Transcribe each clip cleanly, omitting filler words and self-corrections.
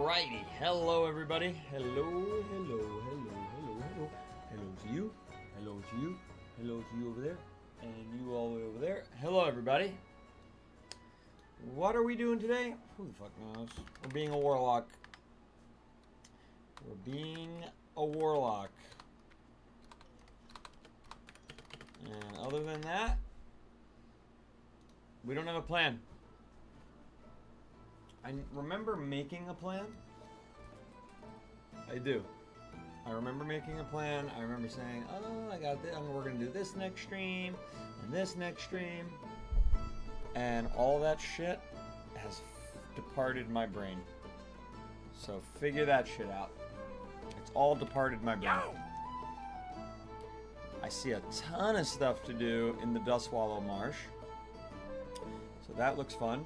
Alrighty, hello everybody. Hello. Hello to you. Hello to you. Hello to you over there. And you all the way over there. Hello everybody. What are we doing today? Who the fuck knows? We're being a warlock. We're being a warlock. And other than that, we don't have a plan. I remember making a plan. I do. I remember making a plan. I remember saying, oh, I got this. We're going to do this next stream and this next stream. And all that shit has departed my brain. So figure that shit out. It's all departed my brain. I see a ton of stuff to do in the Dustwallow Marsh. So that looks fun.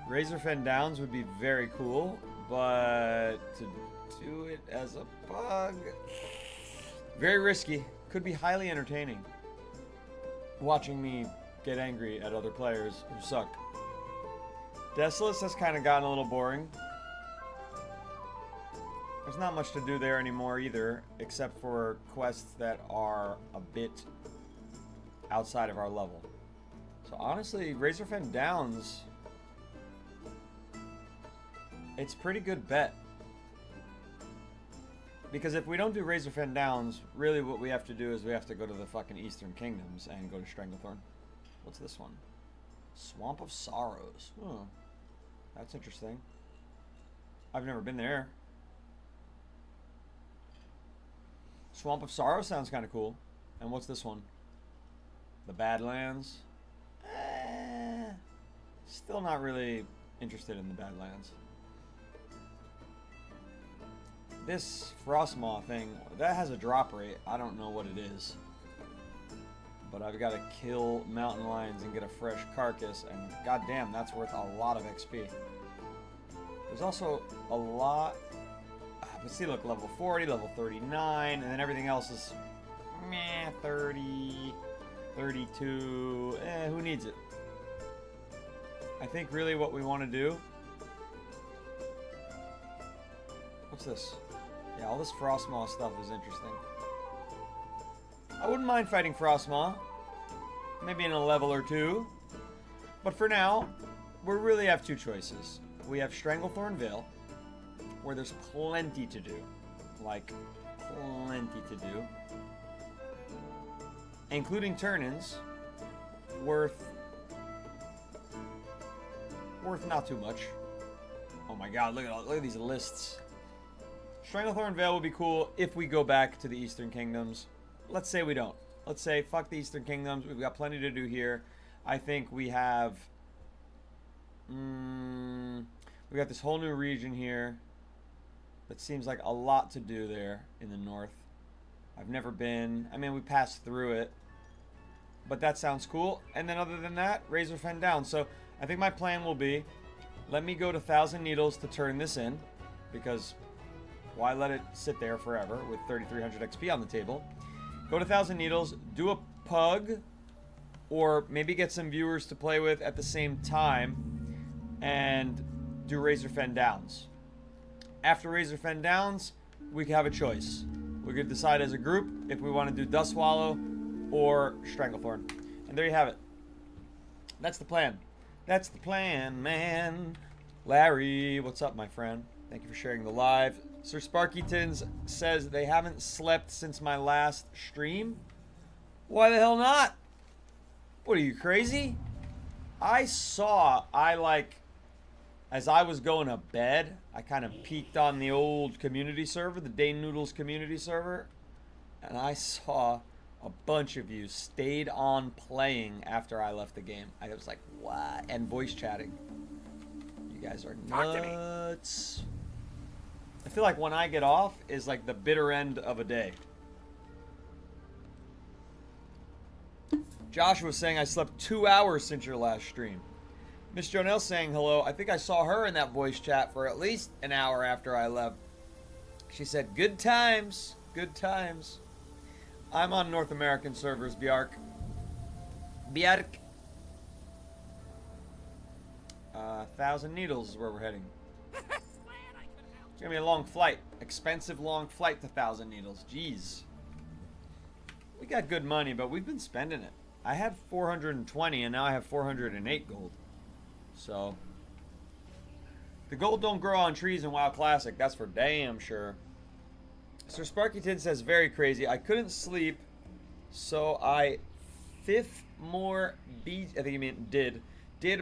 Razorfen Downs would be very cool, but to do it as a bug, very risky. Could be highly entertaining. Watching me get angry at other players who suck. Desolace has kind of gotten a little boring. There's not much to do there anymore either, except for quests that are a bit outside of our level. So honestly, Razorfen Downs, it's a pretty good bet. Because if we don't do Razorfen Downs, really what we have to do is we have to go to the fucking Eastern Kingdoms and go to Stranglethorn. What's this one? Swamp of Sorrows. Oh, that's interesting. I've never been there. Swamp of Sorrows sounds kind of cool. And what's this one? The Badlands. Still not really interested in the Badlands. This Frostmaw thing, that has a drop rate. I don't know what it is. But I've got to kill mountain lions and get a fresh carcass, and goddamn, that's worth a lot of XP. There's also a lot. But see, look, level 40, level 39, and then everything else is meh, 30, 32. Who needs it? I think really what we want to do. What's this? Yeah, all this Frostmaw stuff is interesting. I wouldn't mind fighting Frostmaw. Maybe in a level or two. But for now, we really have two choices. We have Stranglethorn Vale, where there's plenty to do. Like, plenty to do. Including turn-ins. Worth not too much. Oh my god, look at these lists. Stranglethorn Vale would be cool if we go back to the Eastern Kingdoms. Let's say we don't. Let's say, fuck the Eastern Kingdoms. We've got plenty to do here. I think we have... we got this whole new region here. That seems like a lot to do there in the north. I've never been. I mean, we passed through it. But that sounds cool. And then other than that, Razorfen Down. So I think my plan will be, let me go to 1,000 Needles to turn this in. Because why let it sit there forever with 3,300 XP on the table? Go to 1,000 Needles, do a pug, or maybe get some viewers to play with at the same time, and do Razorfen Downs. After Razorfen Downs, we can have a choice. We could decide as a group if we want to do Dustwallow or Stranglethorn. And there you have it. That's the plan. That's the plan, man. Larry, what's up, my friend? Thank you for sharing the live. Sir Sparkytons says they haven't slept since my last stream. Why the hell not? What are you, crazy? as I was going to bed, I kind of peeked on the old community server, the Day Noodles community server, and I saw a bunch of you stayed on playing after I left the game. I was like, what? And voice chatting. You guys are nuts. I feel like when I get off is like the bitter end of a day. Josh was saying I slept 2 hours since your last stream. Miss Jonelle saying hello. I think I saw her in that voice chat for at least an hour after I left. She said, good times. Good times. I'm on North American servers, Bjark. 1,000 Needles is where we're heading. It's gonna be a long flight. Expensive long flight to Thousand Needles. Jeez. We got good money, but we've been spending it. I had 420 and now I have 408 gold. So the gold don't grow on trees in WoW Classic, that's for damn sure. Sir Sparkyton says, very crazy. I couldn't sleep, so I I think you mean did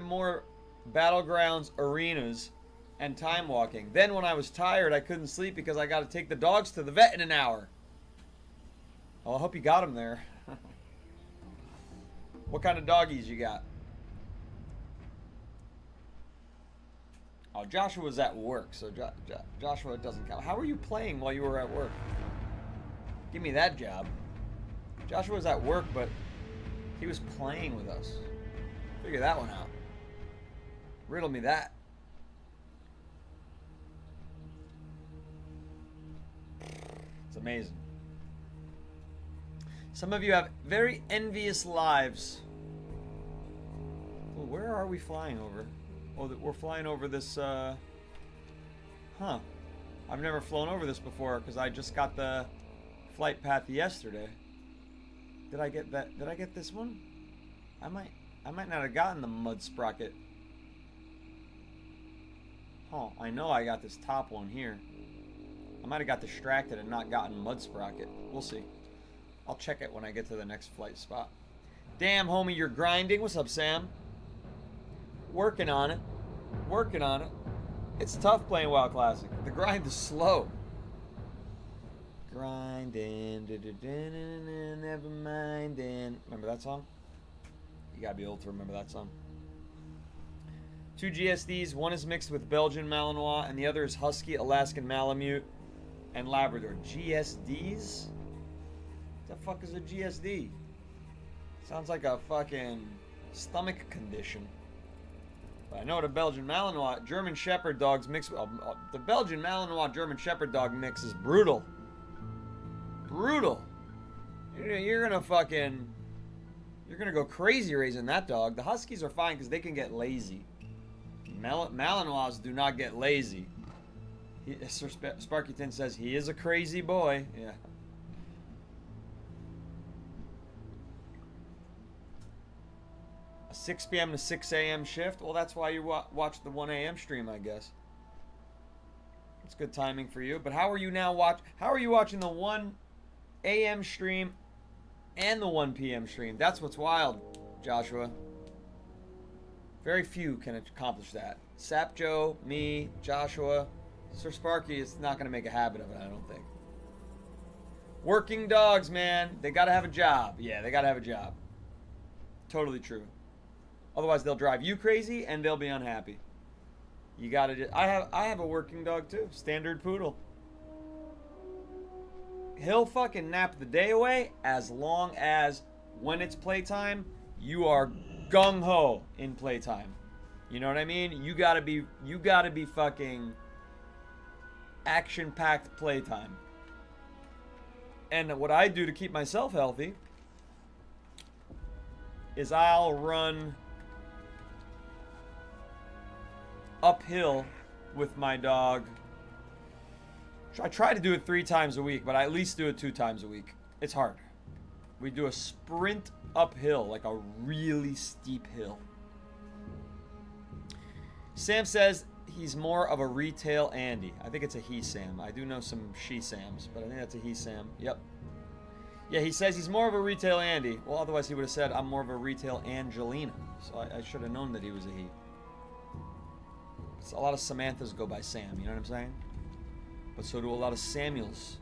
more Battlegrounds arenas and time walking. Then when I was tired, I couldn't sleep because I got to take the dogs to the vet in an hour. Well, I hope you got them there. What kind of doggies you got? Oh, Joshua was at work, so Joshua doesn't count. How were you playing while you were at work? Give me that job. Joshua was at work, but he was playing with us. Figure that one out. Riddle me that. It's amazing. Some of you have very envious lives. Well, where are we flying over? Oh, we're flying over this, Huh. I've never flown over this before because I just got the flight path yesterday. Did I get that? Did I get this one? I might not have gotten the mud sprocket. Huh, I know I got this top one here. I might have got distracted and not gotten mud sprocket. We'll see. I'll check it when I get to the next flight spot. Damn, homie, you're grinding. What's up, Sam? Working on it. Working on it. It's tough playing WoW Classic. The grind is slow. Grinding, never minding. Remember that song? You gotta be old to remember that song. 2 GSDs. One is mixed with Belgian Malinois, and the other is Husky, Alaskan Malamute, and Labrador. GSDs? What the fuck is a GSD? Sounds like a fucking stomach condition. But I know what a Belgian Malinois, German Shepherd dogs mix with, the Belgian Malinois German Shepherd dog mix is brutal. Brutal. You're gonna go crazy raising that dog. The Huskies are fine because they can get lazy. Malinois do not get lazy. Sir Sparkyton says he is a crazy boy. Yeah. A 6 p.m. to 6 a.m. shift? Well, that's why you watch the 1 a.m. stream, I guess. It's good timing for you. But how are you now How are you watching the 1 a.m. stream and the 1 p.m. stream? That's what's wild, Joshua. Very few can accomplish that. Sap Joe, me, Joshua, Sir Sparky is not going to make a habit of it, I don't think. Working dogs, man. They got to have a job. Yeah, they got to have a job. Totally true. Otherwise, they'll drive you crazy and they'll be unhappy. You got to. I have a working dog too. Standard poodle. He'll fucking nap the day away as long as when it's playtime, you are gung ho in playtime. You know what I mean? You gotta be fucking action-packed playtime. And what I do to keep myself healthy is I'll run uphill with my dog. I try to do it 3 times a week, but I at least do it 2 times a week. It's hard. We do a sprint uphill, like a really steep hill. Sam says he's more of a retail Andy. I think it's a he Sam. I do know some she Sams, but I think that's a he Sam. Yep. Yeah, he says he's more of a retail Andy. Well, otherwise he would have said I'm more of a retail Angelina. So I should have known that he was a he. A lot of Samanthas go by Sam, you know what I'm saying? But so do a lot of Samuels.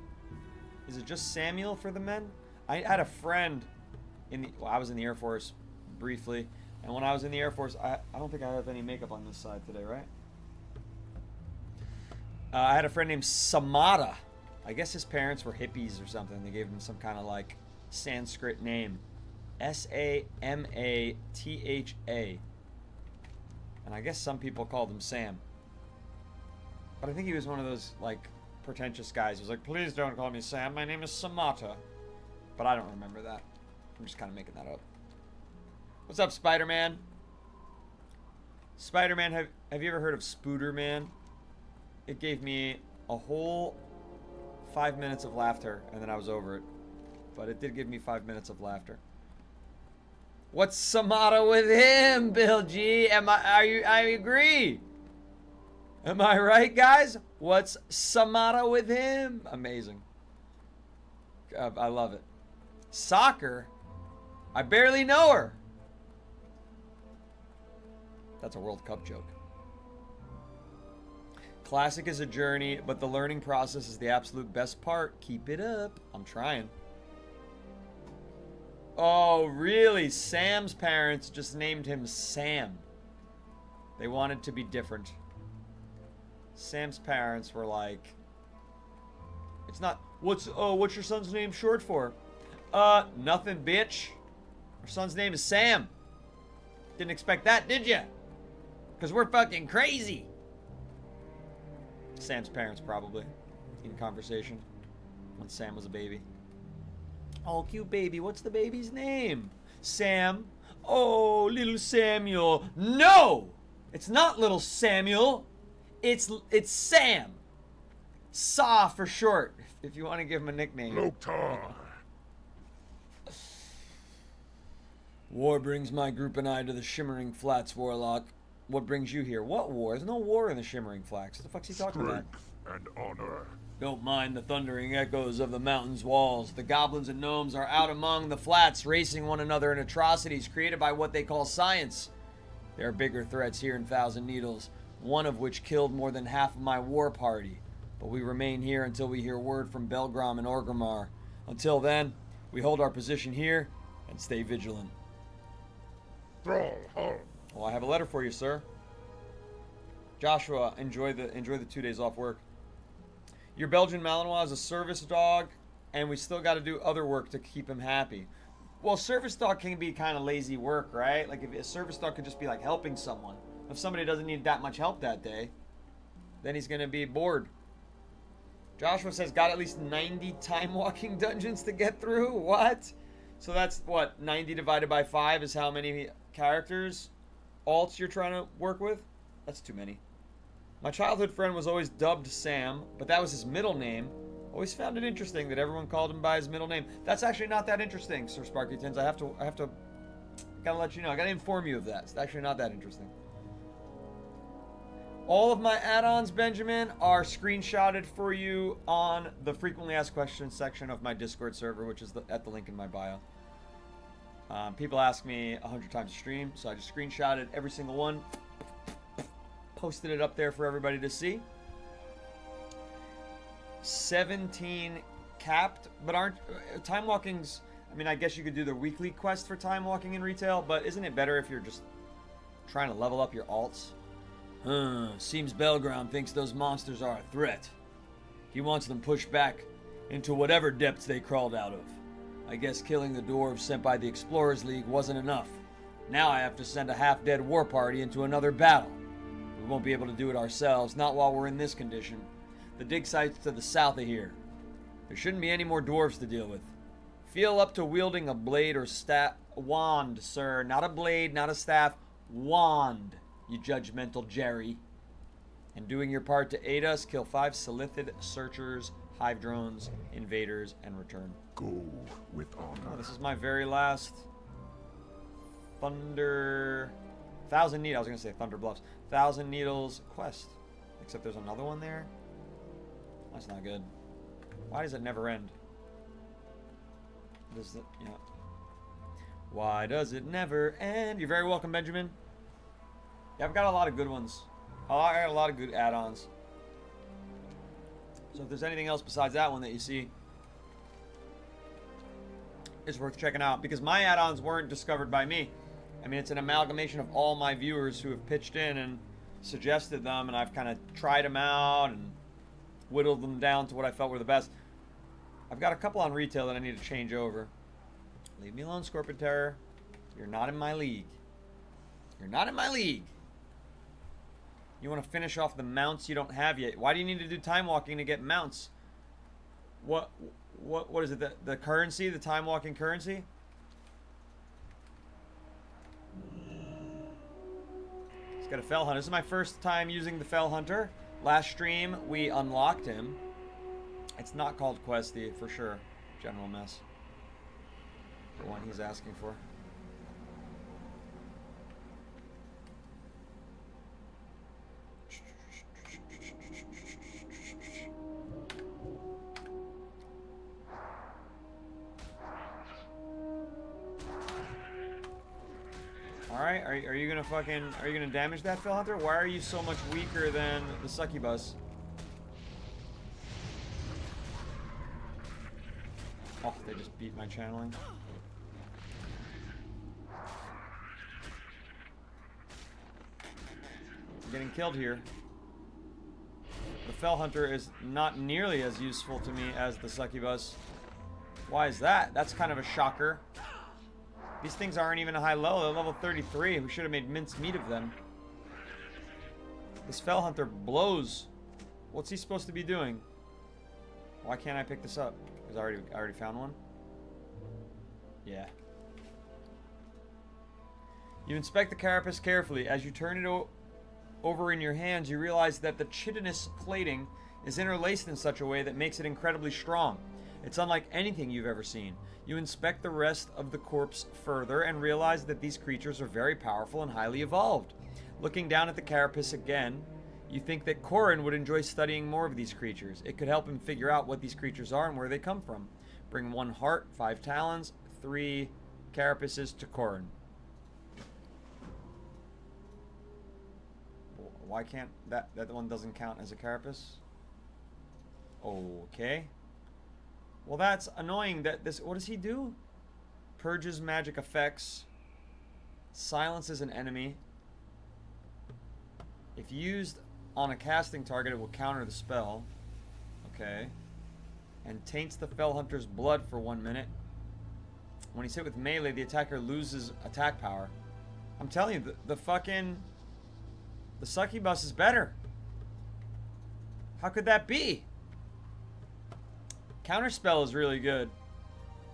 Is it just Samuel for the men? I had a friend I was in the Air Force briefly, and when I was in the Air Force, I don't think I have any makeup on this side today, right? I had a friend named Samata. I guess his parents were hippies or something. They gave him some kind of like Sanskrit name. Samatha. And I guess some people called him Sam. But I think he was one of those like pretentious guys. He was like, please don't call me Sam. My name is Samata. But I don't remember that. I'm just kind of making that up. What's up, Spider-Man? Spider-Man, have you ever heard of Spooderman? It gave me a whole 5 minutes of laughter, and then I was over it. But it did give me 5 minutes of laughter. What's the matter with him, Bill G? I agree. Am I right, guys? What's the matter with him? Amazing. I love it. Soccer? I barely know her. That's a World Cup joke. Classic is a journey, but the learning process is the absolute best part. Keep it up. I'm trying. Oh, really? Sam's parents just named him Sam. They wanted to be different. Sam's parents were like, it's not, what's your son's name short for? Nothing, bitch. Our son's name is Sam. Didn't expect that, did ya? Because we're fucking crazy. Sam's parents probably in conversation when Sam was a baby. Oh, cute baby. What's the baby's name? Sam. Oh, little Samuel. No! It's not little Samuel. It's Sam. Saw for short, if you want to give him a nickname. Loktar. War brings my group and I to the Shimmering Flats, Warlock. What brings you here? What war? There's no war in the Shimmering Flats. What the fuck's he talking about? And honor. Don't mind the thundering echoes of the mountain's walls. The goblins and gnomes are out among the flats, racing one another in atrocities created by what they call science. There are bigger threats here in Thousand Needles, one of which killed more than half of my war party. But we remain here until we hear word from Belgrom and Orgrimmar. Until then, we hold our position here and stay vigilant. Thrall home. Well, I have a letter for you, sir. Joshua, enjoy the 2 days off work. Your Belgian Malinois is a service dog, and we still got to do other work to keep him happy. Well, service dog can be kind of lazy work, right? Like, if a service dog could just be like helping someone. If somebody doesn't need that much help that day, then he's going to be bored. Joshua says, got at least 90 time-walking dungeons to get through? What? So that's, what, 90 divided by 5 is how many characters, alts you're trying to work with? That's too many. My childhood friend was always dubbed Sam, but that was his middle name. Always found it interesting that everyone called him by his middle name. That's actually not that interesting, Sir Sparkytins. I have to, gotta let you know. I gotta inform you of that. It's actually not that interesting. All of my add-ons, Benjamin, are screenshotted for you on the frequently asked questions section of my Discord server, which is at the link in my bio. People ask me 100 times a stream, so I just screenshotted every single one. Posted it up there for everybody to see. 17 capped, but aren't time walking's, I mean, I guess you could do the weekly quest for time walking in retail, but isn't it better if you're just trying to level up your alts? Seems Belgrom thinks those monsters are a threat. He wants them pushed back into whatever depths they crawled out of. I guess killing the dwarves sent by the Explorers League wasn't enough. Now I have to send a half-dead war party into another battle. We won't be able to do it ourselves, not while we're in this condition. The dig site's to the south of here. There shouldn't be any more dwarves to deal with. Feel up to wielding a blade or wand, sir. Not a blade, not a staff. Wand, you judgmental Jerry. And doing your part to aid us, kill 5 Silithid searchers, hive drones, invaders, and return. Go with honor. Oh, this is my very last Thunder... Thousand Needles, I was going to say Thunder Bluffs. Thousand Needles quest. Except there's another one there. That's not good. Why does it never end? Does it, yeah. Why does it never end? You're very welcome, Benjamin. Yeah, I've got a lot of good ones. I got a lot of good add-ons. So if there's anything else besides that one that you see, it's worth checking out. Because my add-ons weren't discovered by me. I mean, it's an amalgamation of all my viewers who have pitched in and suggested them, and I've kind of tried them out and whittled them down to what I felt were the best. I've got a couple on retail that I need to change over. Leave me alone, Scorpion Terror. You're not in my league. You're not in my league. You want to finish off the mounts you don't have yet. Why do you need to do time walking to get mounts? What is it? The currency? The time walking currency? It's got a Fell Hunter. This is my first time using the Fell Hunter. Last stream, we unlocked him. It's not called Questy, for sure. General Mess. The one he's asking for. Alright, are you gonna are you gonna damage that, Phil Hunter? Why are you so much weaker than the succubus? Oh, they just beat my channeling. I'm getting killed here. The Fell Hunter is not nearly as useful to me as the succubus. Why is that? That's kind of a shocker. These things aren't even a high level. They're level 33. We should have made mincemeat of them. This Fell Hunter blows. What's he supposed to be doing? Why can't I pick this up? Because I already found one? Yeah. You inspect the carapace carefully. As you turn it over in your hands, you realize that the chitinous plating is interlaced in such a way that makes it incredibly strong. It's unlike anything you've ever seen. You inspect the rest of the corpse further and realize that these creatures are very powerful and highly evolved. Looking down at the carapace again, you think that Corin would enjoy studying more of these creatures. It could help him figure out what these creatures are and where they come from. Bring 1 heart, 5 talons, 3 carapaces to Corin. Why can't that one doesn't count as a carapace? Okay. Well, that's annoying. What does he do? Purges magic effects. Silences an enemy. If used on a casting target, it will counter the spell. Okay. And taints the Fell Hunter's blood for 1 minute. When he's hit with melee, the attacker loses attack power. I'm telling you, the succubus is better. How could that be? Counterspell is really good.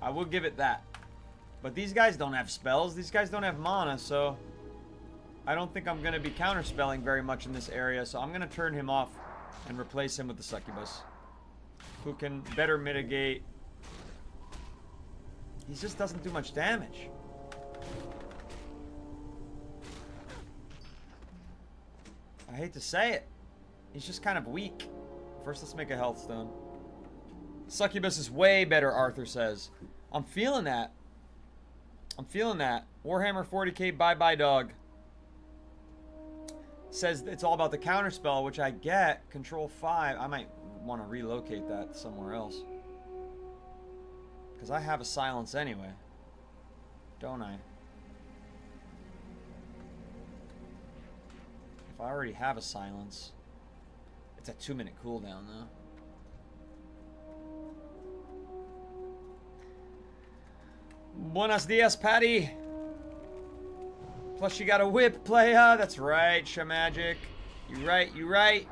I will give it that. But these guys don't have spells. These guys don't have mana, so I don't think I'm going to be counterspelling very much in this area. So I'm going to turn him off and replace him with the succubus, who can better mitigate. He just doesn't do much damage. I hate to say it. He's just kind of weak. First, let's make a health stone. Succubus is way better, Arthur says. I'm feeling that. I'm feeling that. Warhammer 40k bye-bye dog. Says it's all about the counterspell, which I get. Control 5. I might want to relocate that somewhere else. Because I have a silence anyway. Don't I? If I already have a silence. It's a 2-minute cooldown though. Buenos dias, Patty. Plus you got a whip, playa. That's right, Shamagic. You right, you right.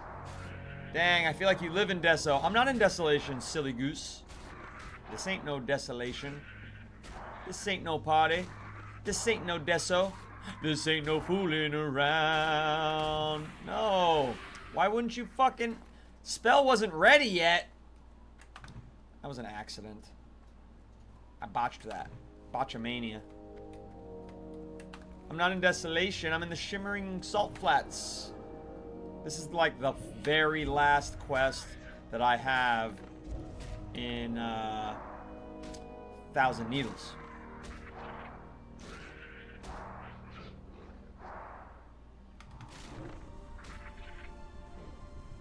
Dang, I feel like you live in Deso. I'm not in Desolation, silly goose. This ain't no Desolation. This ain't no party. This ain't no Deso. This ain't no fooling around. No. Why wouldn't you fucking... Spell wasn't ready yet. That was an accident. I botched that. Botchamania. I'm not in Desolation. I'm in the Shimmering Salt Flats. This is like the very last quest that I have in Thousand Needles.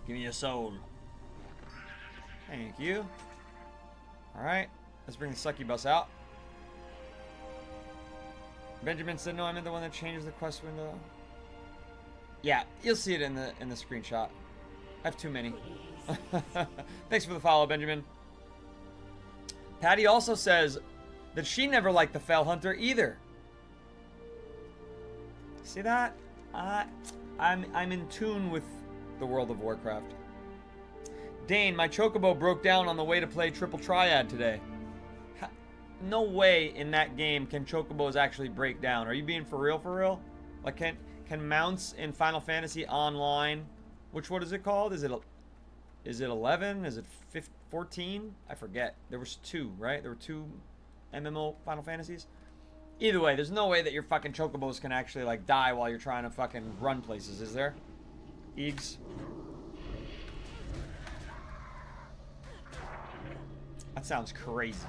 Give me a soul. Thank you. Alright. Let's bring the succubus out. Benjamin said, no, I meant the one that changes the quest window. Yeah, you'll see it in the screenshot. I have too many. Thanks for the follow, Benjamin. Patty also says that she never liked the Fell Hunter either. See that? I'm in tune with the World of Warcraft. Dane, my chocobo broke down on the way to play Triple Triad today. No way in that game can chocobos actually break down. Are you being for real, for real? Like, can mounts in Final Fantasy Online Which one is it called? Is it 11? Is it 14? I forget. There was 2, right? There were 2 MMO Final Fantasies. Either way, there's no way that your fucking chocobos can actually like die while you're trying to fucking run places, is there? Eags. That sounds crazy.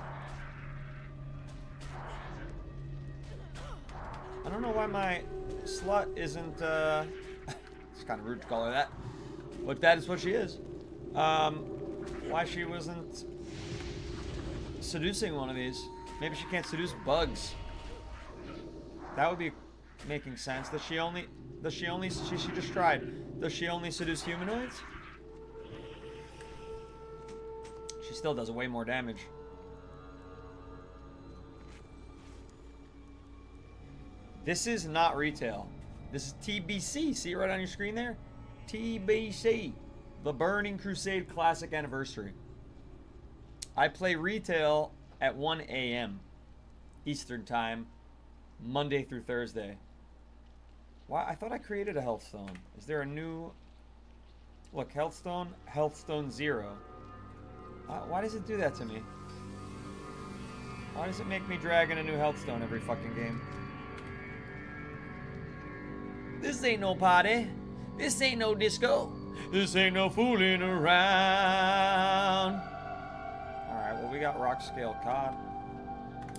I don't know why my slut isn't, it's kind of rude to call her that. But that is what she is. Why she wasn't seducing one of these. Maybe she can't seduce bugs. That would be making sense. She just tried. Does she only seduce humanoids? She still does way more damage. This is not retail. This is TBC. See it right on your screen there? TBC. The Burning Crusade Classic Anniversary. I play retail at 1 a.m. Eastern Time, Monday through Thursday. Why? I thought I created a Healthstone. Is there a new... Look, Healthstone 0. Why does it do that to me? Why does it make me drag in a new Healthstone every fucking game? This ain't no party. This ain't no disco. This ain't no fooling around. Alright, well, we got rock scale cod.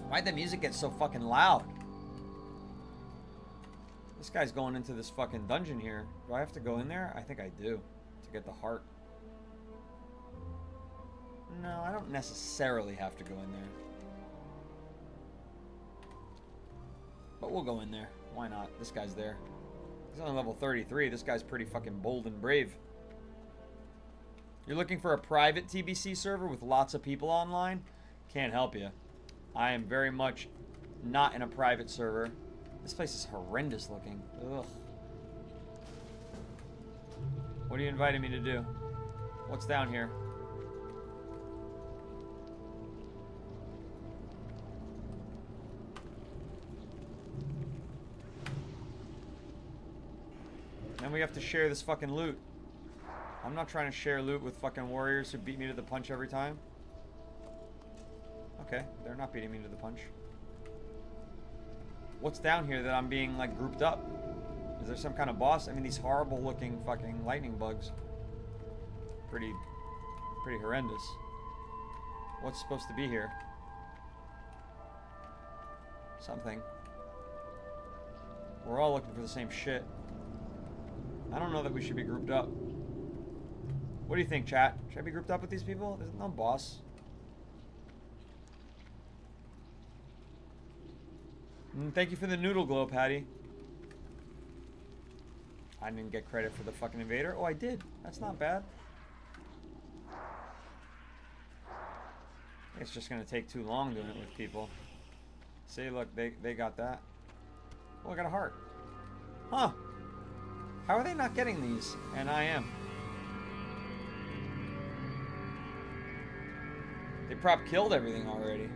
Why'd the music get so fucking loud? This guy's going into this fucking dungeon here. Do I have to go in there? I think I do. To get the heart. No, I don't necessarily have to go in there. But we'll go in there. Why not? This guy's there. He's only level 33. This guy's pretty fucking bold and brave. You're looking for a private TBC server with lots of people online? Can't help you. I am very much not in a private server. This place is horrendous looking. Ugh. What are you inviting me to do? What's down here? Then we have to share this fucking loot. I'm not trying to share loot with fucking warriors who beat me to the punch every time. Okay, they're not beating me to the punch. What's down here that I'm being, like, grouped up? Is there some kind of boss? I mean, these horrible looking fucking lightning bugs. Pretty horrendous. What's supposed to be here? Something. We're all looking for the same shit. I don't know that we should be grouped up. What do you think, chat? Should I be grouped up with these people? There's no boss. Thank you for the noodle glow, Patty. I didn't get credit for the fucking invader. Oh, I did. That's not bad. It's just gonna take too long doing it with people. See, look, they got that. Oh, I got a heart. Huh. How are they not getting these? And I am. They prop killed everything already.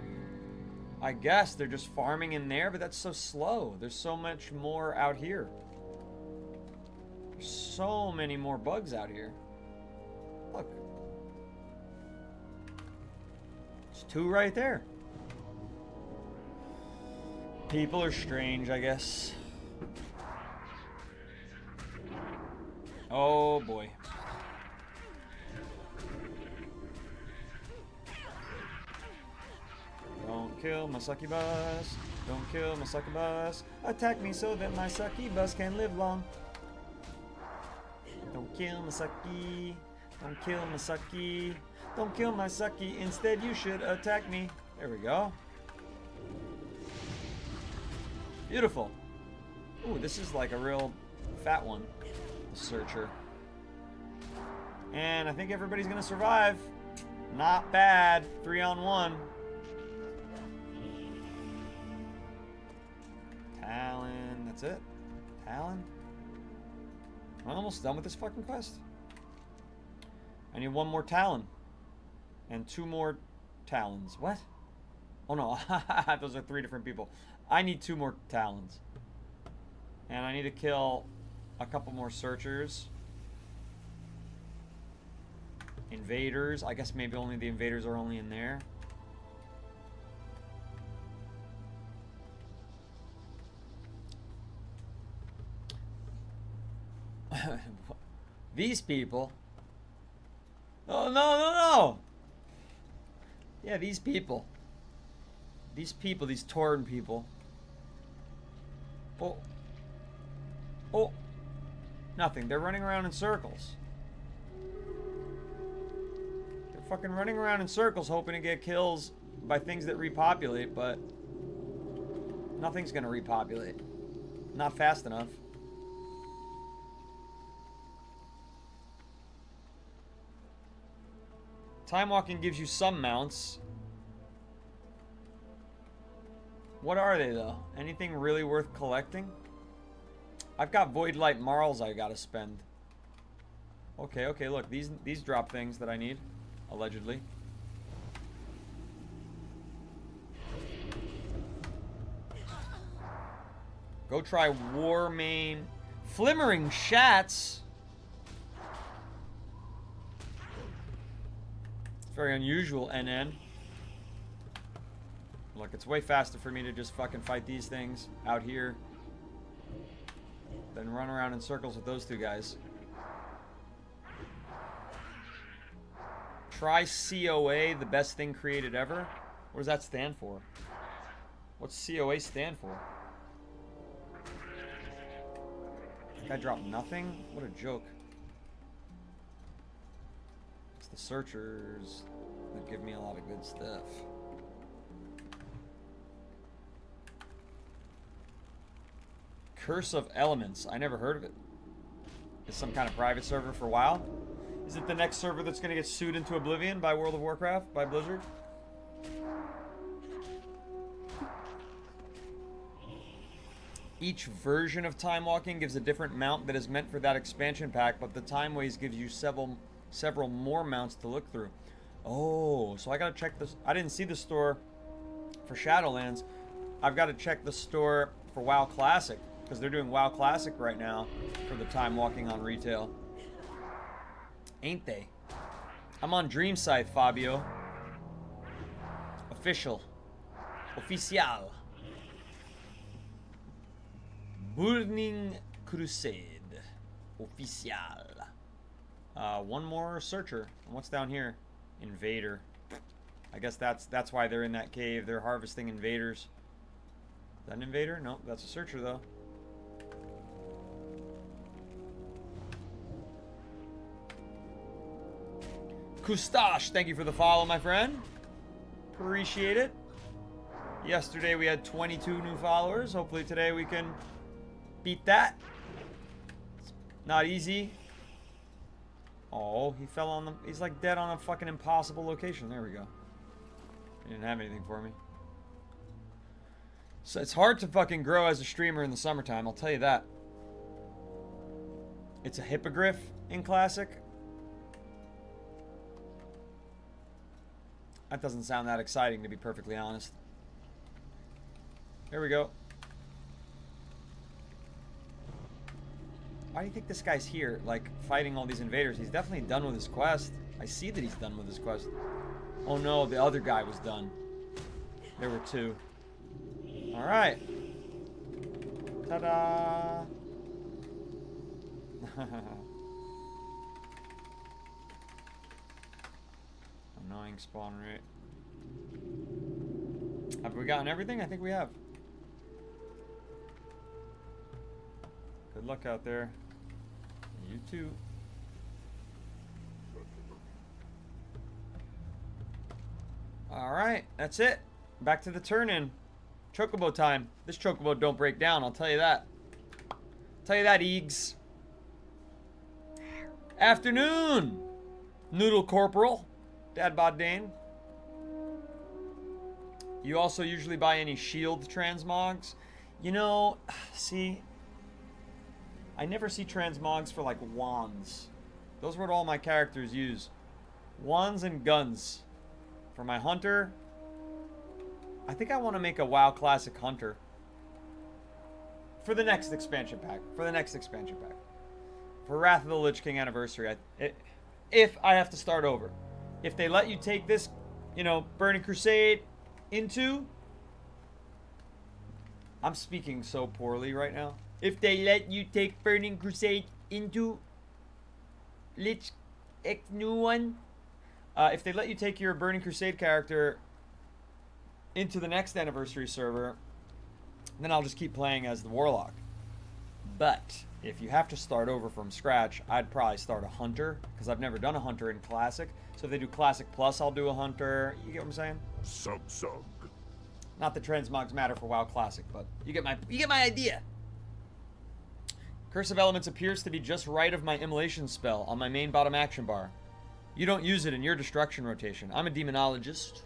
I guess they're just farming in there, but that's so slow. There's so much more out here. There's so many more bugs out here. Look. There's 2 right there. People are strange, I guess. Oh boy. Don't kill my succubus. Don't kill my succubus. Attack me so that my succubus can live long. Don't kill my sucky. Don't kill my sucky. Don't kill my sucky. Instead, you should attack me. There we go. Beautiful. Ooh, this is like a real fat one. The searcher. And I think everybody's gonna survive. Not bad. 3-on-1. Talon. That's it. Talon. I'm almost done with this fucking quest. I need 1 more Talon. And 2 more Talons. What? Oh no, those are 3 different people. I need 2 more Talons. And I need to kill a couple more searchers. Invaders. I guess maybe only the invaders are only in there. These people. Oh, no, no, no. Yeah, these people. These people, these Tauren people. Oh. Oh. Nothing. They're running around in circles. They're fucking running around in circles hoping to get kills by things that repopulate, but nothing's gonna repopulate. Not fast enough. Time walking gives you some mounts. What are they though? Anything really worth collecting? I've got Void Light Marls I gotta spend. Okay, okay, look, these drop things that I need, allegedly. Go try Warmane. Flimmering Shats. It's very unusual, NN. Look, it's way faster for me to just fucking fight these things out here than run around in circles with those two guys. Try COA, the best thing created ever? What does that stand for? What's COA stand for? Guy dropped nothing? What a joke. It's the searchers that give me a lot of good stuff. Curse of Elements. I never heard of it. It's some kind of private server for WoW. Is it the next server that's going to get sued into oblivion by World of Warcraft, by Blizzard? Each version of Time Walking gives a different mount that is meant for that expansion pack, but the Time Ways gives you several more mounts to look through. Oh, so I gotta check this. I didn't see the store for Shadowlands. I've got to check the store for WoW Classic, because they're doing WoW Classic right now for the Time Walking on retail. Ain't they? I'm on Dream Scythe, Fabio. Official. Oficial. Burning Crusade. Oficial. One more searcher. And what's down here? Invader. I guess that's why they're in that cave. They're harvesting invaders. Is that an invader? No, that's a searcher though. Kustash, thank you for the follow, my friend. Appreciate it. Yesterday we had 22 new followers. Hopefully today we can beat that. It's not easy. Oh, he fell on the... He's like dead on a fucking impossible location. There we go. He didn't have anything for me. So it's hard to fucking grow as a streamer in the summertime, I'll tell you that. It's a hippogriff in Classic. That doesn't sound that exciting, to be perfectly honest. Here we go. Why do you think this guy's here, like, fighting all these invaders? He's definitely done with his quest. I see that he's done with his quest. Oh no, the other guy was done. There were two. Alright. Ta-da! Annoying spawn rate. Have we gotten everything? I think we have. Good luck out there. You too. Alright, that's it. Back to the turn-in. Chocobo time. This chocobo don't break down, I'll tell you that. Tell you that, Eags. Afternoon! Noodle Corporal. Dad Bod Dane. You also usually buy any shield transmogs? You know, see... I never see transmogs for, like, wands. Those are what all my characters use. Wands and guns. For my hunter... I think I want to make a WoW Classic Hunter. For the next expansion pack. For Wrath of the Lich King Anniversary. if I have to start over. If they let you take this, you know, Burning Crusade into... I'm speaking so poorly right now. If they let you take Burning Crusade into... Lich X new one. If they let you take your Burning Crusade character into the next anniversary server, then I'll just keep playing as the Warlock. But if you have to start over from scratch, I'd probably start a Hunter, because I've never done a Hunter in Classic. So if they do Classic Plus, I'll do a Hunter. You get what I'm saying? Sug. Not that transmogs matter for WoW Classic, but you get my idea. Curse of Elements appears to be just right of my Immolation spell on my main bottom action bar. You don't use it in your destruction rotation. I'm a demonologist,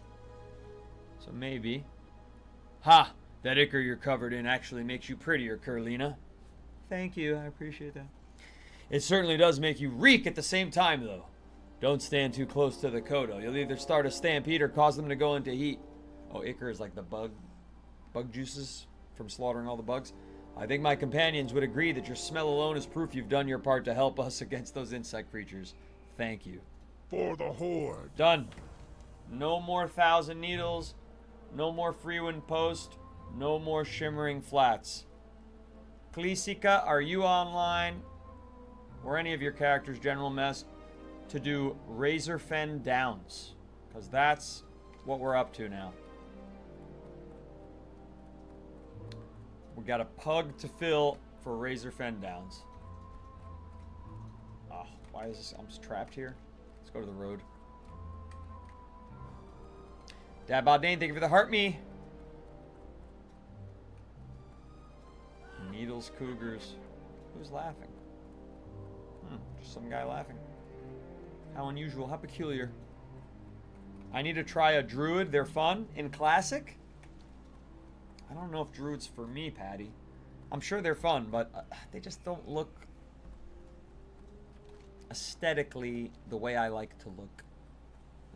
so maybe. Ha! That ichor you're covered in actually makes you prettier, Curlina. Thank you, I appreciate that. It certainly does make you reek at the same time, though. Don't stand too close to the Kodo. You'll either start a stampede or cause them to go into heat. Oh, ichor is like the bug juices from slaughtering all the bugs. I think my companions would agree that your smell alone is proof you've done your part to help us against those insect creatures. Thank you. For the Horde. Done. No more Thousand Needles. No more Freewind Post. No more Shimmering Flats. Klesika, are you online? Or any of your characters, General Mess, to do Razorfen Downs? Because that's what we're up to now. We got a pug to fill for Razorfen Downs. Oh, why is this? I'm just trapped here. Let's go to the road. Dad Baldane, thank you for the heart me. Needles, Cougars. Who's laughing? Just some guy laughing. How unusual, how peculiar. I need to try a Druid. They're fun in Classic. I don't know if Druid's for me, Patty. I'm sure they're fun, but they just don't look aesthetically the way I like to look.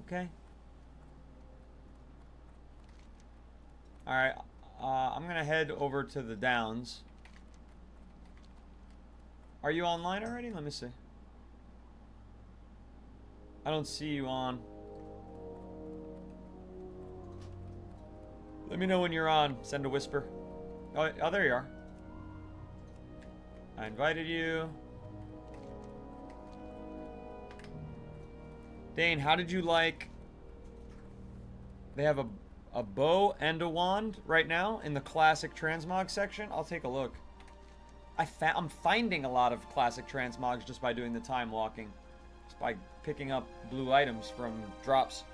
Okay? Alright, I'm going to head over to the Downs. Are you online already? Let me see. I don't see you on. Let me know when you're on. Send a whisper. Oh, there you are. I invited you. Dane, how did you like... They have a bow and a wand right now in the classic transmog section. I'll take a look. I'm finding a lot of classic transmogs just by doing the time walking. Just by picking up blue items from drops.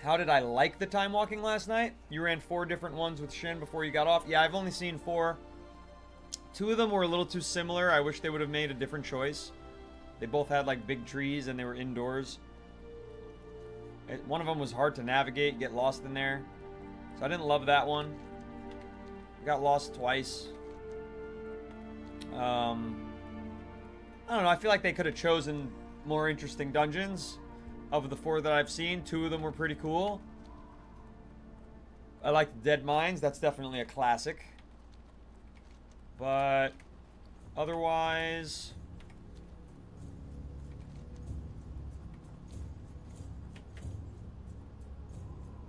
How did I like the time walking last night? You ran 4 different ones with Shin before you got off. Yeah, I've only seen 4. 2 of them were a little too similar. I wish they would have made a different choice. They both had like big trees and they were indoors. One of them was hard to navigate, get lost in there. So I didn't love that one. Got lost twice. I don't know. I feel like they could have chosen more interesting dungeons. Of the 4 that I've seen, 2 of them were pretty cool. I like Dead Mines. That's definitely a classic. But otherwise...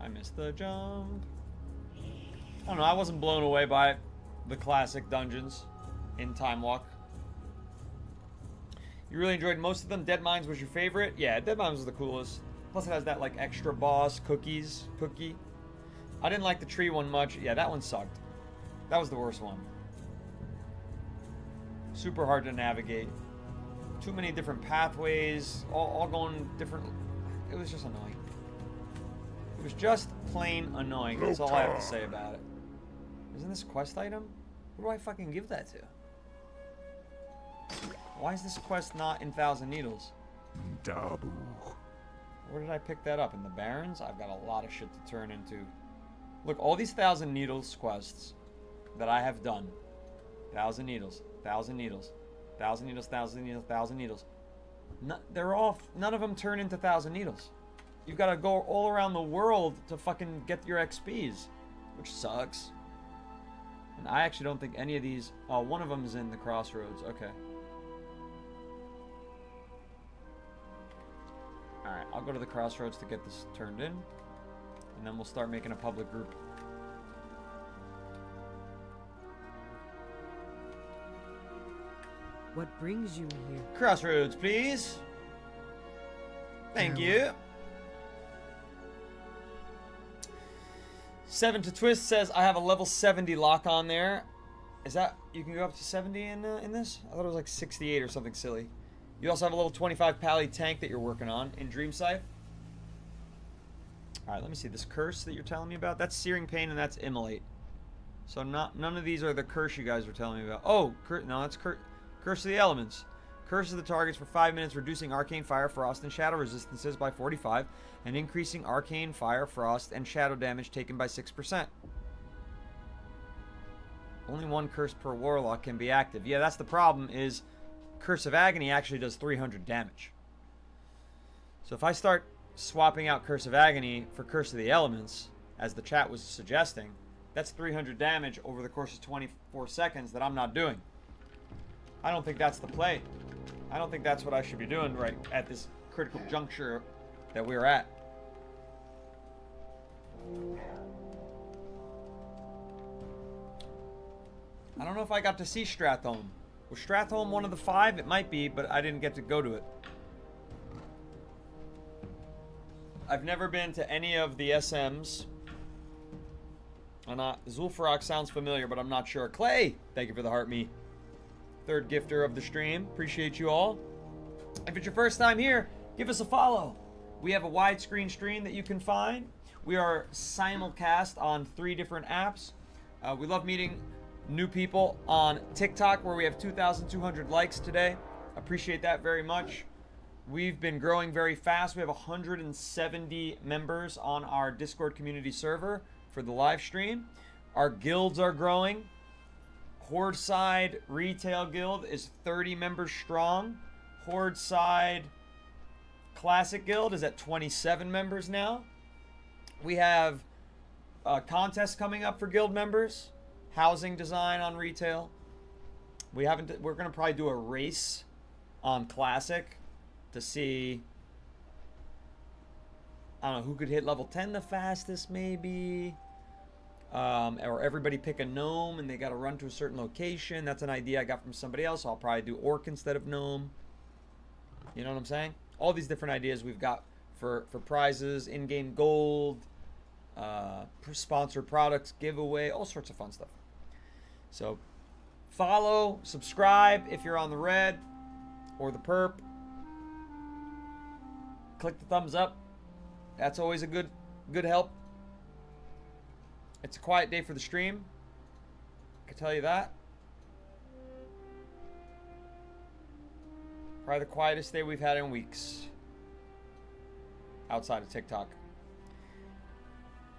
I missed the jump. I don't know. I wasn't blown away by the classic dungeons in Time Walk. You really enjoyed most of them. Dead Mines was your favorite? Yeah, Dead Mines was the coolest. Plus it has that like extra boss cookie. I didn't like the tree one much. Yeah, that one sucked. That was the worst one. Super hard to navigate. Too many different pathways, all going different. It was just annoying. It was just plain annoying. That's all I have to say about it. Isn't this a quest item? Who do I fucking give that to? Why is this quest not in Thousand Needles? Dabu. Where did I pick that up? In the Barrens? I've got a lot of shit to turn into. Look, all these Thousand Needles quests that I have done. Thousand Needles. Thousand Needles. Thousand Needles, Thousand Needles, Thousand Needles. They're all... None of them turn into Thousand Needles. You've got to go all around the world to fucking get your XPs. Which sucks. And I actually don't think any of these... Oh, one of them is in the Crossroads. Okay. I'll go to the crossroads to get this turned in. And then we'll start making a public group. What brings you here? Crossroads, please. Thank you. 7 to Twist says I have a level 70 lock on there. Is that you can go up to 70 in this? I thought it was like 68 or something silly. You also have a level 25 pally tank that you're working on in Dream Scythe. All right, let me see this curse that you're telling me about. That's Searing Pain and that's Immolate. So none of these are the curse you guys were telling me about. Oh, no, that's Curse of the Elements. Curse of the targets for 5 minutes, reducing arcane fire, frost, and shadow resistances by 45, and increasing arcane fire, frost, and shadow damage taken by 6%. Only one curse per warlock can be active. Yeah, that's the problem, is Curse of Agony actually does 300 damage. So if I start swapping out Curse of Agony for Curse of the Elements, as the chat was suggesting, that's 300 damage over the course of 24 seconds that I'm not doing. I don't think that's the play. I don't think that's what I should be doing right at this critical juncture that we're at. I don't know if I got to see Stratholme. Was Stratholme one of the 5? It might be, but I didn't get to go to it. I've never been to any of the SMs. And Zul'Farrak sounds familiar, but I'm not sure. Clay, thank you for the heart me. Third gifter of the stream. Appreciate you all. If it's your first time here, give us a follow. We have a widescreen stream that you can find. We are simulcast on 3 different apps. We love meeting new people on TikTok, where we have 2,200 likes today. Appreciate that very much. We've been growing very fast. We have 170 members on our Discord community server for the live stream. Our guilds are growing. Horde Side Retail Guild is 30 members strong. Horde Side Classic Guild is at 27 members now. We have a contest coming up for guild members. Housing design on retail. We're gonna probably do a race on Classic to see, I don't know, who could hit level 10 the fastest, maybe. Or everybody pick a gnome and they got to run to a certain location. That's an idea I got from somebody else. I'll probably do orc instead of gnome. You know what I'm saying? All these different ideas we've got for prizes, in-game gold, sponsored products, giveaway, all sorts of fun stuff. So follow, subscribe if you're on the red or the perp. Click the thumbs up. That's always a good help. It's a quiet day for the stream. I can tell you that. Probably the quietest day we've had in weeks. Outside of TikTok.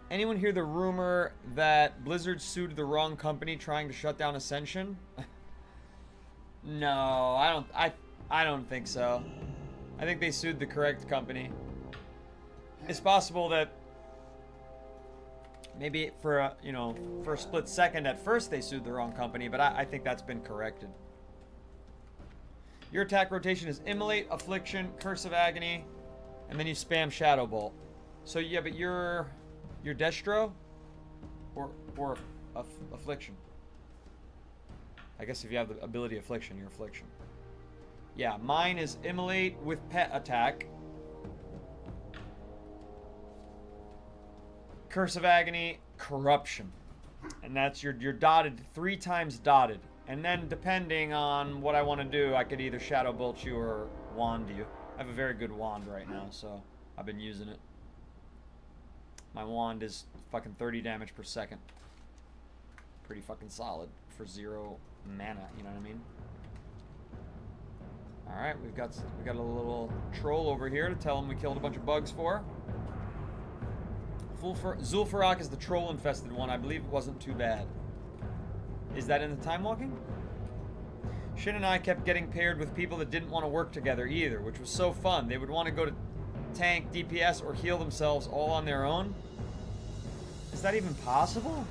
Anyone hear the rumor that Blizzard sued the wrong company trying to shut down Ascension? No, I don't think so. I think they sued the correct company. It's possible that maybe for a split second at first they sued the wrong company, but I think that's been corrected. Your attack rotation is Immolate, Affliction, Curse of Agony, and then you spam Shadow Bolt. So yeah, but you're Destro or Affliction. I guess if you have the ability Affliction, you're Affliction. Yeah, mine is Immolate with Pet Attack. Curse of Agony, Corruption. And that's your dotted, 3 times dotted. And then depending on what I want to do, I could either Shadow Bolt you or Wand you. I have a very good wand right now, so I've been using it. My wand is fucking 30 damage per second. Pretty fucking solid for 0 mana, you know what I mean? Alright, we got a little troll over here to tell him we killed a bunch of bugs for. Zul'Farrak is the troll-infested one. I believe it wasn't too bad. Is that in the time walking? Shin and I kept getting paired with people that didn't want to work together either, which was so fun. They would want to go to tank, DPS, or heal themselves all on their own. Is that even possible?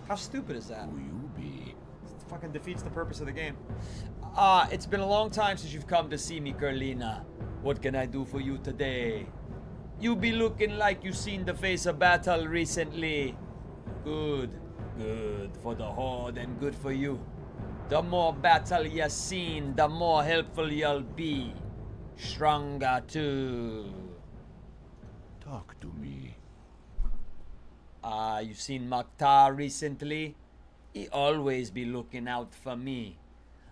How stupid is that? Who you be? It fucking defeats the purpose of the game. It's been a long time since you've come to see me, Carlina. What can I do for you today? You be looking like you seen the face of battle recently. Good. Good for the Horde and good for you. The more battle you seen, the more helpful you'll be. Stronger too. Talk to me. You seen Maktar recently? He always be looking out for me.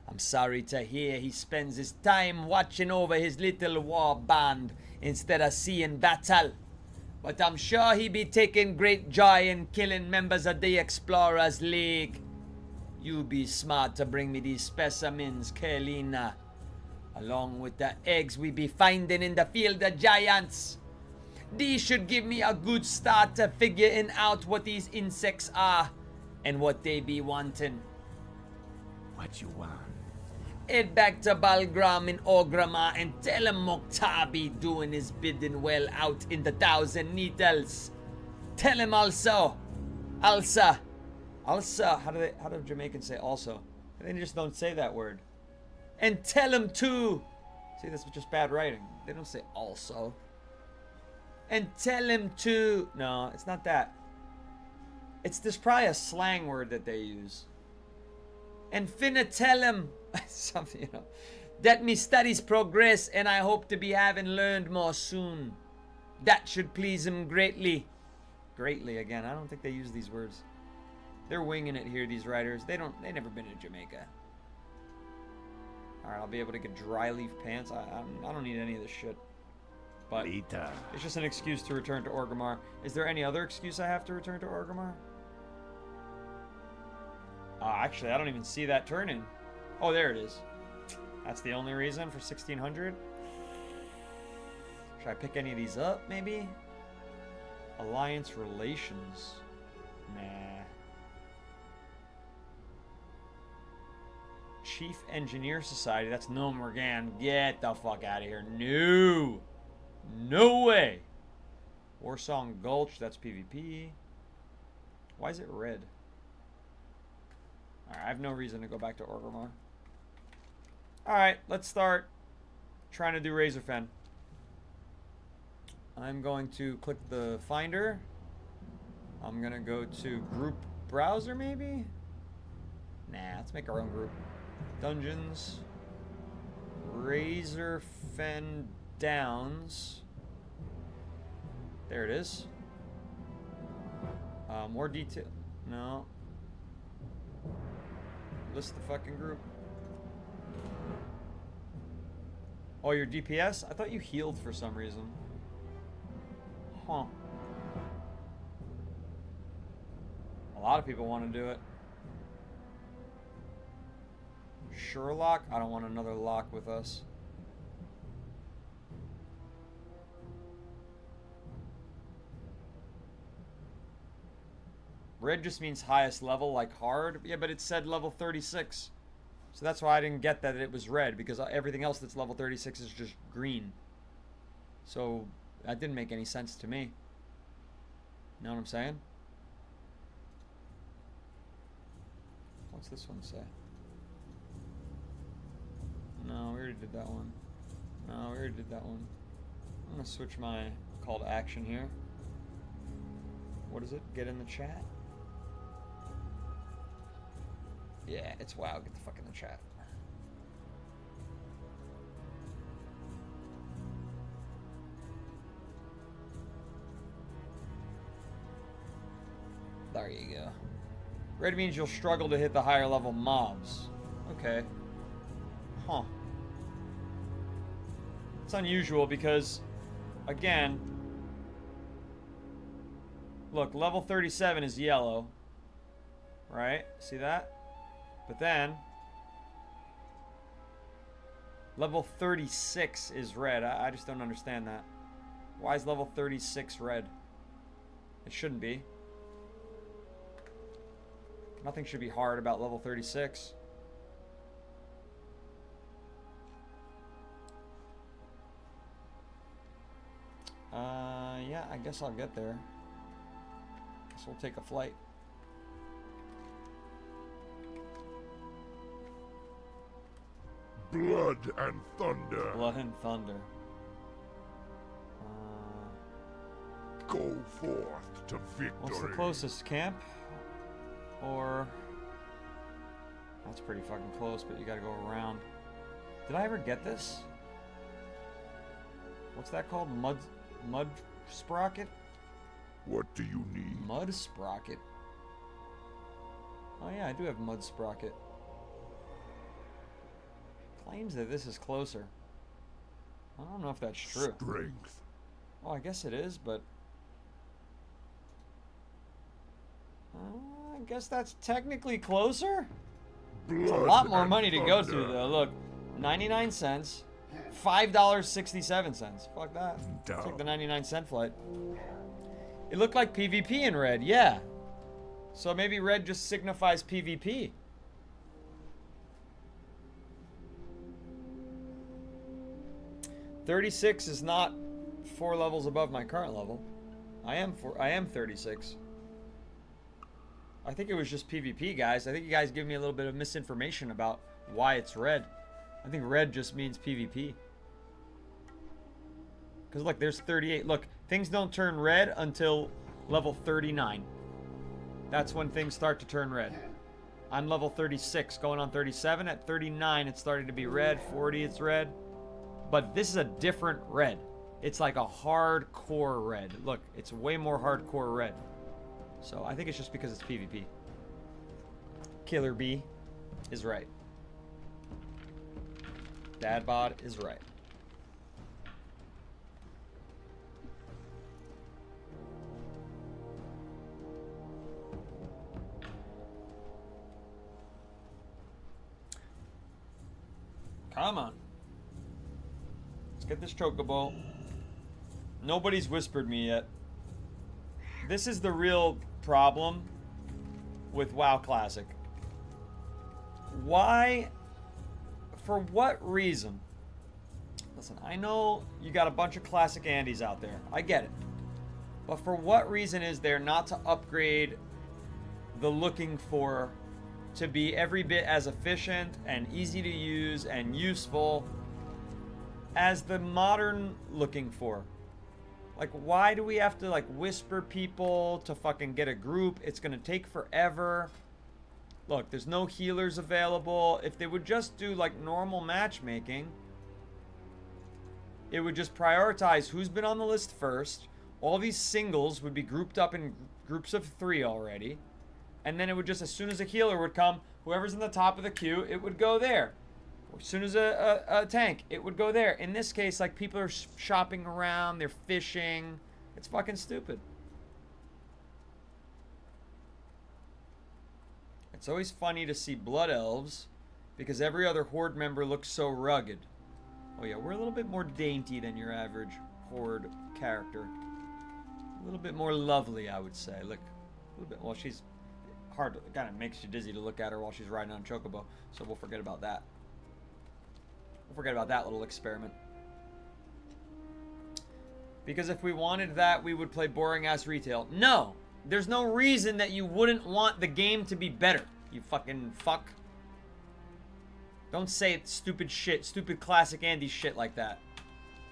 I'm sorry to hear he spends his time watching over his little war band instead of seeing battle. But I'm sure he be taking great joy in killing members of the Explorers League. You be smart to bring me these specimens, Kelina. Along with the eggs we be finding in the field of giants. These should give me a good start to figuring out what these insects are and what they be wanting. What you want? Head back to Balgram in Orgrimmar and tell him Mokhtar be doing his bidding well out in the Thousand Needles. Tell him also. How do Jamaicans say also? They just don't say that word. And tell him too. See, that's just bad writing. They don't say also. And tell him to. No, it's not that. There's probably a slang word that they use. And finna tell him something, you know, that me studies progress and I hope to be having learned more soon. That should please him greatly. Greatly again. I don't think they use these words. They're winging it here, these writers. They never been to Jamaica. Alright, I'll be able to get dry leaf pants. I don't need any of this shit. But Later. it's just an excuse to return to Orgrimmar. Is there any other excuse I have to return to Orgrimmar? Actually, I don't even see that turning. Oh, there it is. That's the only reason for 1600? Should I pick any of these up, maybe? Alliance Relations. Nah. Chief Engineer Society. That's No Morgan. Get the fuck out of here. No. No way. Warsong Gulch. That's PvP. Why is it red? Alright, I have no reason to go back to Orgrimmar. Alright, let's start trying to do Razorfen. I'm going to click the Finder. I'm going to go to Group Browser, maybe? Nah, let's make our own group. Dungeons. Razorfen Downs. There it is. More detail. No. List the fucking group. Oh, your DPS? I thought you healed for some reason. Huh. A lot of people want to do it. Sherlock? I don't want another lock with us. Red just means highest level, like hard. Yeah, but it said level 36. So that's why I didn't get that it was red, because everything else that's level 36 is just green. So that didn't make any sense to me. Know what I'm saying? What's this one say? No, we already did that one. No, we already did that one. I'm going to switch my call to action here. What is it? Get in the chat? Yeah, it's WoW. Get the fuck in the chat. There you go. Red means you'll struggle to hit the higher level mobs. Okay. Huh. It's unusual because, again, look, level 37 is yellow. Right? See that? But then, level 36 is red. I just don't understand that. Why is level 36 red? It shouldn't be. Nothing should be hard about level 36. Yeah, I guess I'll get there. Guess we'll take a flight. Blood and thunder. Blood and thunder. Go forth to victory. What's the closest camp? Or that's pretty fucking close, but you gotta go around. Did I ever get this? What's that called? Mud sprocket? What do you need? Mud sprocket. Oh yeah, I do have mud sprocket. Claims that this is closer. I don't know if that's true. Strength. Well, I guess it is, but I guess that's technically closer. It's a lot more money to go to, though. Look, 99 cents, $5.67. Fuck that. Take the 99-cent flight. It looked like PvP in red, yeah. So maybe red just signifies PvP. $36 is not 4 levels above my current level. I am 36. I think it was just PvP, guys. I think you guys give me a little bit of misinformation about why it's red. I think red just means PvP. Because look, there's 38. Look, things don't turn red until level 39. That's when things start to turn red. I'm level 36, going on 37. At 39, it's starting to be red. 40, it's red. But this is a different red. It's like a hardcore red. Look, it's way more hardcore red. So I think it's just because it's PvP. Killer B is right. Dadbod is right. Come on. Let's get this chocobo. Nobody's whispered me yet. This is the real problem with WoW Classic. Why? For what reason? Listen, I know you got a bunch of Classic Andys out there. I get it. But for what reason is there not to upgrade the looking for to be every bit as efficient and easy to use and useful as the modern looking for? Like, why do we have to, like, whisper people to fucking get a group? It's gonna take forever. Look, there's no healers available. If they would just do, like, normal matchmaking, it would just prioritize who's been on the list first. All these singles would be grouped up in groups of 3 already. And then it would just, as soon as a healer would come, whoever's in the top of the queue, it would go there. As soon as a tank, it would go there. In this case, like, people are shopping around, they're fishing. It's fucking stupid. It's always funny to see Blood Elves because every other Horde member looks so rugged. Oh yeah, we're a little bit more dainty than your average Horde character. A little bit more lovely, I would say. Look, a little bit, well, she's hard, it kind of makes you dizzy to look at her while she's riding on Chocobo, so we'll forget about that. We'll forget about that little experiment. Because if we wanted that, we would play boring-ass retail. No! There's no reason that you wouldn't want the game to be better, you fucking fuck. Don't say stupid shit, stupid Classic Andy shit like that.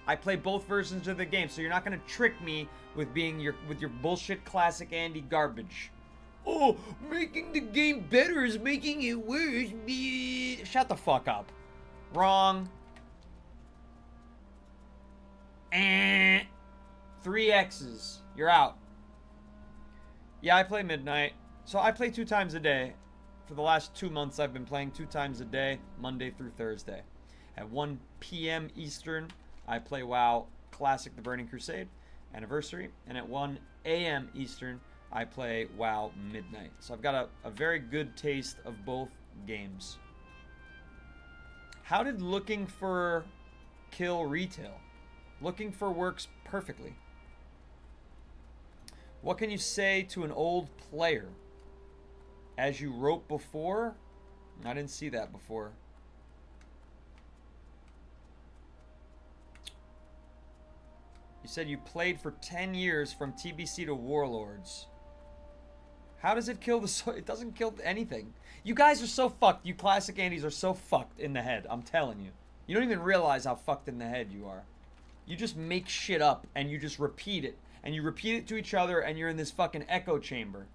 I play both versions of the game, so you're not gonna trick me with being with your bullshit Classic Andy garbage. Oh, making the game better is making it worse. Shut the fuck up. Wrong. 3 X's. You're out. Yeah, I play midnight. So I play 2 times a day. For the last 2 months, I've been playing 2 times a day, Monday through Thursday. At 1 p.m. Eastern, I play WoW Classic The Burning Crusade Anniversary. And at 1 a.m. Eastern, I play WoW Midnight. So I've got a very good taste of both games. How did looking for kill retail? Looking for works perfectly. What can you say to an old player? As you wrote before? I didn't see that before. You said you played for 10 years from TBC to Warlords. How does it kill the soul? It doesn't kill anything. You guys are so fucked. You Classic Andys are so fucked in the head. I'm telling you. You don't even realize how fucked in the head you are. You just make shit up and you just repeat it. and you repeat it to each other, and you're in this fucking echo chamber.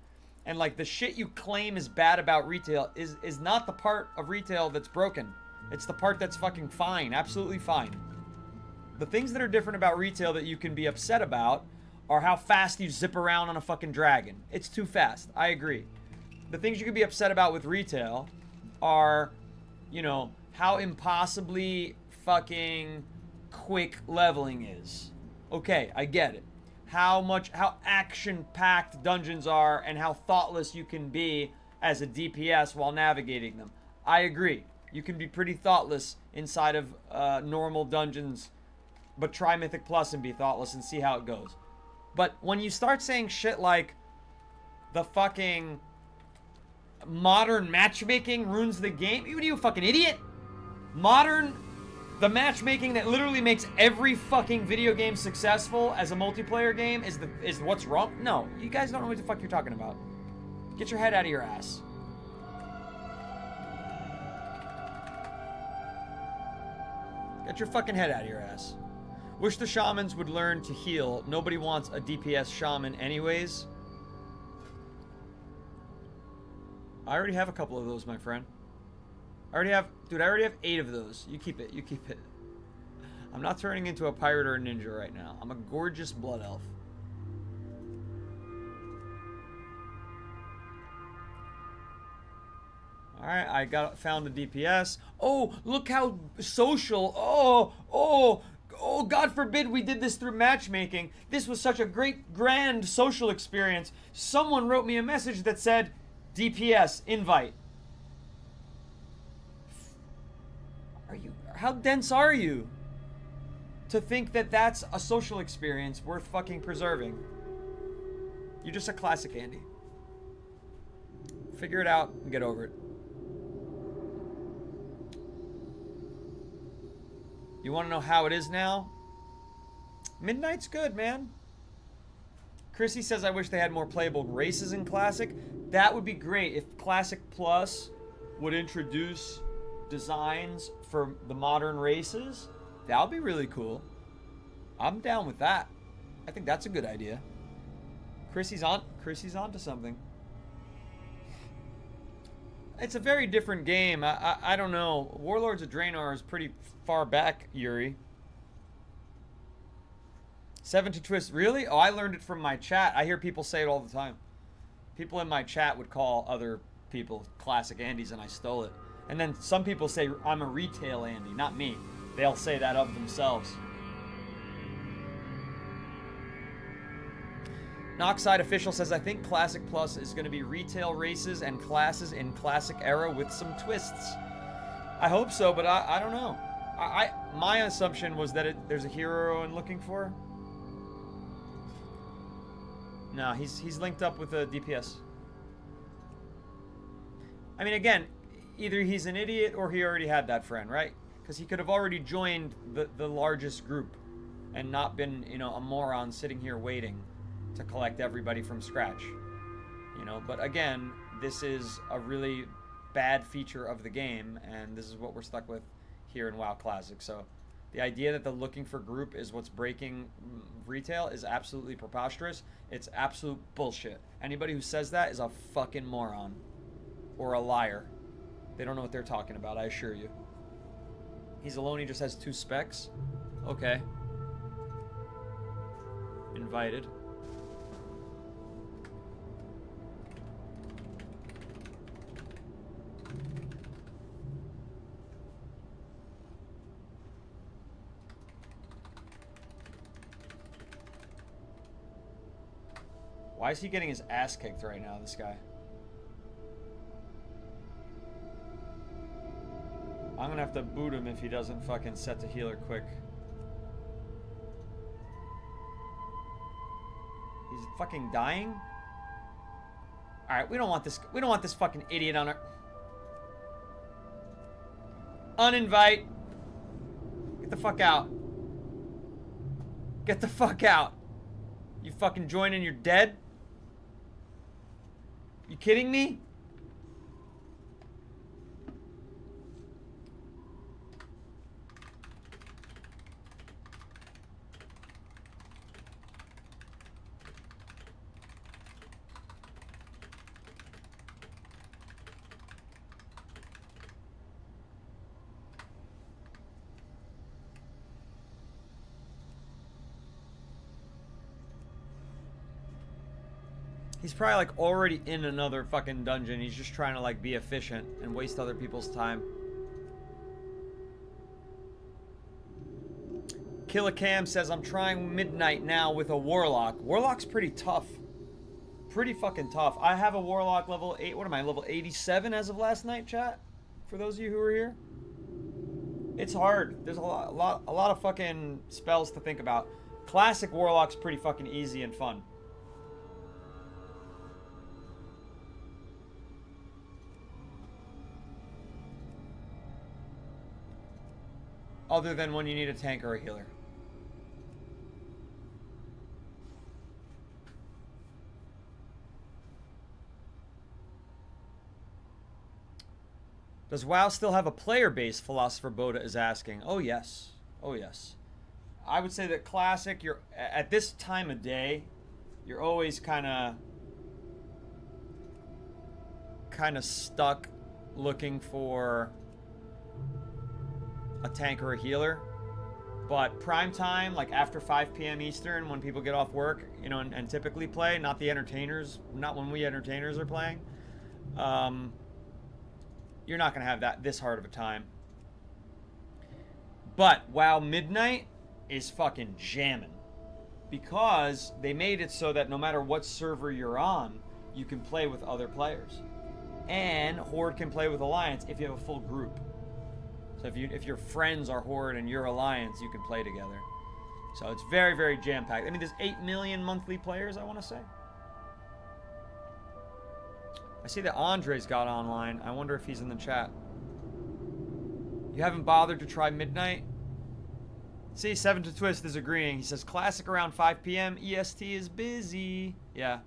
And like the shit you claim is bad about retail is not the part of retail that's broken. It's the part that's fucking fine, absolutely fine. The things that are different about retail that you can be upset about are how fast you zip around on a fucking dragon. It's too fast. I agree. The things you can be upset about with retail are, you know, how impossibly fucking quick leveling is. Okay, I get it. How action-packed dungeons are and how thoughtless you can be as a DPS while navigating them. I agree. You can be pretty thoughtless inside of normal dungeons, but try Mythic Plus and be thoughtless and see how it goes. But when you start saying shit like the fucking modern matchmaking ruins the game, what are you, a fucking idiot? The matchmaking that literally makes every fucking video game successful as a multiplayer game is what's wrong? No, you guys don't know what the fuck you're talking about. Get your head out of your ass. Get your fucking head out of your ass. Wish the shamans would learn to heal. Nobody wants a DPS shaman anyways. I already have a couple of those, my friend. I already have 8 of those. You keep it. I'm not turning into a pirate or a ninja right now. I'm a gorgeous blood elf. Alright, I found the DPS. Oh, look how social. Oh, God forbid we did this through matchmaking. This was such a great, grand social experience. Someone wrote me a message that said, DPS, invite. How dense are you to think that that's a social experience worth fucking preserving? You're just a classic Andy. Figure it out and get over it. You want to know how it is now? Midnight's good, man. Chrissy says, I wish they had more playable races in Classic. That would be great if Classic Plus would introduce designs for the modern races. That would be really cool. I'm down with that. I think that's a good idea. Chrissy's on to something. It's a very different game. I don't know. Warlords of Draenor is pretty far back, Yuri. 7 to twist. Really? Oh, I learned it from my chat. I hear people say it all the time. People in my chat would call other people classic Andys, and I stole it. And then some people say I'm a retail Andy, not me. They'll say that of themselves. Noxide Official says, I think Classic Plus is going to be retail races and classes in Classic era with some twists. I hope so, but I don't know. My assumption was that there's a hero I'm looking for. No, he's linked up with a DPS. I mean, again, either he's an idiot or he already had that friend, right? Because he could have already joined the largest group and not been, you know, a moron sitting here waiting to collect everybody from scratch. You know, but again, this is a really bad feature of the game, and this is what we're stuck with here in WoW Classic. So the idea that the looking for group is what's breaking retail is absolutely preposterous. It's absolute bullshit. Anybody who says that is a fucking moron or a liar. They don't know what they're talking about, I assure you. He's alone, he just has 2 specs. Okay. Invited. Why is he getting his ass kicked right now, this guy? I'm gonna have to boot him if he doesn't fucking set to healer quick. He's fucking dying? Alright, we don't want this fucking idiot on our... Uninvite. Get the fuck out. Get the fuck out. You fucking join and you're dead? You kidding me? He's probably like already in another fucking dungeon. He's just trying to like be efficient and waste other people's time. Killer Cam says, I'm trying midnight now with a Warlock. Warlock's pretty tough. Pretty fucking tough. I have a Warlock level 8. What am I, level 87 as of last night, chat? For those of you who are here. It's hard. There's a lot of fucking spells to think about. Classic Warlock's pretty fucking easy and fun. Other than when you need a tank or a healer. Does WoW still have a player base? Philosopher Boda is asking. Oh yes. Oh yes. I would say that Classic, you're at this time of day, you're always kind of stuck looking for a tank or a healer. But prime time, like after 5 p.m. Eastern, when people get off work, you know, and typically play, not the entertainers, not when we entertainers are playing, you're not going to have this hard of a time. But WoW Midnight is fucking jamming. Because they made it so that no matter what server you're on, you can play with other players. And Horde can play with Alliance if you have a full group. So if your friends are Horde and you're Alliance, you can play together. So it's very, very jam-packed. I mean, there's 8 million monthly players, I want to say. I see that Andre's got online. I wonder if he's in the chat. You haven't bothered to try Midnight? See, 7 to Twist is agreeing. He says, Classic around 5 p.m. EST is busy. Yeah.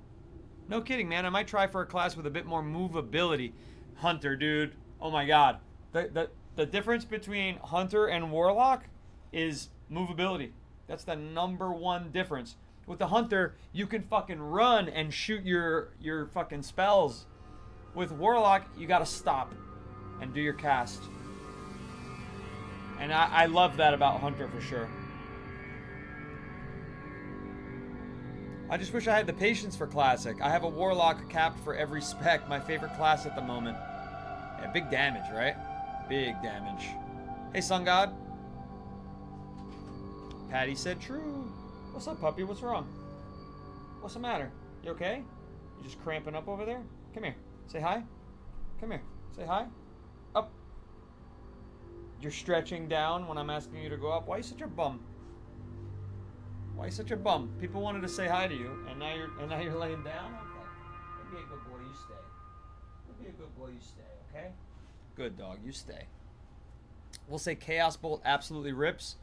No kidding, man. I might try for a class with a bit more movability. Hunter, dude. Oh my god. The difference between Hunter and Warlock is movability. That's the #1 difference. With the Hunter, you can fucking run and shoot your fucking spells. With Warlock, you gotta stop and do your cast. And I love that about Hunter for sure. I just wish I had the patience for Classic. I have a Warlock capped for every spec. My favorite class at the moment. Yeah, big damage, right? Big damage. Hey, Sun God. Patty said true. What's up, puppy? What's wrong? What's the matter? You okay? You just cramping up over there? Come here. Say hi. Come here. Say hi. Up. You're stretching down when I'm asking you to go up. Why are you such a bum? Why are you such a bum? People wanted to say hi to you, and now you're laying down. Okay. Be a good boy. You stay. Be a good boy. You stay. Okay. Good dog. You stay. We'll say Chaos Bolt absolutely rips.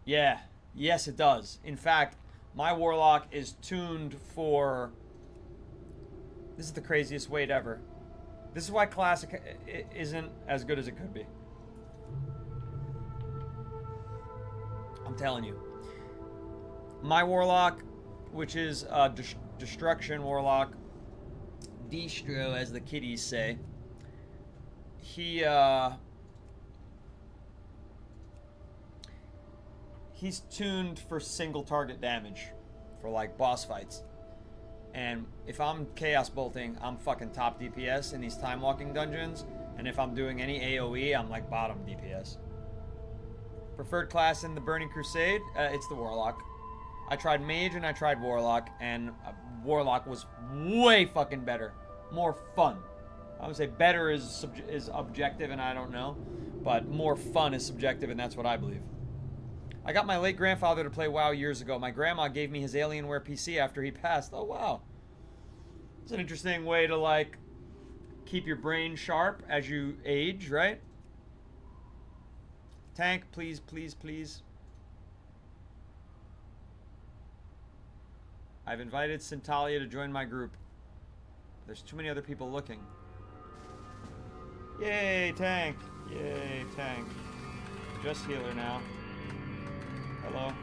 Yeah. Yes, it does. In fact, my Warlock is tuned for... This is the craziest weight ever. This is why Classic isn't as good as it could be. I'm telling you. My Warlock, which is Destruction Warlock, Destro as the kiddies say, he's tuned for single target damage for like boss fights. And if I'm Chaos Bolting, I'm fucking top DPS in these time walking dungeons. And if I'm doing any AoE, I'm like bottom DPS. Preferred class in the Burning Crusade? It's the Warlock. I tried Mage and I tried Warlock, and Warlock was way fucking better. More fun. I would say better is objective, and I don't know. But more fun is subjective, and that's what I believe. I got my late grandfather to play WoW years ago. My grandma gave me his Alienware PC after he passed. Oh, wow. It's an interesting way to, like, keep your brain sharp as you age, right? Tank, please, please, please. I've invited Centalia to join my group. There's too many other people looking. Yay, Tank. Yay, Tank. Just healer now. Hello.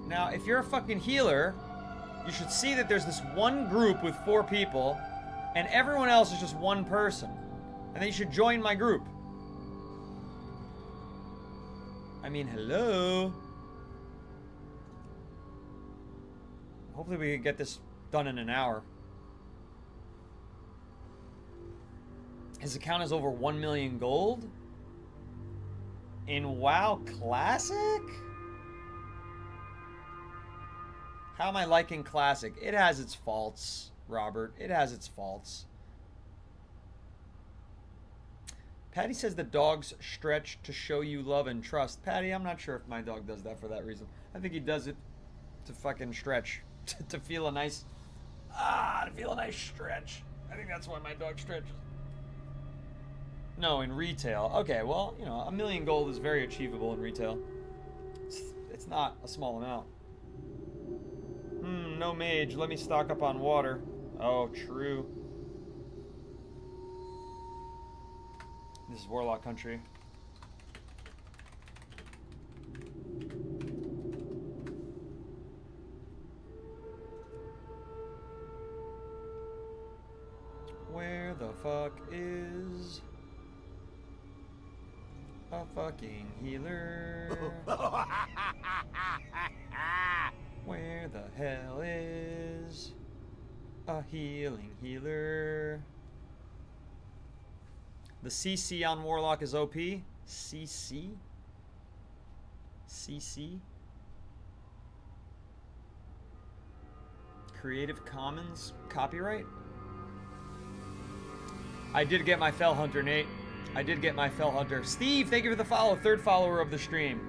Now, if you're a fucking healer, you should see that there's this one group with 4 people, and everyone else is just one person. And then you should join my group. I mean, hello. Hopefully we can get this done in an hour. His account is over 1 million gold? In WoW Classic? How am I liking Classic? It has its faults, Robert. It has its faults. Patty says the dogs stretch to show you love and trust. Patty, I'm not sure if my dog does that for that reason. I think he does it to fucking stretch. To feel a nice... to feel a nice stretch. I think that's why my dog stretches. No, in retail. Okay, well, you know, 1 million gold is very achievable in retail. It's not a small amount. No mage. Let me stock up on water. Oh, true. This is Warlock country. Where the fuck is a fucking healer? Where the hell is a healing healer? The CC on Warlock is OP. CC? CC? Creative Commons copyright? I did get my Fell Hunter, Nate. I did get my Fell Hunter. Steve, thank you for the follow. 3rd follower of the stream.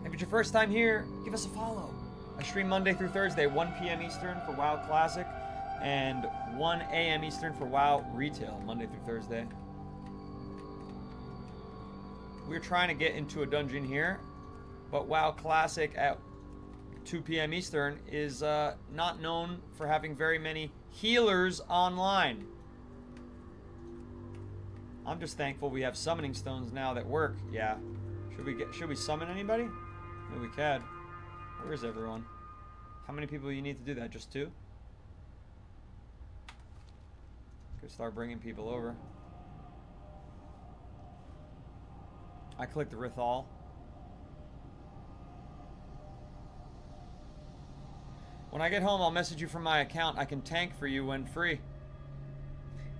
If it's your first time here, give us a follow. I stream Monday through Thursday, 1 p.m. Eastern for WoW Classic, and 1 a.m. Eastern for WoW Retail, Monday through Thursday. We're trying to get into a dungeon here, but WoW Classic at 2 p.m. Eastern is not known for having very many healers online. I'm just thankful we have summoning stones now that work. Yeah. Should we summon anybody? No, we can. Where is everyone? How many people you need to do that? Just 2? Could start bringing people over. I clicked the Rithal. When I get home, I'll message you from my account. I can tank for you when free.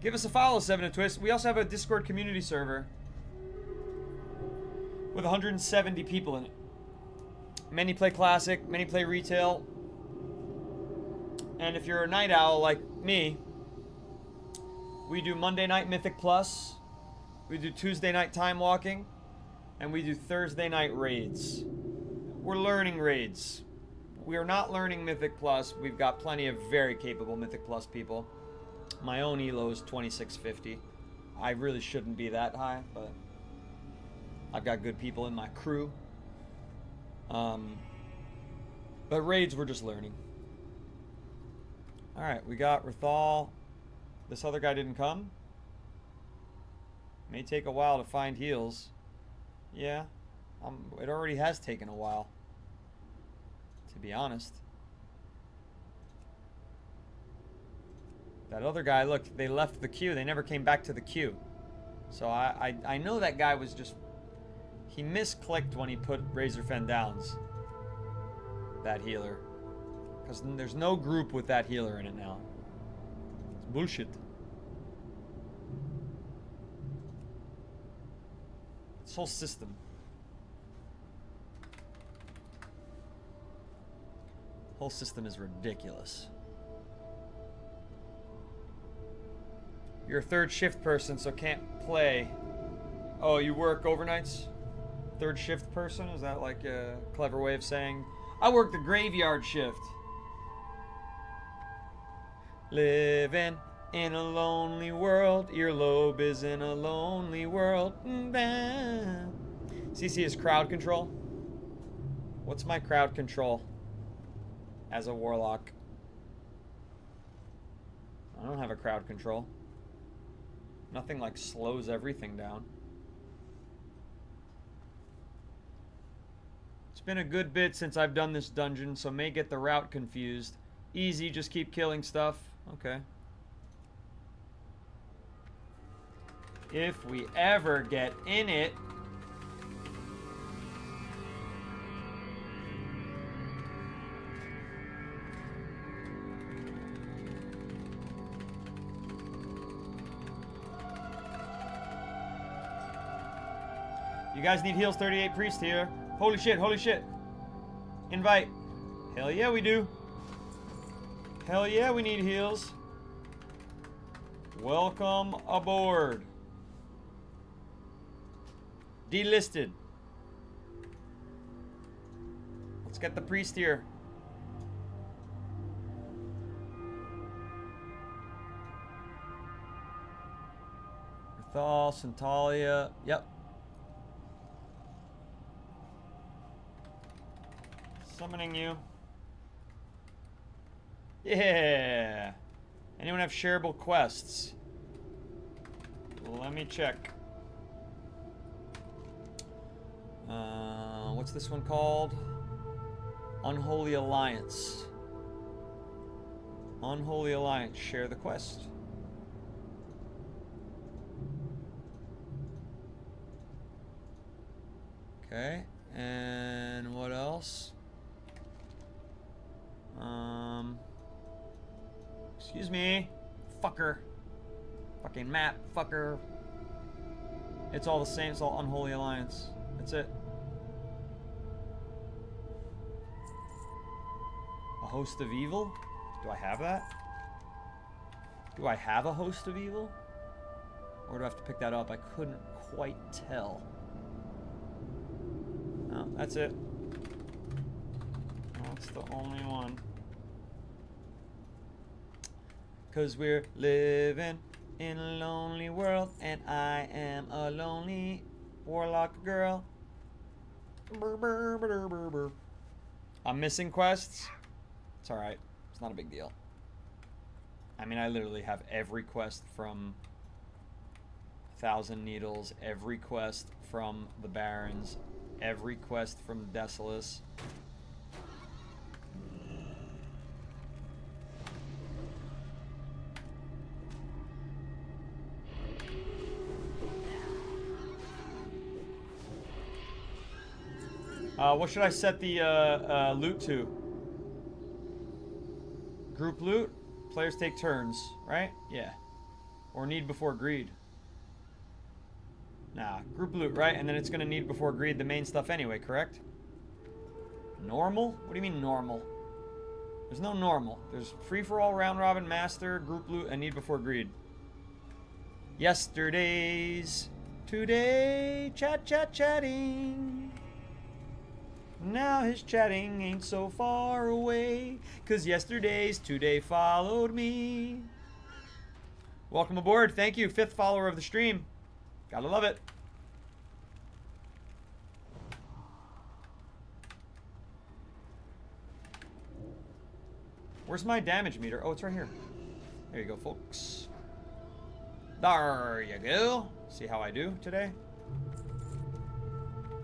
Give us a follow, 7 Twist. We also have a Discord community server with 170 people in it. Many play Classic, many play Retail. And if you're a night owl like me, we do Monday night Mythic Plus, we do Tuesday night Time Walking, and we do Thursday night raids. We're learning raids. We are not learning Mythic Plus. We've got plenty of very capable Mythic Plus people. My own elo is 2650. I really shouldn't be that high, but I've got good people in my crew. But raids, we're just learning. Alright, we got Rithal. This other guy didn't come. May take a while to find heals. Yeah, it already has taken a while, to be honest. That other guy, look, they left the queue. They never came back to the queue. So I know that guy was just... He misclicked when he put Razor Fen Downs. That healer. Because there's no group with that healer in it now. It's bullshit. This whole system. Whole system is ridiculous. You're a 3rd shift person, so can't play. Oh, you work overnights? 3rd shift person? Is that like a clever way of saying? I work the graveyard shift. Living in a lonely world. Earlobe is in a lonely world. CC is crowd control. What's my crowd control as a warlock? I don't have a crowd control. Nothing like slows everything down. It's been a good bit since I've done this dungeon, so may get the route confused. Easy, just keep killing stuff. Okay. If we ever get in it. You guys need heals. 38 priest here. Holy shit, holy shit. Invite. Hell yeah, we do. Hell yeah, we need heals. Welcome aboard. Delisted. Let's get the priest here. Rithal, Centalia. Yep. Summoning you. Yeah. Anyone have shareable quests? Let me check. What's this one called? Unholy Alliance. Unholy Alliance. Share the quest. Okay. And what else? Excuse me. Fucker. Fucking map. Fucker. It's all the same. It's all Unholy Alliance. That's it. A host of evil? Do I have that? Do I have a host of evil? Or do I have to pick that up? I couldn't quite tell. No, that's it. That's the only one. 'Cause we're living in a lonely world, and I am a lonely warlock girl. Burr, burr, burr, burr, burr. I'm missing quests. It's alright. It's not a big deal. I mean, I literally have every quest from 1,000 Needles, every quest from the Barrens, every quest from Desolace. What should I set the loot to? Group loot? Players take turns, right? Yeah. Or need before greed. Nah, group loot, right? And then it's gonna need before greed the main stuff anyway, correct? Normal? What do you mean normal? There's no normal. There's free-for-all, round-robin, master, group loot, and need before greed. Yesterday's today, chatting. Now his chatting ain't so far away, 'cause yesterday's today followed me. Welcome aboard. Thank you. 5th follower of the stream. Gotta love it. Where's my damage meter? Oh, it's right here. There you go, folks. There you go. See how I do today?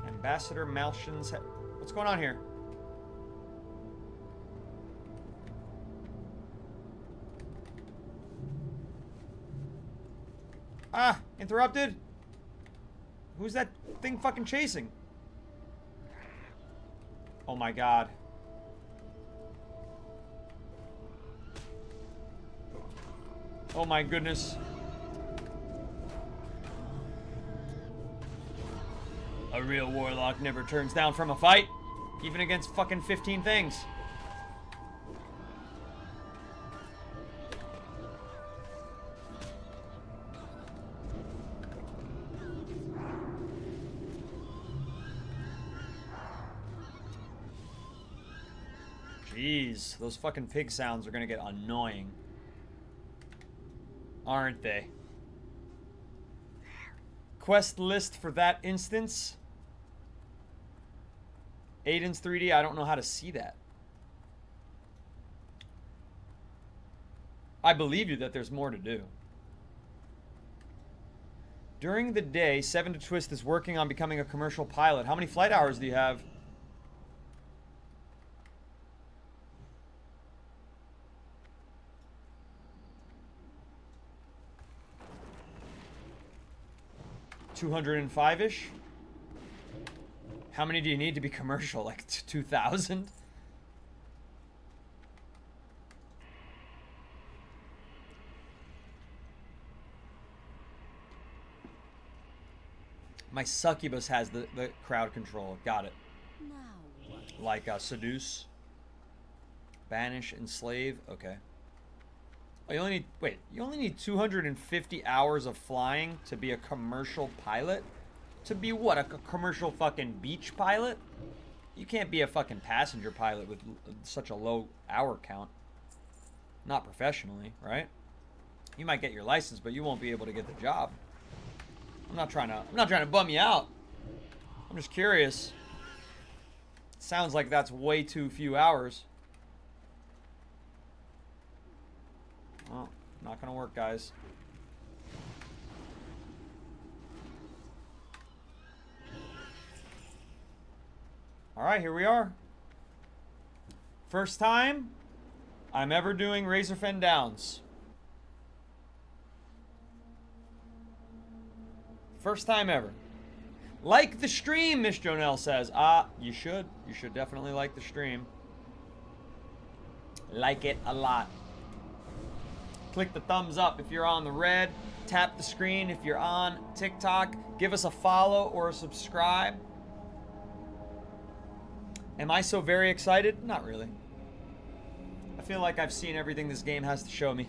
Ambassador Malshin's... What's going on here? Ah! Interrupted? Who's that thing fucking chasing? Oh my god. Oh my goodness. A real warlock never turns down from a fight, even against fucking 15 things. Jeez, those fucking pig sounds are gonna get annoying. Aren't they? Quest list for that instance. Aiden's 3D, I don't know how to see that. I believe you that there's more to do. During the day, 7 to Twist is working on becoming a commercial pilot. How many flight hours do you have? $205-ish? How many do you need to be commercial? Like 2,000? My succubus has the crowd control. Got it. Now what? Like seduce, banish, enslave. Okay. Oh, you only need 250 hours of flying to be a commercial pilot? To be what, a commercial fucking beach pilot? You can't be a fucking passenger pilot with such a low hour count. Not professionally, right? You might get your license, but you won't be able to get the job. I'm not trying to bum you out. I'm just curious. Sounds like that's way too few hours. Well, not gonna work, guys. Alright, here we are. First time I'm ever doing Razorfen Downs. First time ever. Like the stream, Miss Jonelle says. You should. You should definitely like the stream. Like it a lot. Click the thumbs up if you're on the red. Tap the screen if you're on TikTok. Give us a follow or a subscribe. Am I so very excited? Not really. I feel like I've seen everything this game has to show me.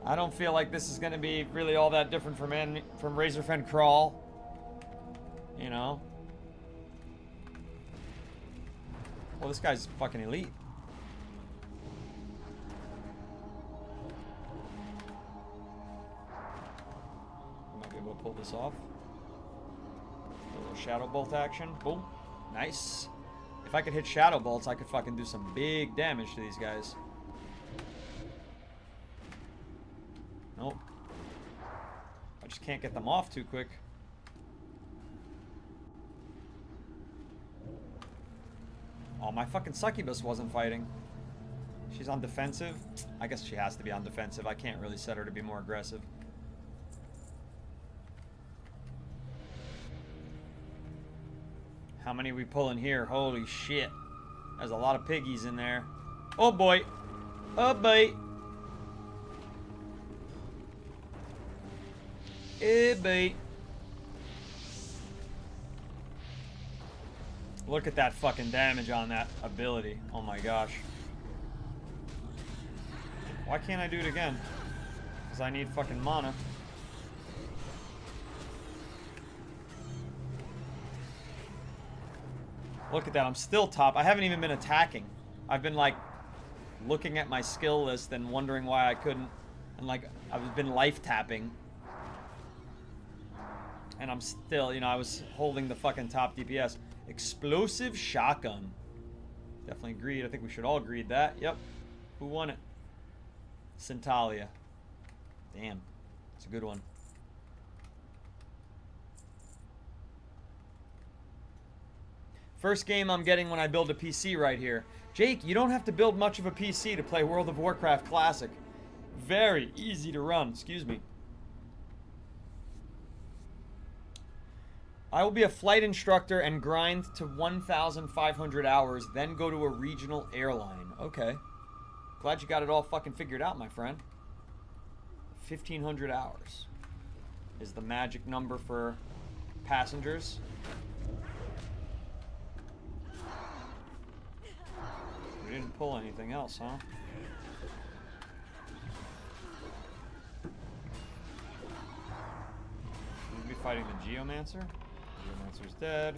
I don't feel like this is going to be really all that different from Razorfen Crawl. You know? Well, this guy's fucking elite. Might be able to pull this off. A little Shadow Bolt action. Boom. Nice. If I could hit Shadow Bolts, I could fucking do some big damage to these guys. Nope. I just can't get them off too quick. Oh, my fucking succubus wasn't fighting. She's on defensive. I guess she has to be on defensive. I can't really set her to be more aggressive. How many we pulling here? Holy shit. There's a lot of piggies in there. Oh boy. Oh boy. Eh boy. Look at that fucking damage on that ability. Oh my gosh. Why can't I do it again? Because I need fucking mana. Look at that, I'm still top. I haven't even been attacking. I've been like looking at my skill list and wondering why I couldn't. And like I've been life tapping. And I'm still, you know, I was holding the fucking top DPS. Explosive shotgun. Definitely agreed. I think we should all agree that. Yep. Who won it? Centalia. Damn. It's a good one. First game I'm getting when I build a PC right here. Jake, you don't have to build much of a PC to play World of Warcraft Classic. Very easy to run. Excuse me. I will be a flight instructor and grind to 1,500 hours, then go to a regional airline. Okay. Glad you got it all fucking figured out, my friend. 1,500 hours is the magic number for passengers. We didn't pull anything else, huh? We'll be fighting the Geomancer. Geomancer's dead.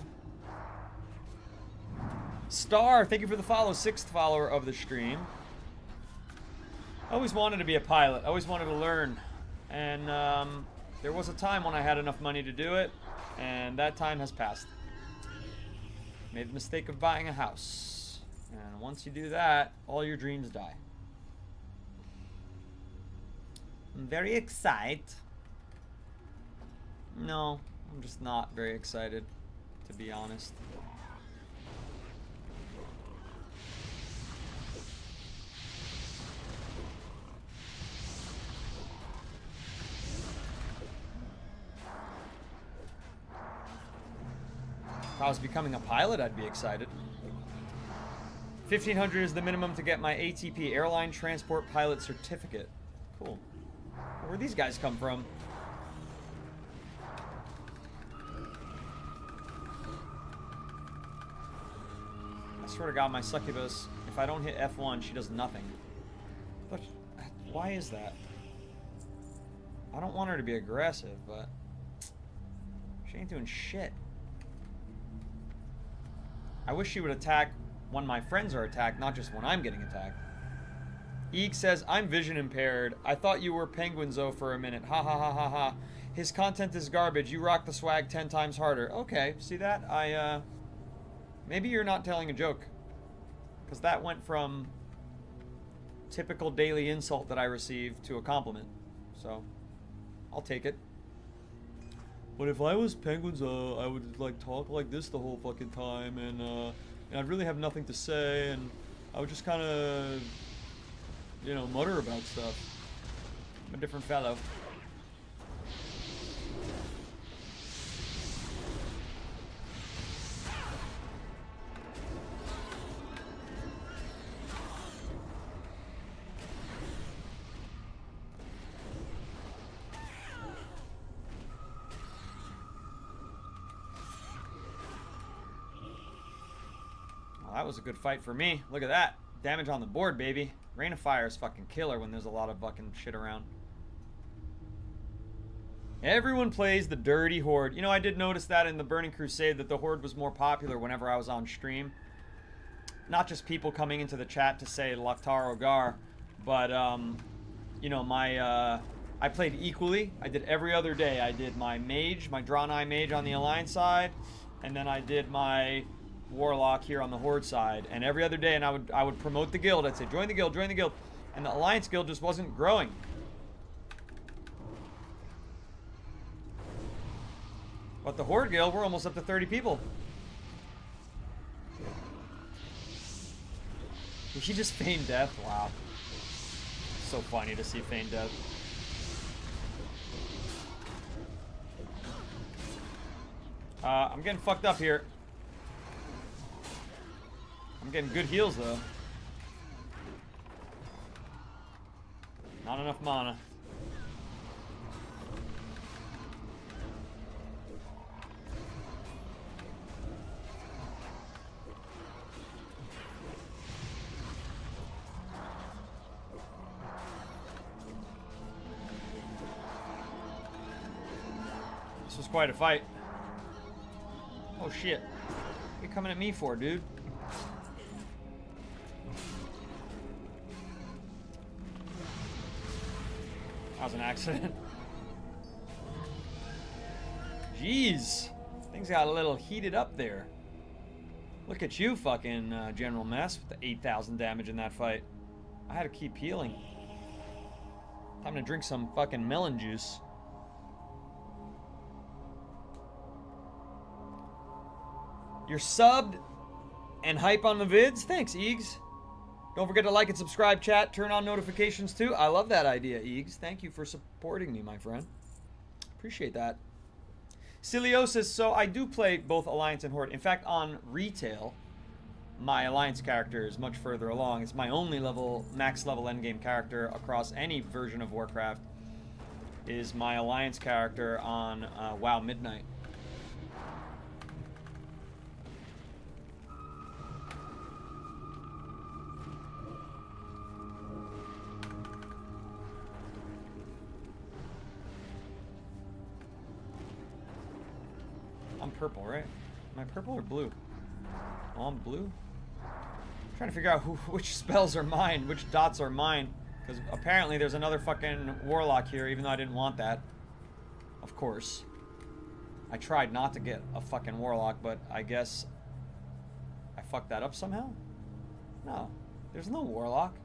Star, thank you for the follow. 6th follower of the stream. I always wanted to be a pilot. I always wanted to learn. And there was a time when I had enough money to do it. And that time has passed. Made the mistake of buying a house. And once you do that, all your dreams die. I'm very excited. No, I'm just not very excited, to be honest. If I was becoming a pilot, I'd be excited. 1,500 is the minimum to get my ATP Airline Transport Pilot Certificate. Cool. Where'd these guys come from? swear to God, my succubus, if I don't hit F1, she does nothing. But why is that? I don't want her to be aggressive, but she ain't doing shit. I wish she would attack when my friends are attacked, not just when I'm getting attacked. Eeg says, I'm vision impaired. I thought you were Penguinzo for a minute. Ha ha ha ha ha. His content is garbage. You rock the swag 10 times harder. Okay, see that? Maybe you're not telling a joke. Because that went from typical daily insult that I received to a compliment. So, I'll take it. But if I was Penguinzo, I would like talk like this the whole fucking time, and I'd really have nothing to say, and I would just kind of, you know, mutter about stuff. I'm a different fellow. That was a good fight for me. Look at that. Damage on the board, baby. Rain of Fire is fucking killer when there's a lot of fucking shit around. Everyone plays the dirty Horde. You know, I did notice that in the Burning Crusade that the Horde was more popular whenever I was on stream. Not just people coming into the chat to say Laktar Ogar, but, you know, I played equally. I did every other day. I did my Mage, my Draenei Mage on the Alliance side, and then I did my Warlock here on the Horde side, and every other day, and I would promote the guild. I'd say join the guild, and the Alliance guild just wasn't growing. But the Horde guild, we're almost up to 30 people. Did she just feign death? Wow, so funny to see feign death. I'm getting fucked up here. I'm getting good heals, though. Not enough mana. This was quite a fight. Oh, shit. What are you coming at me for, dude? That was an accident. Jeez. Things got a little heated up there. Look at you, fucking General Mess, with the 8,000 damage in that fight. I had to keep healing. Time to drink some fucking melon juice. You're subbed and hype on the vids? Thanks, Eags. Don't forget to like and subscribe, chat. Turn on notifications, too. I love that idea, Eags. Thank you for supporting me, my friend. Appreciate that. Ciliosis. So I do play both Alliance and Horde. In fact, on retail, my Alliance character is much further along. It's my only max level endgame character across any version of Warcraft is my Alliance character on WoW Midnight. I'm purple, right? Am I purple or blue? Oh, I'm blue? I'm trying to figure out which spells are mine, which dots are mine. Because apparently there's another fucking Warlock here, even though I didn't want that. Of course. I tried not to get a fucking Warlock, but I guess I fucked that up somehow? No. There's no Warlock.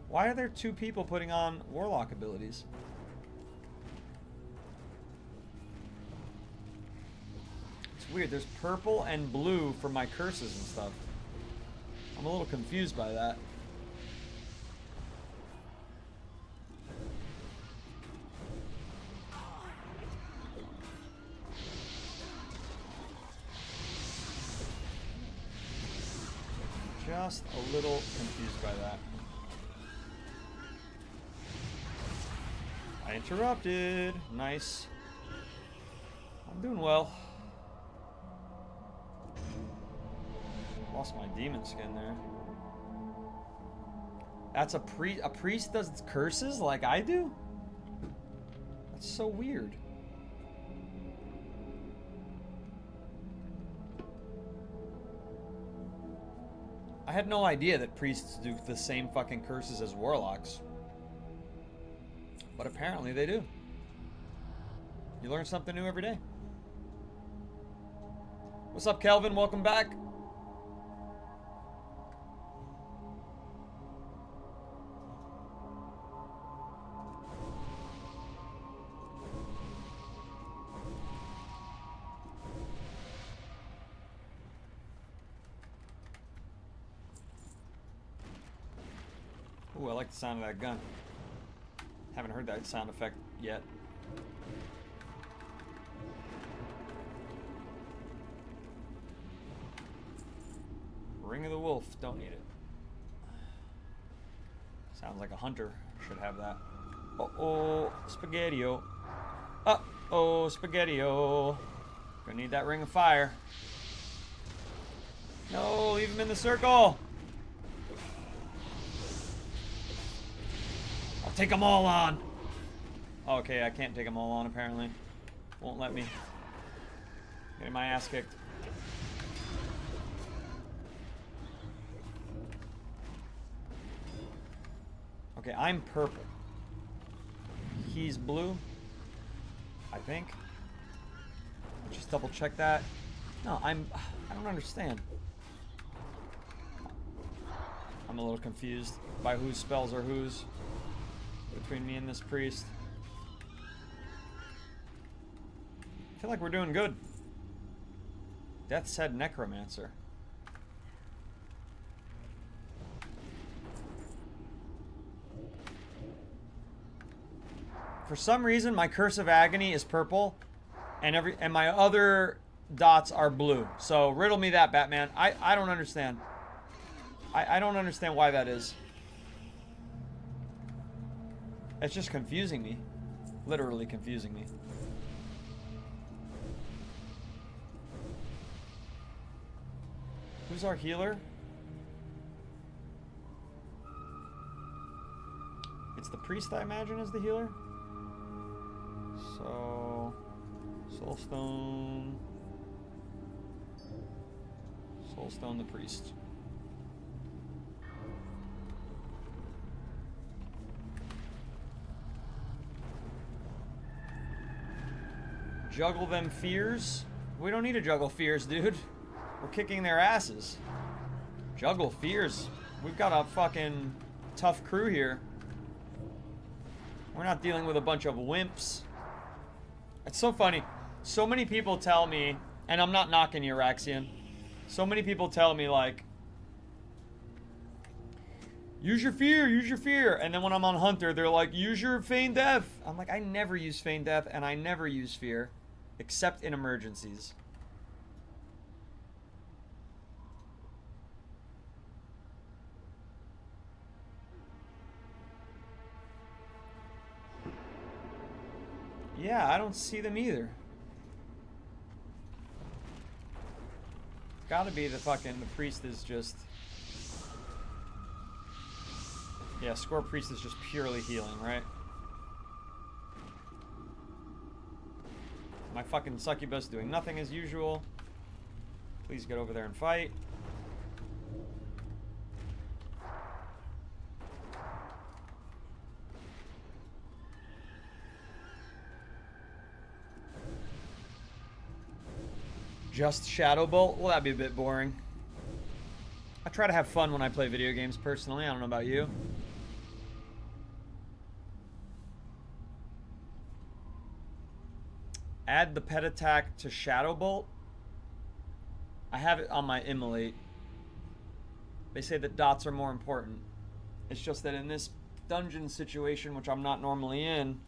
Why are there two people putting on Warlock abilities? Weird, there's purple and blue for my curses and stuff. I'm a little confused by that. Just a little confused by that. I interrupted. Nice. I'm doing well. Lost my demon skin there. That's a priest. A priest does curses like I do? That's so weird. I had no idea that priests do the same fucking curses as warlocks. But apparently they do. You learn something new every day. What's up, Kelvin? Welcome back. Ooh, I like the sound of that gun. Haven't heard that sound effect yet. Ring of the Wolf, don't need it. Sounds like a hunter should have that. Uh-oh, Spaghetti-O. Uh-oh, Spaghetti-O. Gonna need that Ring of Fire. No, leave him in the circle. I'll take them all on. Okay, I can't take them all on apparently. Won't let me. Getting my ass kicked. Okay, I'm purple. He's blue. I think. Just double check that. No, I don't understand. I'm a little confused by whose spells are whose between me and this priest. I feel like we're doing good. Death's Head Necromancer. For some reason, my Curse of Agony is purple, and my other dots are blue. So riddle me that, Batman. I don't understand. I don't understand why that is. It's just confusing me. Literally confusing me. Who's our healer? It's the priest, I imagine, is the healer. So, Soulstone. Soulstone the priest. Juggle them fears? We don't need to juggle fears, dude. We're kicking their asses. Juggle fears. We've got a fucking tough crew here. We're not dealing with a bunch of wimps. It's so funny. So many people tell me, and I'm not knocking you, Raxian. So many people tell me, like, use your fear, use your fear. And then when I'm on Hunter, they're like, use your feign death. I'm like, I never use feign death, and I never use fear, except in emergencies. Yeah, I don't see them either. Gotta be the priest is just... Yeah, Score Priest is just purely healing, right? My fucking succubus doing nothing as usual. Please get over there and fight. Just Shadow Bolt? Well, that'd be a bit boring. I try to have fun when I play video games, personally. I don't know about you. Add the pet attack to Shadow Bolt. I have it on my Immolate. They say that dots are more important. It's just that in this dungeon situation, which I'm not normally in,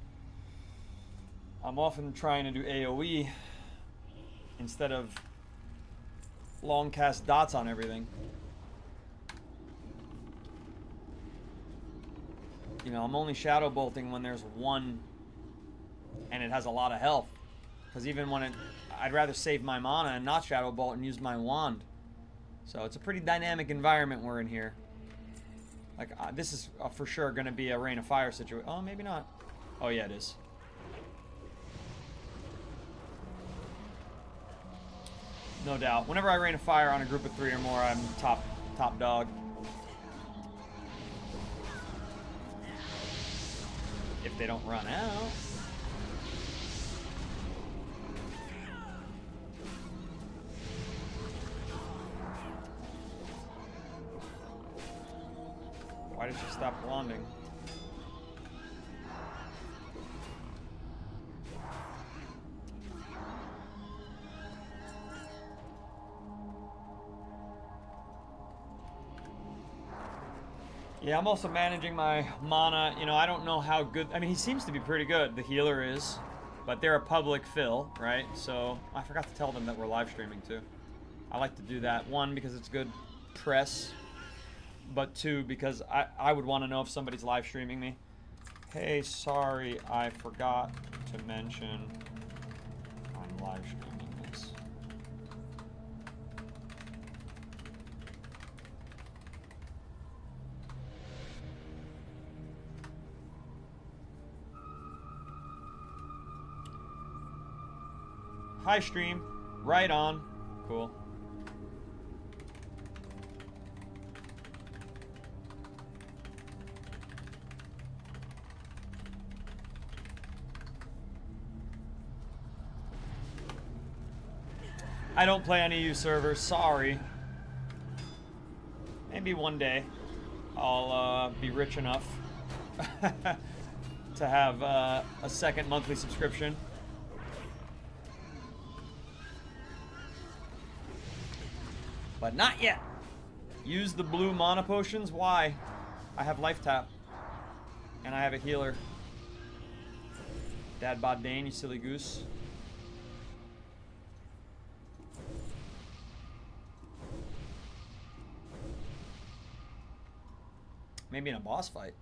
I'm often trying to do AoE instead of long cast dots on everything. You know, I'm only shadow bolting when there's one and it has a lot of health. Because even when I'd rather save my mana and not shadow bolt and use my wand. So it's a pretty dynamic environment we're in here. Like, this is for sure going to be a Rain of Fire situation. Oh, maybe not. Oh, yeah, it is. No doubt. Whenever I Rain of Fire on a group of 3 or more, I'm top dog. If they don't run out. Why did she stop wanding? Yeah, I'm also managing my mana. You know, I don't know how good... I mean, he seems to be pretty good. The healer is. But they're a public fill, right? So, I forgot to tell them that we're live streaming, too. I like to do that. 1, because it's good press. But 2, because I would want to know if somebody's live streaming me. Hey, sorry, I forgot to mention I'm live streaming this. Hi, stream. Right on. Cool. I don't play on EU servers, sorry. Maybe one day I'll be rich enough to have a second monthly subscription. But not yet. Use the blue mana potions. Why? I have life tap. And I have a healer. Dad bod Dane, you silly goose. Maybe in a boss fight.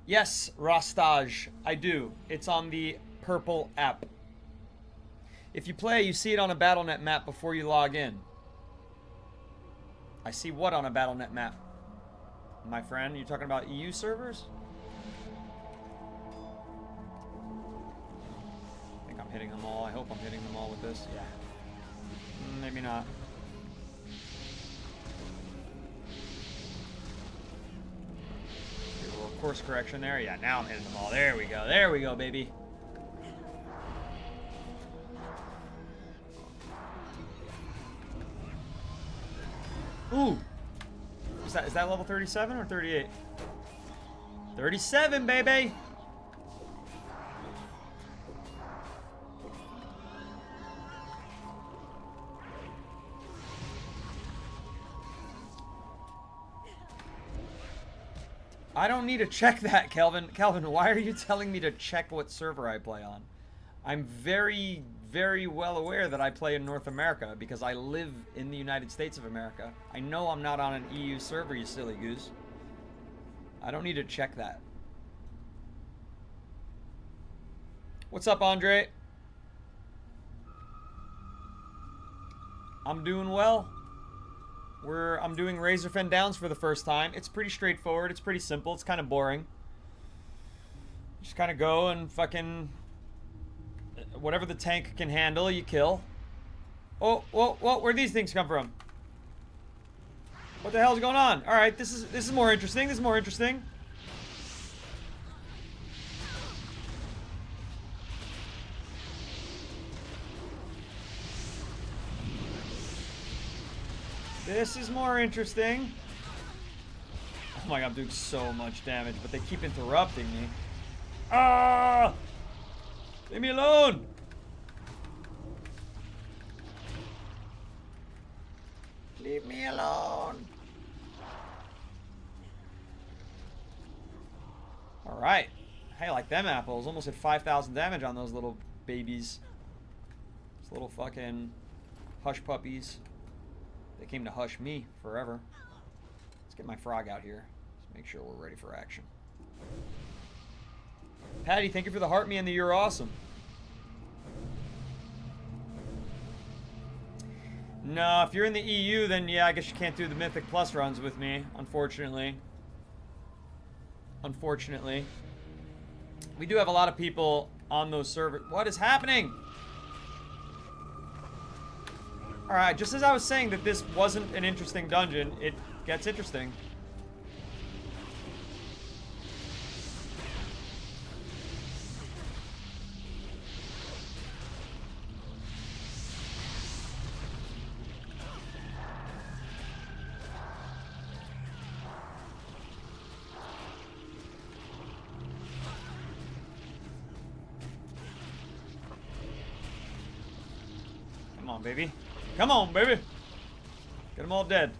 Yes, Rastaj, I do. It's on the purple app. If you play, you see it on a BattleNet map before you log in. I see what on a BattleNet map? My friend, you talking about EU servers? I think I'm hitting them all. I hope I'm hitting them all with this. Yeah. Maybe not. Do a little course correction there. Yeah, now I'm hitting them all. There we go. There we go, baby. Ooh. Is that level 37 or 38? 37, baby! I don't need to check that, Kelvin. Kelvin, why are you telling me to check what server I play on? I'm very, very well aware that I play in North America because I live in the United States of America. I know I'm not on an EU server, you silly goose. I don't need to check that. What's up, Andre? I'm doing well. I'm doing Razorfen Downs for the first time. It's pretty straightforward. It's pretty simple. It's kind of boring. Just kind of go and fucking... whatever the tank can handle, you kill. Oh, whoa, whoa, where'd these things come from? What the hell's going on? Alright, this is more interesting. This is more interesting. This is more interesting. Oh my god, I'm doing so much damage, but they keep interrupting me. Ah! Leave me alone! Leave me alone! Alright. Hey, like them apples. Almost hit 5,000 damage on those little babies. Those little fucking hush puppies. They came to hush me forever. Let's get my frog out here. Let's make sure we're ready for action. Patty, thank you for the heart me and the you're awesome. No, if you're in the EU, then yeah, I guess you can't do the Mythic Plus runs with me, unfortunately. Unfortunately. We do have a lot of people on those servers. What is happening? Alright, just as I was saying that this wasn't an interesting dungeon, it gets interesting. Come on, baby. Come on, baby. Get them all dead.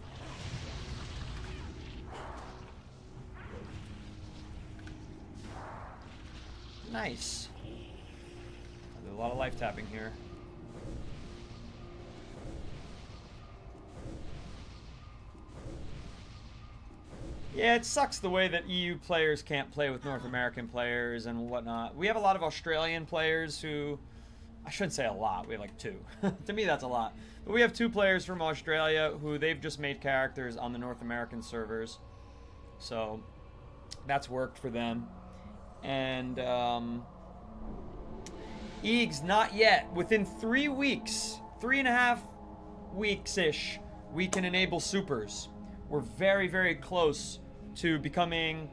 Nice. There's a lot of life tapping here. Yeah, it sucks the way that EU players can't play with North American players and whatnot. We have a lot of Australian players who... I shouldn't say a lot. We have like 2. To me, that's a lot. But we have 2 players from Australia who they've just made characters on the North American servers. So that's worked for them. And Eags, not yet. Within 3 weeks, 3.5 weeks-ish, we can enable supers. We're very, very close to becoming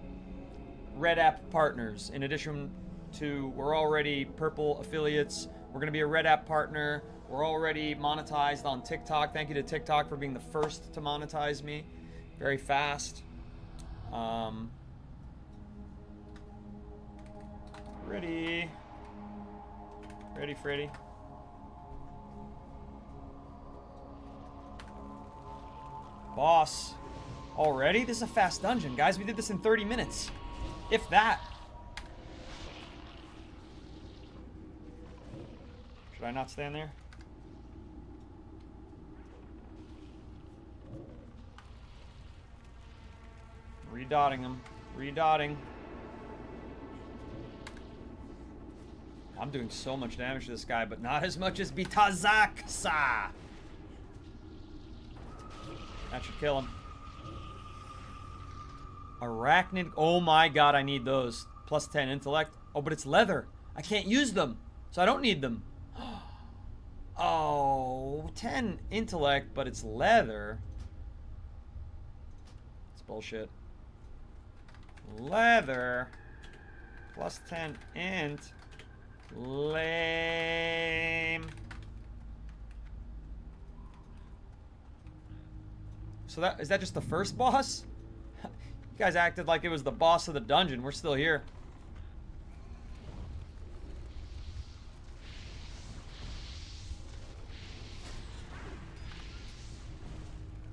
Red App partners. In addition to, we're already Purple affiliates. We're going to be a Red App partner. We're already monetized on TikTok. Thank you to TikTok for being the first to monetize me. Very fast. Ready. Ready, Freddy. Boss. Already? This is a fast dungeon, guys. We did this in 30 minutes. If that. Should I not stand there? Redotting them. Redotting. I'm doing so much damage to this guy, but not as much as Bitazaksa. That should kill him. Arachnid. Oh my god, I need those. Plus 10 intellect. Oh, but it's leather. I can't use them, so I don't need them. Oh, 10 intellect, but it's leather. It's bullshit. Leather. Plus 10 int. Lame. So that is that just the first boss? You guys acted like it was the boss of the dungeon. We're still here.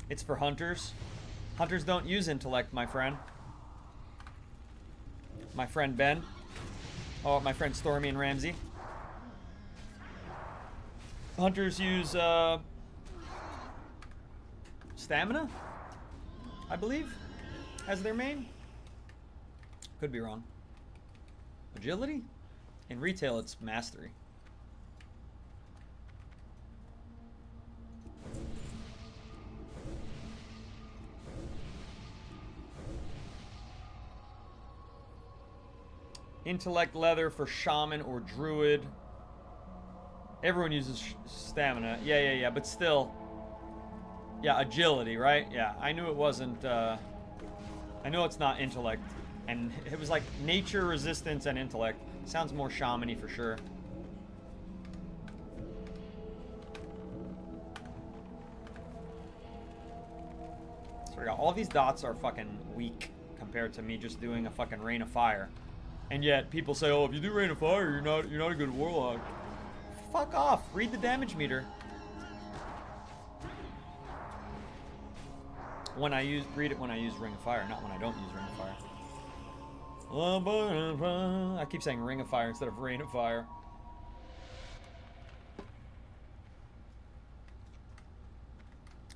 It's for hunters. Hunters don't use intellect, my friend. My friend Ben. Oh, my friend Stormy and Ramsey. Hunters use stamina, I believe, as their main. Could be wrong. Agility? In retail, it's mastery. Intellect leather for shaman or druid. Everyone uses stamina. Yeah, but still. Yeah, agility, right? Yeah, I knew it wasn't, I know it's not intellect. And it was like nature, resistance, and intellect. Sounds more shaman-y for sure. So we got all these dots are fucking weak compared to me just doing a fucking rain of fire. And yet people say, oh, if you do rain of fire, you're not a good warlock. Fuck off. Read the damage meter. Read it when I use Ring of Fire, not when I don't use Ring of Fire. I keep saying Ring of Fire instead of Rain of Fire.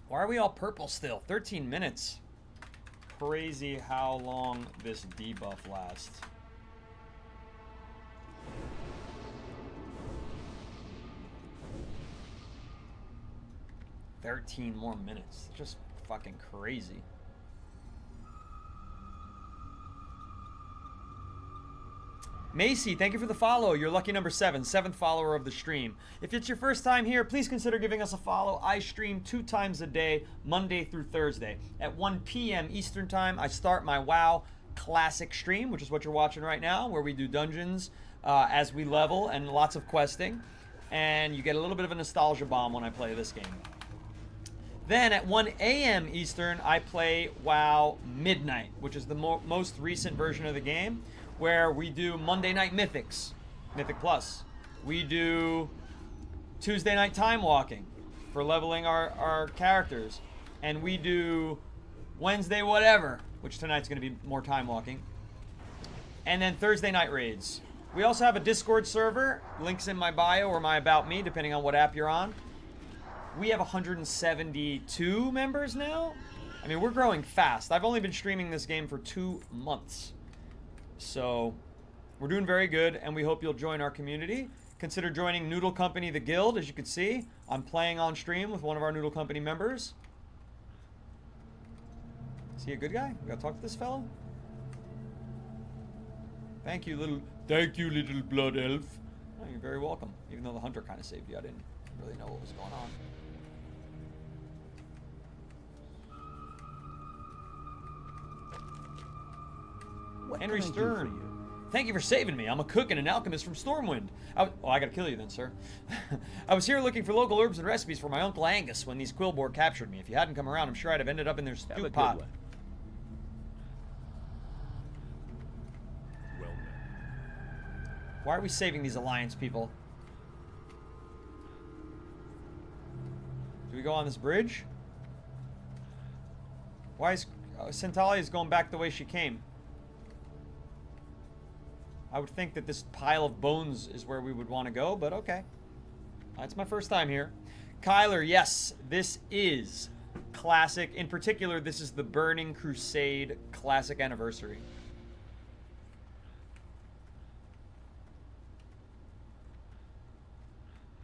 Why are we all purple still? 13 minutes. Crazy how long this debuff lasts. 13 more minutes. Just fucking crazy. Macy, thank you for the follow. You're lucky number 7, 7th follower of the stream. If it's your first time here, please consider giving us a follow. I stream 2 times a day, Monday through Thursday. At 1 p.m. Eastern time, I start my WoW Classic stream, which is what you're watching right now, where we do dungeons as we level and lots of questing. And you get a little bit of a nostalgia bomb when I play this game. Then at 1 a.m. Eastern, I play WoW Midnight, which is the most recent version of the game, where we do Monday Night Mythics, Mythic Plus. We do Tuesday Night Time Walking for leveling our characters. And we do Wednesday Whatever, which tonight's going to be more Time Walking. And then Thursday Night Raids. We also have a Discord server, links in my bio or my About Me, depending on what app you're on. We have 172 members now. I mean, we're growing fast. I've only been streaming this game for 2 months. So, we're doing very good, and we hope you'll join our community. Consider joining Noodle Company, the Guild. As you can see, I'm playing on stream with one of our Noodle Company members. Is he a good guy? We gotta talk to this fellow. Thank you, little blood elf. Oh, you're very welcome. Even though the hunter kind of saved you, I didn't really know what was going on. Henry Stern, thank you for saving me. I'm a cook and an alchemist from Stormwind. I gotta kill you then, sir. I was here looking for local herbs and recipes for my Uncle Angus when these Quillboar captured me. If you hadn't come around, I'm sure I'd have ended up in their stew pot. Well, why are we saving these Alliance people? Do we go on this bridge? Why is Centalia is going back the way she came? I would think that this pile of bones is where we would want to go, but okay. It's my first time here. Kyler, yes, this is classic. In particular, this is the Burning Crusade Classic Anniversary.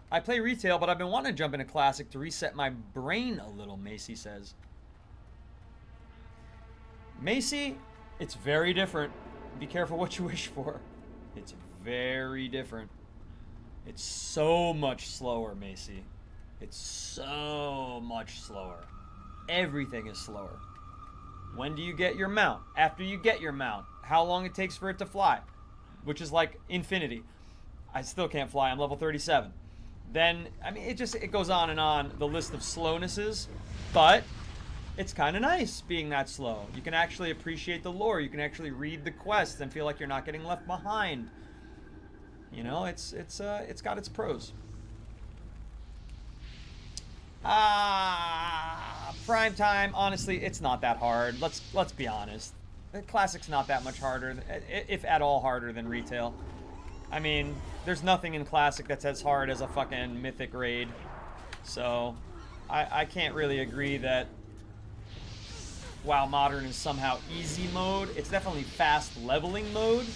I play retail, but I've been wanting to jump into Classic to reset my brain a little, Macy says. Macy, it's very different. Be careful what you wish for. It's very different. It's so much slower, Macy. It's so much slower. Everything is slower. When do you get your mount? After you get your mount, how long it takes for it to fly, which is like infinity. I still can't fly. I'm level 37. Then, I mean, it goes on and on, the list of slownesses, but it's kind of nice being that slow. You can actually appreciate the lore. You can actually read the quests and feel like you're not getting left behind. You know, it's got its pros. Prime time, honestly, it's not that hard. Let's be honest. The Classic's not that much harder, if at all harder than retail. I mean, there's nothing in Classic that's as hard as a fucking Mythic raid. So, I can't really agree that WoW Modern is somehow easy mode. It's definitely fast leveling mode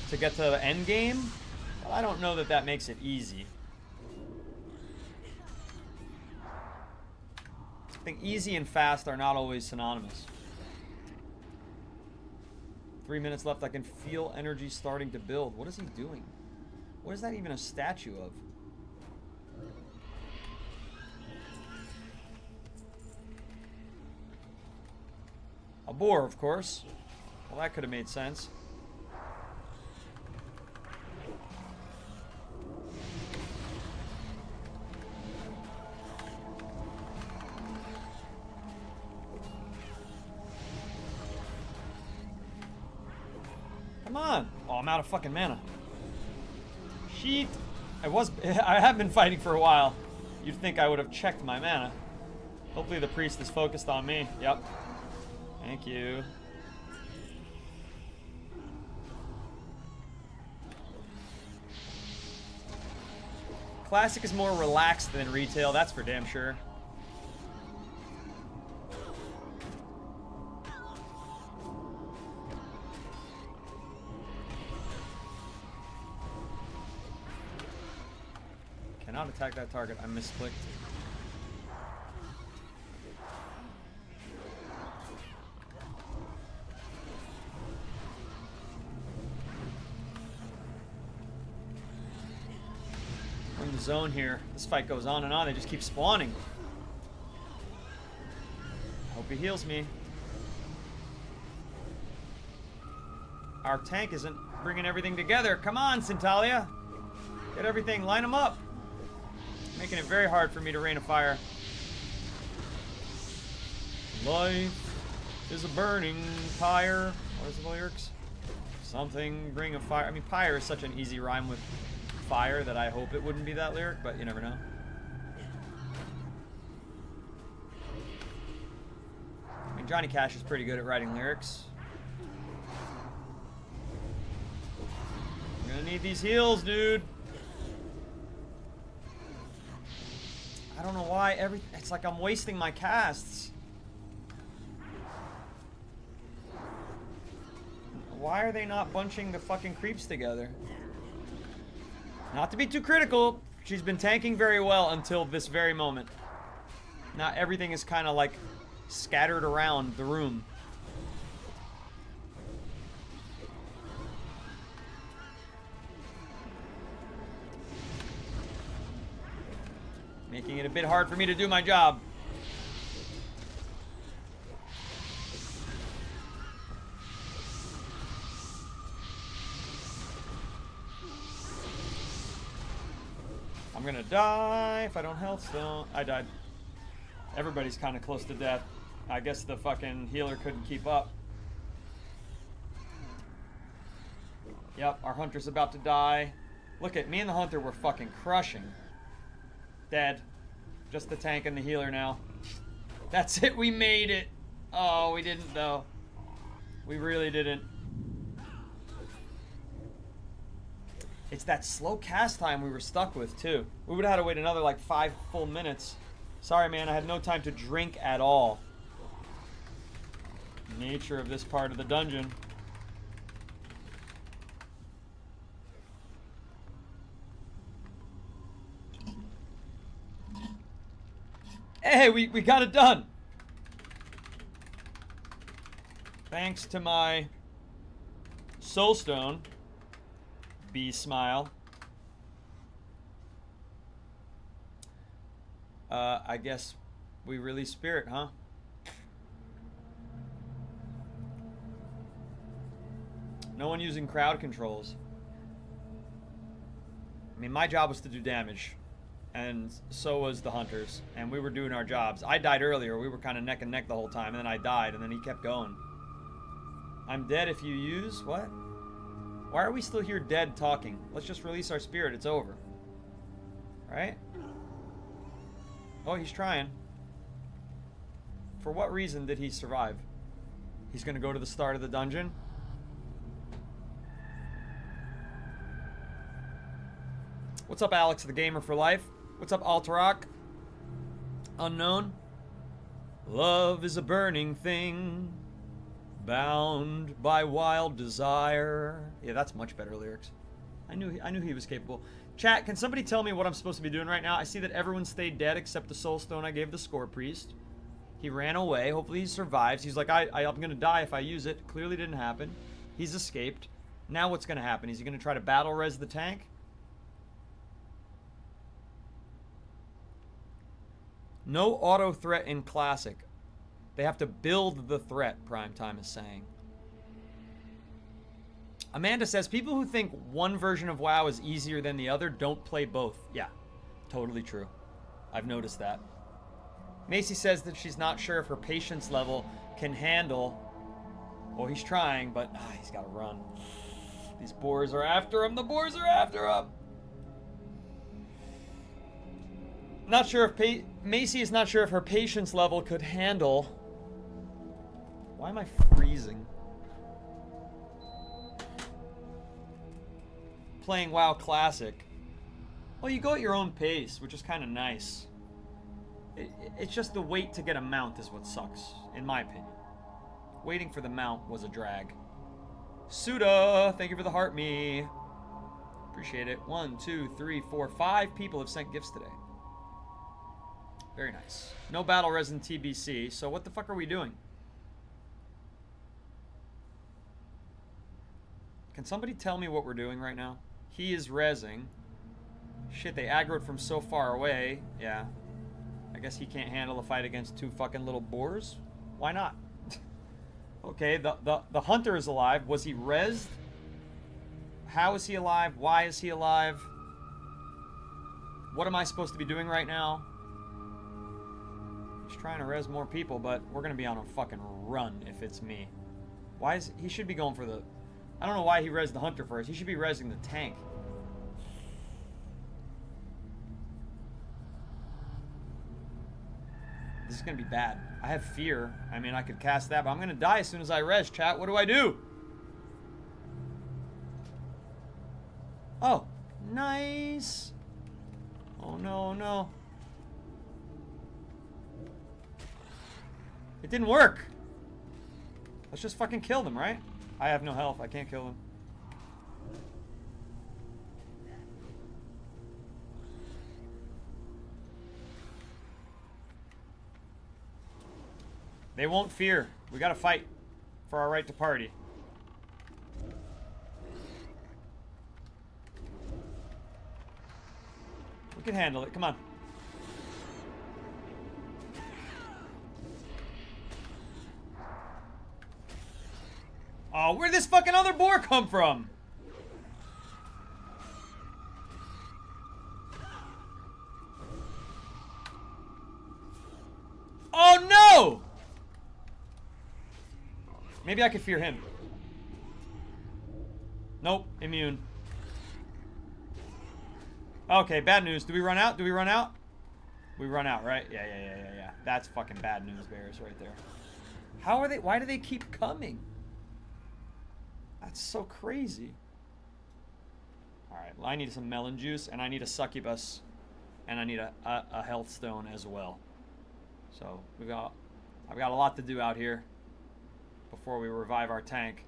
to get to the end game. But I don't know that that makes it easy. I think easy and fast are not always synonymous. 3 minutes left. I can feel energy starting to build. What is he doing? What is that even a statue of? A boar, of course. Well, that could have made sense. Come on. Oh, I'm out of fucking mana. Shit. I have been fighting for a while. You'd think I would have checked my mana. Hopefully the priest is focused on me. Yep. Thank you. Classic is more relaxed than retail, that's for damn sure. Cannot attack that target. I misclicked. zone here. This fight goes on and on. They just keep spawning. Hope he heals me. Our tank isn't bringing everything together. Come on, Centalia. Get everything. Line them up. Making it very hard for me to rain a fire. Life is a burning pyre. What is the lyrics? Something bring a fire. I mean, pyre is such an easy rhyme with fire that I hope it wouldn't be that lyric, but you never know. I mean, Johnny Cash is pretty good at writing lyrics. I'm gonna need these heals, dude. I don't know why it's like I'm wasting my casts. Why are they not bunching the fucking creeps together? Not to be too critical, she's been tanking very well until this very moment. Now everything is kind of like scattered around the room. Making it a bit hard for me to do my job. I'm gonna die if I don't health stone. I died. Everybody's kind of close to death. I guess the fucking healer couldn't keep up. Yep, our hunter's about to die. Look at me and the hunter were fucking crushing. Dead. Just the tank and the healer now. That's it, we made it. Oh, we didn't though. We really didn't. It's that slow cast time we were stuck with too. We would have had to wait another like 5 full minutes. Sorry man, I had no time to drink at all. Nature of this part of the dungeon. Hey, we got it done. Thanks to my soulstone. Bee smile. I guess we release spirit, huh? No one using crowd controls. I mean, my job was to do damage. And so was the hunters. And we were doing our jobs. I died earlier. We were kind of neck and neck the whole time. And then I died. And then he kept going. I'm dead if you use... What? Why are we still here dead talking? Let's just release our spirit. It's over. Right? Oh, he's trying. For what reason did he survive? He's going to go to the start of the dungeon? What's up, Alex, the gamer for life? What's up, Alterock? Unknown? Love is a burning thing, bound by wild desire. Yeah, that's much better lyrics. I knew he was capable. Chat, can somebody tell me what I'm supposed to be doing right now? I see that everyone stayed dead except the soulstone I gave the score priest. He ran away. Hopefully he survives. He's like, I'm gonna die if I use it. Clearly didn't happen. He's escaped. Now what's gonna happen? Is he gonna try to battle res the tank? No auto threat in classic. They have to build the threat, Primetime is saying. Amanda says, people who think one version of WoW is easier than the other don't play both. Yeah, totally true. I've noticed that. Macy says that she's not sure if her patience level can handle... Well, he's trying, but he's got to run. These boars are after him. The boars are after him. Not sure if... Macy is not sure if her patience level could handle... Why am I freezing? Playing WoW Classic. Well, you go at your own pace, which is kind of nice. It's just the wait to get a mount is what sucks, in my opinion. Waiting for the mount was a drag. Suda, thank you for the heart me. Appreciate it. 1, 2, 3, 4, 5 people have sent gifts today. Very nice. No battle res in TBC, so what the fuck are we doing? Can somebody tell me what we're doing right now? He is rezzing. Shit, they aggroed from so far away. Yeah. I guess he can't handle the fight against 2 fucking little boars. Why not? Okay, the hunter is alive. Was he rezzed? How is he alive? Why is he alive? What am I supposed to be doing right now? He's trying to res more people, but we're gonna be on a fucking run if it's me. Why is he should be going for the... I don't know why he rezzed the hunter first. He should be rezzing the tank. This is gonna be bad. I have fear. I mean, I could cast that, but I'm gonna die as soon as I res, chat. What do I do? Oh, nice. Oh, no, no. It didn't work. Let's just fucking kill them, right? I have no health. I can't kill them. They won't fear. We gotta fight for our right to party. We can handle it. Come on. Oh, where'd this fucking other boar come from? Oh no! Maybe I could fear him. Nope, immune. Okay, bad news. Do we run out? Do we run out? We run out, right? Yeah. That's fucking bad news bears right there. How are they? Why do they keep coming? That's so crazy. Alright, well, I need some melon juice, and I need a succubus, and I need a health stone as well. So, I've got a lot to do out here before we revive our tank.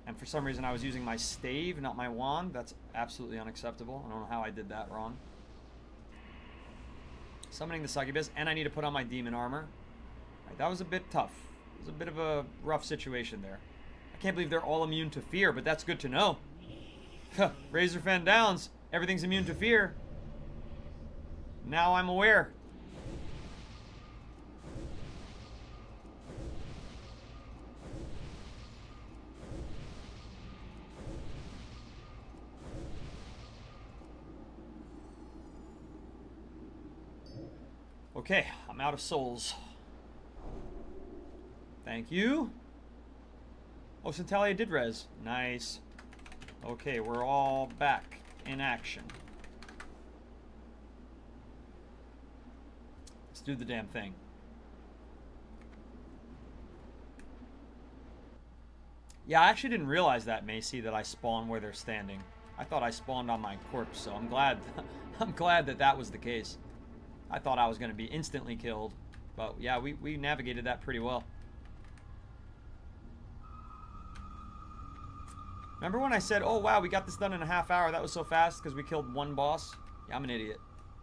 And for some reason I was using my stave, not my wand. That's absolutely unacceptable. I don't know how I did that wrong. Summoning the succubus, and I need to put on my demon armor. Right, that was a bit tough. It was a bit of a rough situation there. I can't believe they're all immune to fear, but that's good to know. Razor Fan Downs, everything's immune to fear. Now I'm aware. Okay, I'm out of souls. Thank you. Oh, Centalia did res. Nice. Okay, we're all back in action. Let's do the damn thing. Yeah, I actually didn't realize that, Macy, that I spawn where they're standing. I thought I spawned on my corpse, so I'm glad I'm glad that that was the case. I thought I was going to be instantly killed. But yeah, we navigated that pretty well. Remember when I said, oh wow, we got this done in a half hour? That was so fast because we killed one boss? Yeah, I'm an idiot.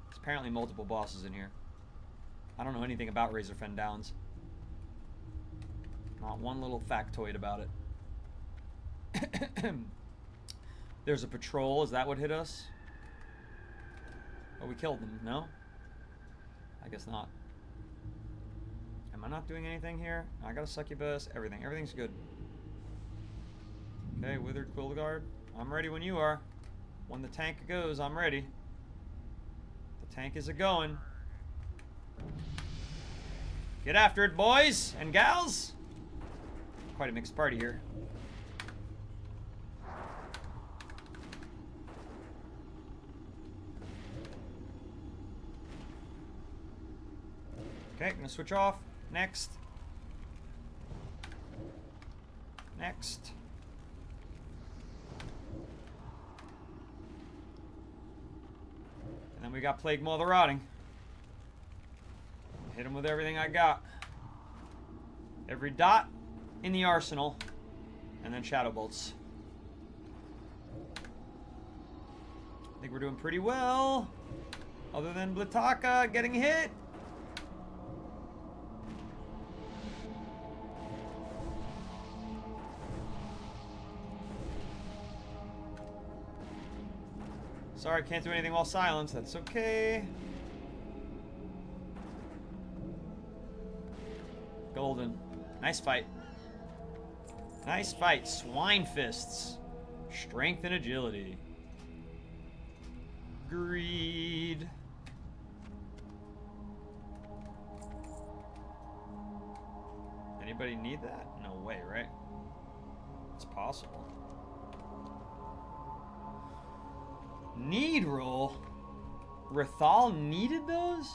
There's apparently multiple bosses in here. I don't know anything about Razor Fen Downs. Not one little factoid about it. There's a patrol. Is that what hit us? Oh, we killed them. No? I guess not. Am I not doing anything here? I got a succubus. Everything's good. Okay, Withered Quillguard. I'm ready when you are. When the tank goes, I'm ready. The tank is a-going. Get after it, boys and gals. Quite a mixed party here. Okay, gonna switch off. Next. Next. And then we got Plague Maw the Rotting. Hit him with everything I got. Every dot in the arsenal. And then Shadow Bolts. I think we're doing pretty well. Other than Blitaka getting hit. Sorry, can't do anything while silenced. That's okay. Golden. Nice fight. Nice fight. Swine fists. Strength and agility. Greed. Anybody need that? No way, right? It's possible. Need roll? Rithal needed those?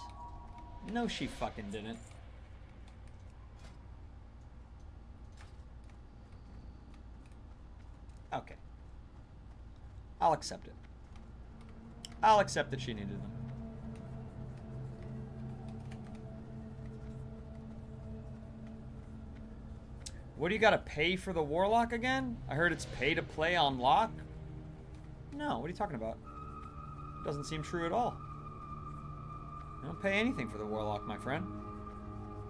No, she fucking didn't. Okay. I'll accept it. I'll accept that she needed them. What do you gotta pay for the Warlock again? I heard it's pay to play on lock. No, what are you talking about? Doesn't seem true at all. I don't pay anything for the Warlock, my friend.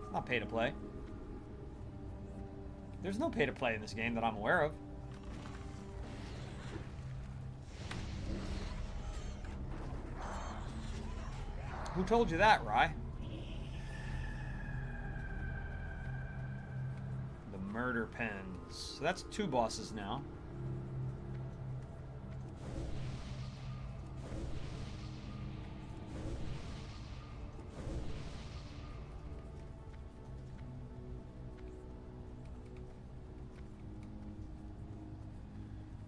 It's not pay to play. There's no pay to play in this game that I'm aware of. Who told you that, Rye? The murder pens. So that's 2 bosses now.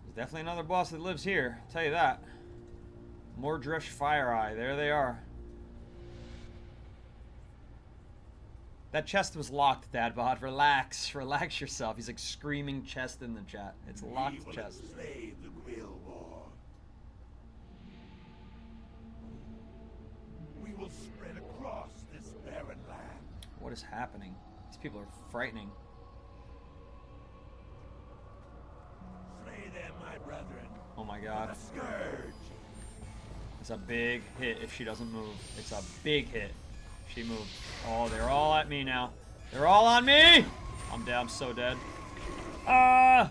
There's definitely another boss that lives here, I'll tell you that. Mordresh Fire Eye, there they are. That chest was locked, Dadbot. Relax. Relax yourself. He's like screaming chest in the chat. It's locked chest. We will spread across this barren land. What is happening? These people are frightening. Slay them, my brethren. Oh my god. A scourge. It's a big hit if she doesn't move. It's a big hit. She moved. Oh, they're all at me now. They're all on me! I'm dead. I'm so dead. Ah!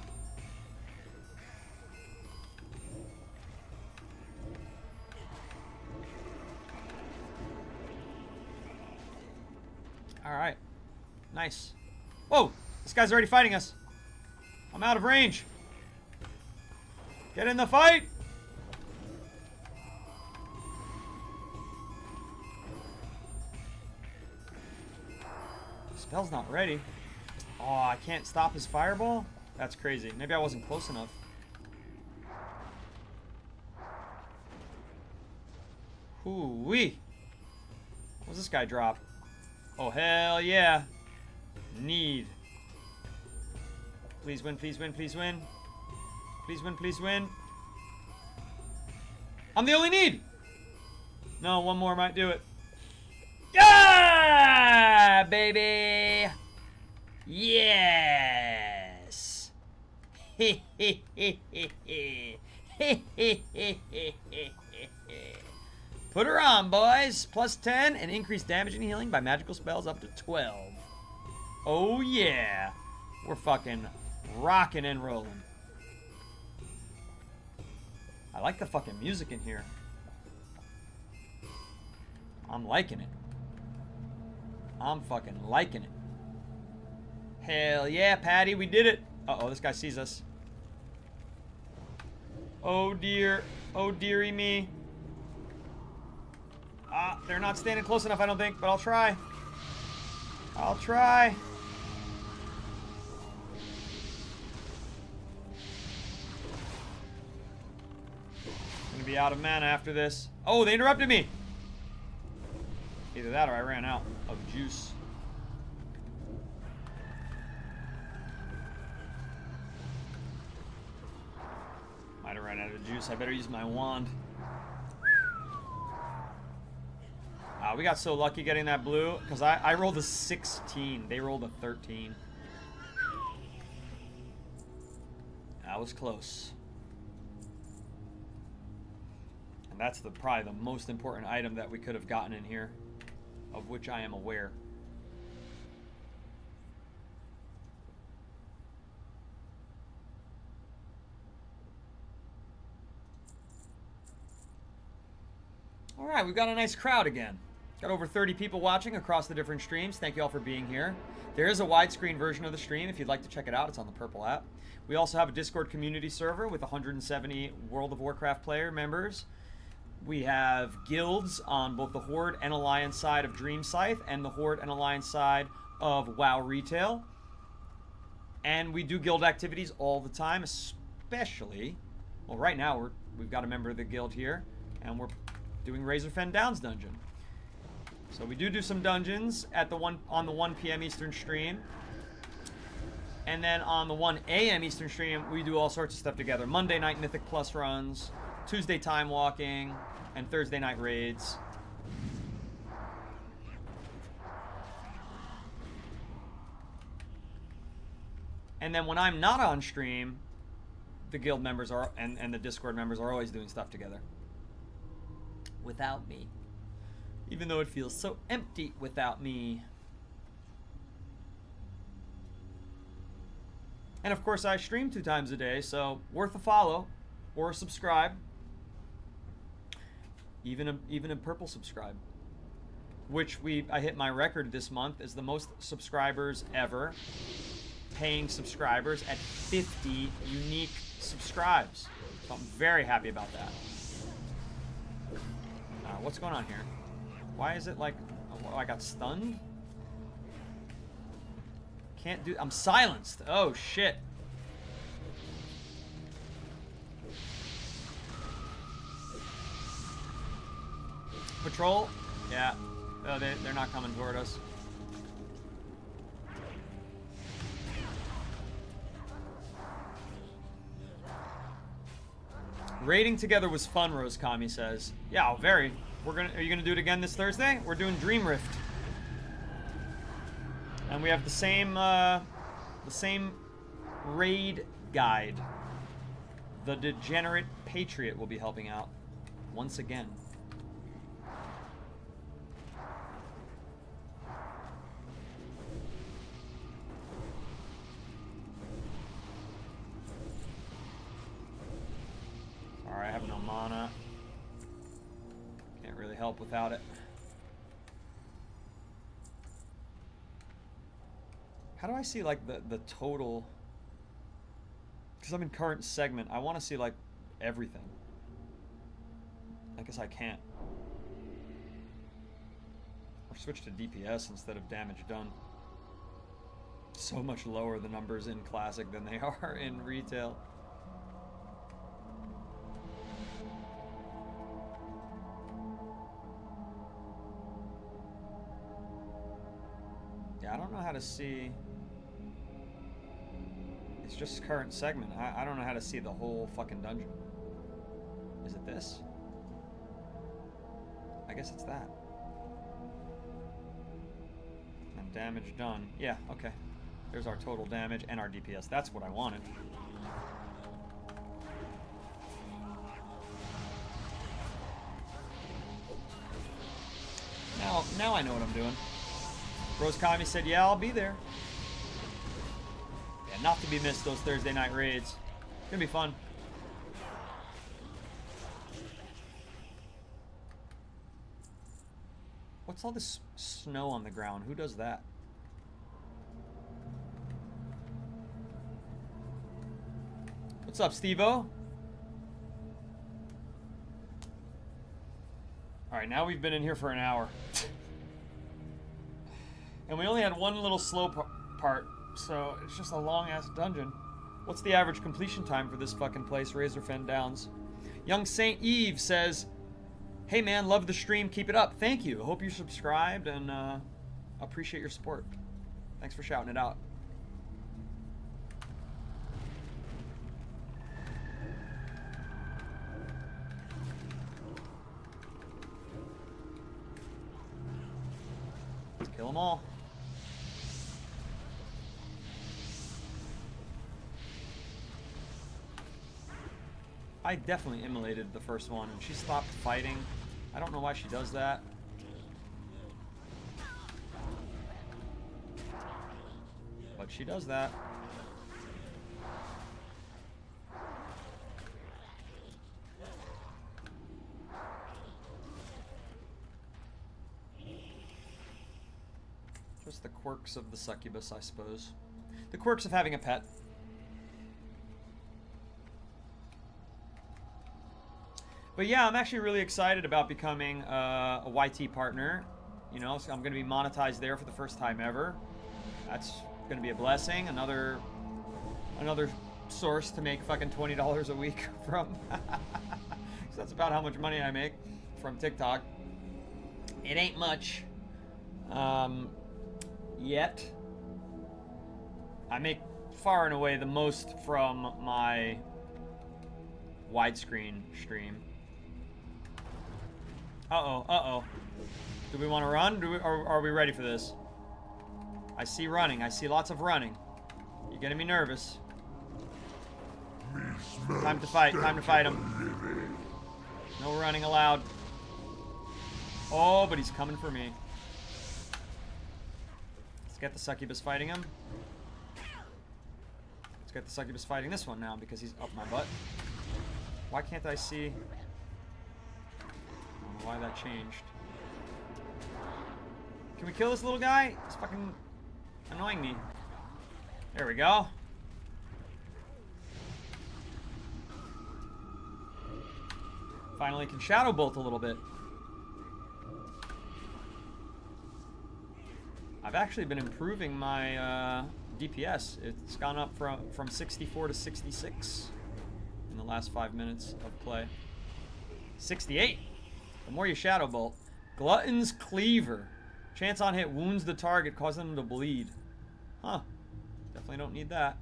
Alright. Nice. Whoa! This guy's already fighting us. I'm out of range. Get in the fight! Spell's not ready. Oh, I can't stop his fireball? That's crazy. Maybe I wasn't close enough. Hoo-wee. What's this guy drop? Oh, hell yeah. Need. Please win, please win, please win. Please win, please win. I'm the only need! No, one more might do it. Yeah, baby! Yes! Put her on, boys. Plus 10 and increased damage and healing by magical spells up to 12. Oh, yeah. We're fucking rocking and rolling. I like the fucking music in here. I'm liking it. I'm fucking liking it. Hell yeah, Patty, we did it. Uh-oh, this guy sees us. Oh dear. Oh dearie me. Ah, they're not standing close enough, I don't think, but I'll try. I'll try. I'm gonna be out of mana after this. Oh, they interrupted me. Either that or I ran out of juice. Might have run out of juice. I better use my wand. We got so lucky getting that blue because I rolled a 16. They rolled a 13. That was close. And that's probably the most important item that we could have gotten in here, of which I am aware. All right, we've got a nice crowd again. Got over 30 people watching across the different streams. Thank you all for being here. There is a widescreen version of the stream. If you'd like to check it out, it's on the purple app. We also have a Discord community server with 170 World of Warcraft player members. We have guilds on both the Horde and Alliance side of Dream Scythe and the Horde and Alliance side of WoW Retail. And we do guild activities all the time, especially, well, right now we've got a member of the guild here, and we're doing Razorfen Downs dungeon. So we do some dungeons at on the 1 p.m. Eastern stream. And then on the 1 a.m. Eastern stream, we do all sorts of stuff together. Monday night Mythic Plus runs, Tuesday time walking, and Thursday night raids. And then when I'm not on stream, the guild members are and the Discord members are always doing stuff together. Without me. Even though it feels so empty without me. And of course I stream 2 times a day, so worth a follow or a subscribe. Even a purple subscribe. Which I hit my record this month as the most subscribers ever. Paying subscribers at 50 unique subscribes. So I'm very happy about that. What's going on here? Why is it like I got stunned? Can't do. I'm silenced. Oh shit. Patrol? Yeah. Oh, they're not coming toward us. Raiding together was fun, Rose Kami says. Yeah, very. Are you gonna do it again this Thursday? We're doing Dream Rift. And we have the same raid guide. The Degenerate Patriot will be helping out once again. Sorry, I have no mana. Can't really help without it. How do I see like the total? Because I'm in current segment. I want to see like everything. I guess I can't. Or switch to DPS instead of damage done. So much lower the numbers in Classic than they are in Retail. Yeah, I don't know how to see. It's just current segment. I don't know how to see the whole fucking dungeon. Is it this? I guess it's that. And damage done. Yeah, okay. There's our total damage and our DPS. That's what I wanted. Now I know what I'm doing. Rose Kami said, yeah, I'll be there. Yeah, not to be missed, those Thursday night raids. It's gonna be fun. What's all this snow on the ground? Who does that? What's up, Steve-O? Alright, now we've been in here for an hour. And we only had one little slow part, so it's just a long-ass dungeon. What's the average completion time for this fucking place, Razorfen Downs? Young Saint Eve says, hey man, love the stream, keep it up. Thank you. I hope you're subscribed and appreciate your support. Thanks for shouting it out. Kill them all. I definitely immolated the first one, and she stopped fighting. I don't know why she does that. But she does that. Just the quirks of the succubus, I suppose. The quirks of having a pet. But yeah, I'm actually really excited about becoming a YT partner. You know, so I'm going to be monetized there for the first time ever. That's going to be a blessing. Another source to make fucking $20 a week from. So that's about how much money I make from TikTok. It ain't much yet. I make far and away the most from my widescreen stream. Uh-oh, uh-oh. Do we want to run? Or are we ready for this? I see running. I see lots of running. You're getting me nervous. Time to fight. Time to fight him. No running allowed. Oh, but he's coming for me. Let's get the succubus fighting him. Let's get the succubus fighting this one now because he's up my butt. Why can't I see? I don't know why that changed. Can we kill this little guy? He's fucking annoying me. There we go. Finally can shadow bolt a little bit. I've actually been improving my DPS. It's gone up from 64 to 66 in the last 5 minutes of play. 68. The more you shadow bolt. Glutton's Cleaver. Chance on hit wounds the target, causing them to bleed. Huh. Definitely don't need that.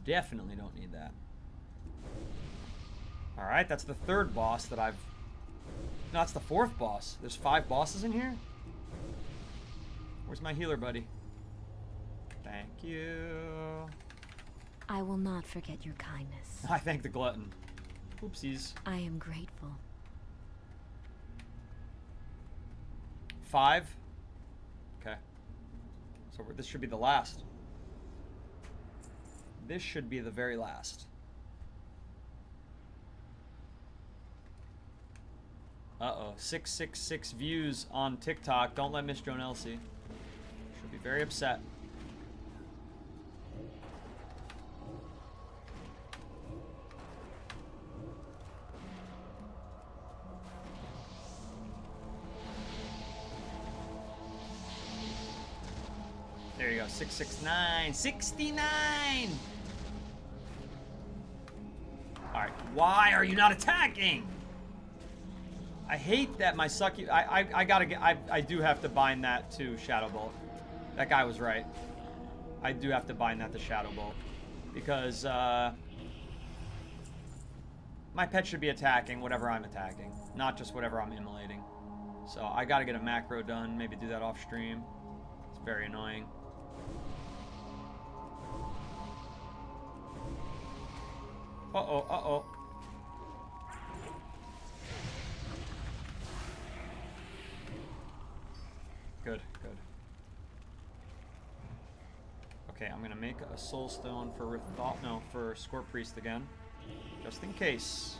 Definitely don't need that. Alright, that's the third boss that I've... No, it's the fourth boss. There's 5 bosses in here? Where's my healer buddy? Thank you. I will not forget your kindness. I thank the glutton. Oopsies. I am grateful. 5? Okay. So this should be the last. This should be the very last. Uh-oh. 666 views on TikTok. Don't let Miss Joan Elsie. She'll be very upset. There you go. 669. 69! Alright. Why are you not attacking? I hate that my sucky... I gotta get... I do have to bind that to Shadow Bolt. That guy was right. I do have to bind that to Shadow Bolt. Because, my pet should be attacking whatever I'm attacking. Not just whatever I'm immolating. So, I gotta get a macro done. Maybe do that off stream. It's very annoying. Uh-oh, uh-oh. Good, good. Okay, I'm gonna make a soul stone for for Score Priest again. Just in case.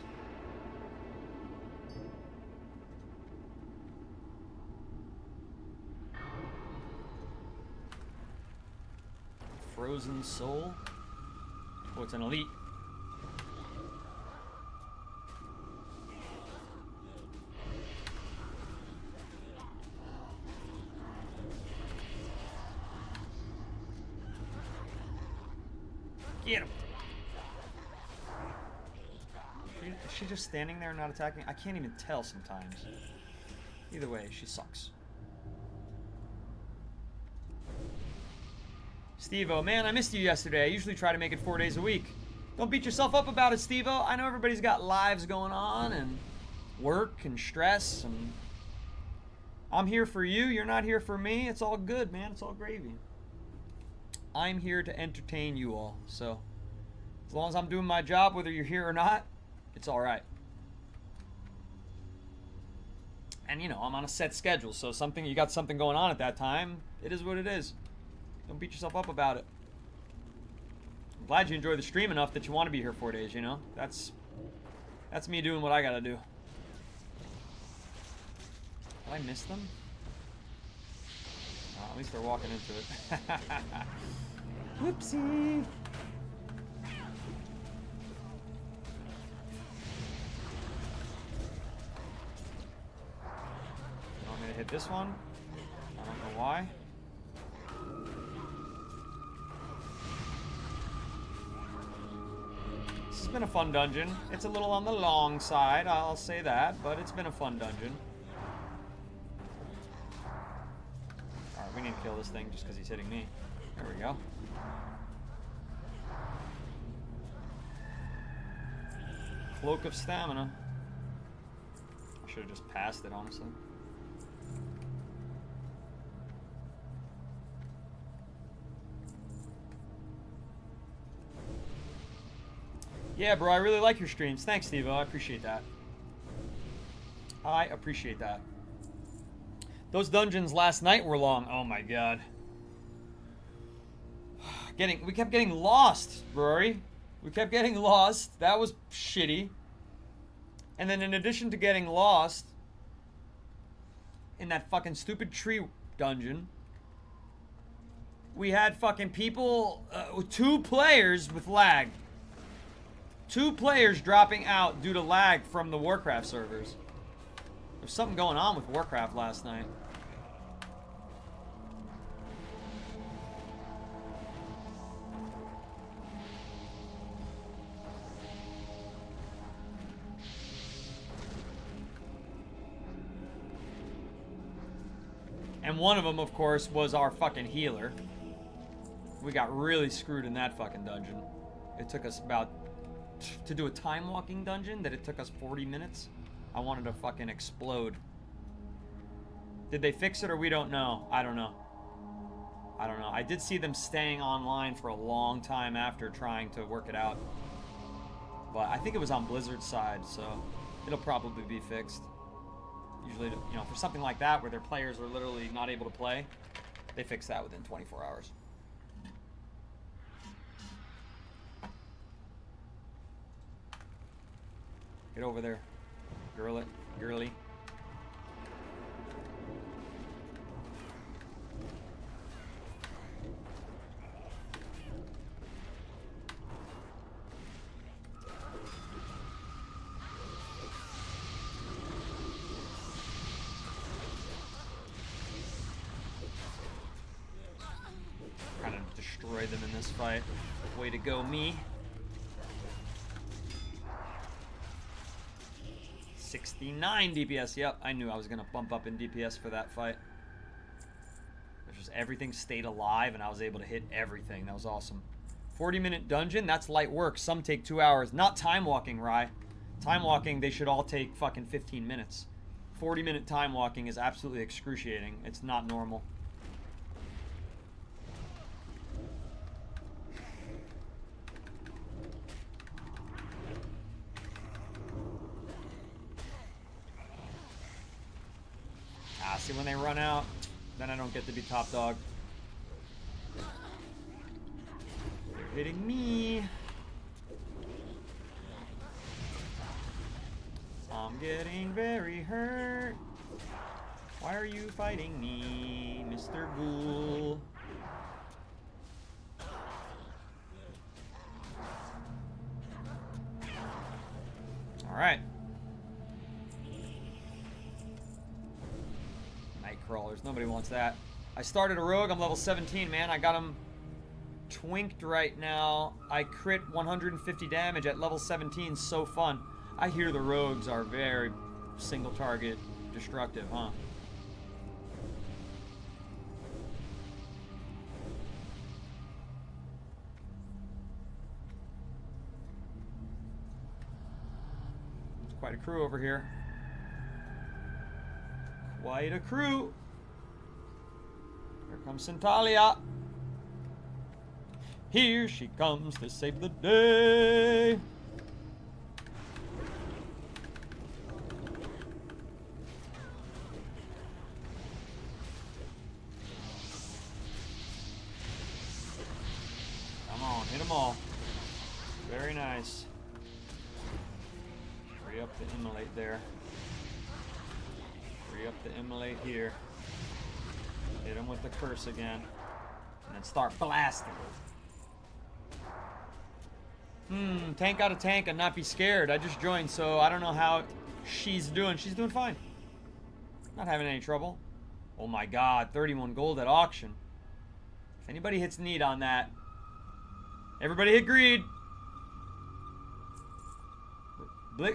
Frozen Soul. Oh, it's an elite. Get him. Is she just standing there and not attacking? I can't even tell sometimes. Either way, she sucks. Steve-O, man, I missed you yesterday. I usually try to make it 4 days a week. Don't beat yourself up about it, Steve-O. I know everybody's got lives going on and work and stress, and I'm here for you. You're not here for me. It's all good, man. It's all gravy. I'm here to entertain you all, so as long as I'm doing my job, whether you're here or not, it's all right. And you know, I'm on a set schedule, so you got something going on at that time, it is what it is. Don't beat yourself up about it. I'm glad you enjoy the stream enough that you want to be here 4 days, you know? That's That's me doing what I gotta do. Did I miss them? Oh, at least they're walking into it. Whoopsie. You want me to hit this one? I don't know why. This has been a fun dungeon. It's a little on the long side, I'll say that, but it's been a fun dungeon. Alright, we need to kill this thing just because he's hitting me. There we go. Cloak of Stamina. I should have just passed it, honestly. Yeah, bro, I really like your streams. Thanks, Steve-O. I appreciate that. I appreciate that. Those dungeons last night were long. Oh my god. We kept getting lost, Rory. We kept getting lost. That was shitty. And then in addition to getting lost in that fucking stupid tree dungeon, we had fucking people, 2 players with lag. 2 players dropping out due to lag from the Warcraft servers. There's something going on with Warcraft last night. And one of them, of course, was our fucking healer. We got really screwed in that fucking dungeon. It took us about... to do a time walking dungeon that it took us 40 minutes. I wanted to fucking explode. Did they fix it or we don't know? I don't know. I don't know. I did see them staying online for a long time after trying to work it out. But I think it was on Blizzard's side, so it'll probably be fixed. Usually, you know, for something like that where their players are literally not able to play, they fix that within 24 hours. Get over there, girly. Kind of destroy them in this fight. Way to go, me. 69 DPS. Yep, I knew I was going to bump up in DPS for that fight. It's just everything stayed alive and I was able to hit everything. That was awesome. 40-minute dungeon, that's light work. Some take 2 hours. Not time walking, Rye. Time walking, they should all take fucking 15 minutes. 40-minute time walking is absolutely excruciating. It's not normal. See, when they run out, then I don't get to be top dog. They're hitting me. I'm getting very hurt. Why are you fighting me, Mr. Ghoul? All right. Crawlers. Nobody wants that. I started a rogue. I'm level 17, man. I got him twinked right now. I crit 150 damage at level 17. So fun. I hear the rogues are very single target destructive, huh? There's quite a crew over here. Quite a crew. Here comes Centalia. Here she comes to save the day. Come on, hit them all. Very nice. Free up the immolate there. Free up the immolate here. Hit him with the curse again. And then start blasting. Tank out of tank and not be scared. I just joined, so I don't know how she's doing. She's doing fine. Not having any trouble. Oh my god, 31 gold at auction. If anybody hits need on that, everybody hit greed.